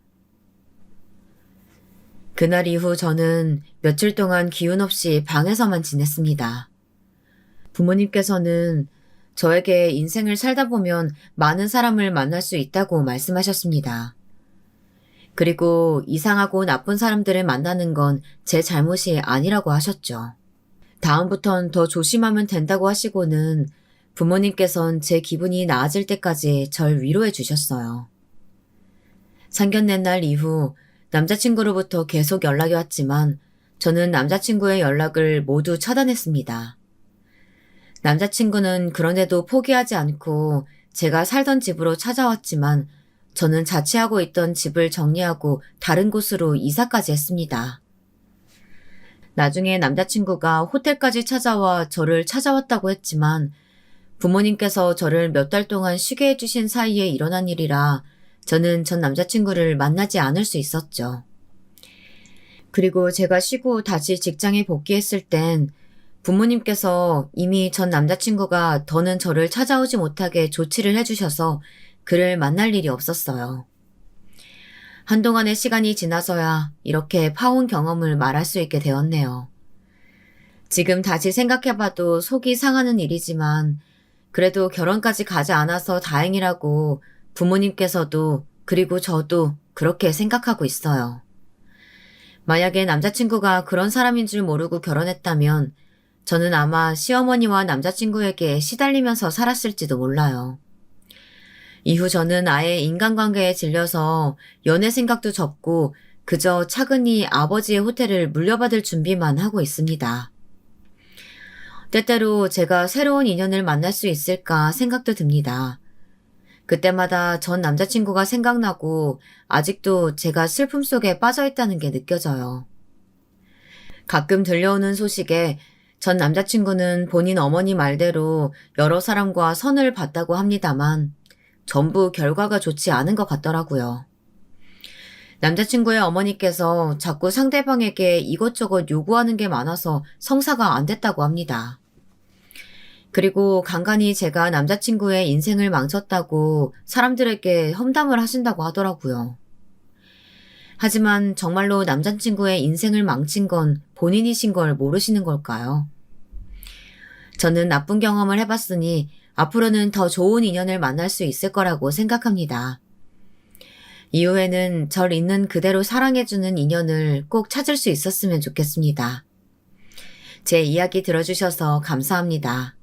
그날 이후 저는 며칠 동안 기운 없이 방에서만 지냈습니다. 부모님께서는 저에게 인생을 살다 보면 많은 사람을 만날 수 있다고 말씀하셨습니다. 그리고 이상하고 나쁜 사람들을 만나는 건 제 잘못이 아니라고 하셨죠. 다음부턴 더 조심하면 된다고 하시고는 부모님께선 제 기분이 나아질 때까지 절 위로해 주셨어요. 상견례 날 이후 남자친구로부터 계속 연락이 왔지만 저는 남자친구의 연락을 모두 차단했습니다. 남자친구는 그런데도 포기하지 않고 제가 살던 집으로 찾아왔지만 저는 자취하고 있던 집을 정리하고 다른 곳으로 이사까지 했습니다. 나중에 남자친구가 호텔까지 찾아와 저를 찾아왔다고 했지만 부모님께서 저를 몇 달 동안 쉬게 해주신 사이에 일어난 일이라 저는 전 남자친구를 만나지 않을 수 있었죠. 그리고 제가 쉬고 다시 직장에 복귀했을 땐 부모님께서 이미 전 남자친구가 더는 저를 찾아오지 못하게 조치를 해주셔서 그를 만날 일이 없었어요. 한동안의 시간이 지나서야 이렇게 파혼 경험을 말할 수 있게 되었네요. 지금 다시 생각해봐도 속이 상하는 일이지만 그래도 결혼까지 가지 않아서 다행이라고 부모님께서도 그리고 저도 그렇게 생각하고 있어요. 만약에 남자친구가 그런 사람인 줄 모르고 결혼했다면 저는 아마 시어머니와 남자친구에게 시달리면서 살았을지도 몰라요. 이후 저는 아예 인간관계에 질려서 연애 생각도 접고 그저 차근히 아버지의 호텔을 물려받을 준비만 하고 있습니다. 때때로 제가 새로운 인연을 만날 수 있을까 생각도 듭니다. 그때마다 전 남자친구가 생각나고 아직도 제가 슬픔 속에 빠져있다는 게 느껴져요. 가끔 들려오는 소식에 전 남자친구는 본인 어머니 말대로 여러 사람과 선을 봤다고 합니다만 전부 결과가 좋지 않은 것 같더라고요. 남자친구의 어머니께서 자꾸 상대방에게 이것저것 요구하는 게 많아서 성사가 안 됐다고 합니다. 그리고 간간히 제가 남자친구의 인생을 망쳤다고 사람들에게 험담을 하신다고 하더라고요. 하지만 정말로 남자친구의 인생을 망친 건 본인이신 걸 모르시는 걸까요? 저는 나쁜 경험을 해봤으니 앞으로는 더 좋은 인연을 만날 수 있을 거라고 생각합니다. 이후에는 절 있는 그대로 사랑해주는 인연을 꼭 찾을 수 있었으면 좋겠습니다. 제 이야기 들어주셔서 감사합니다.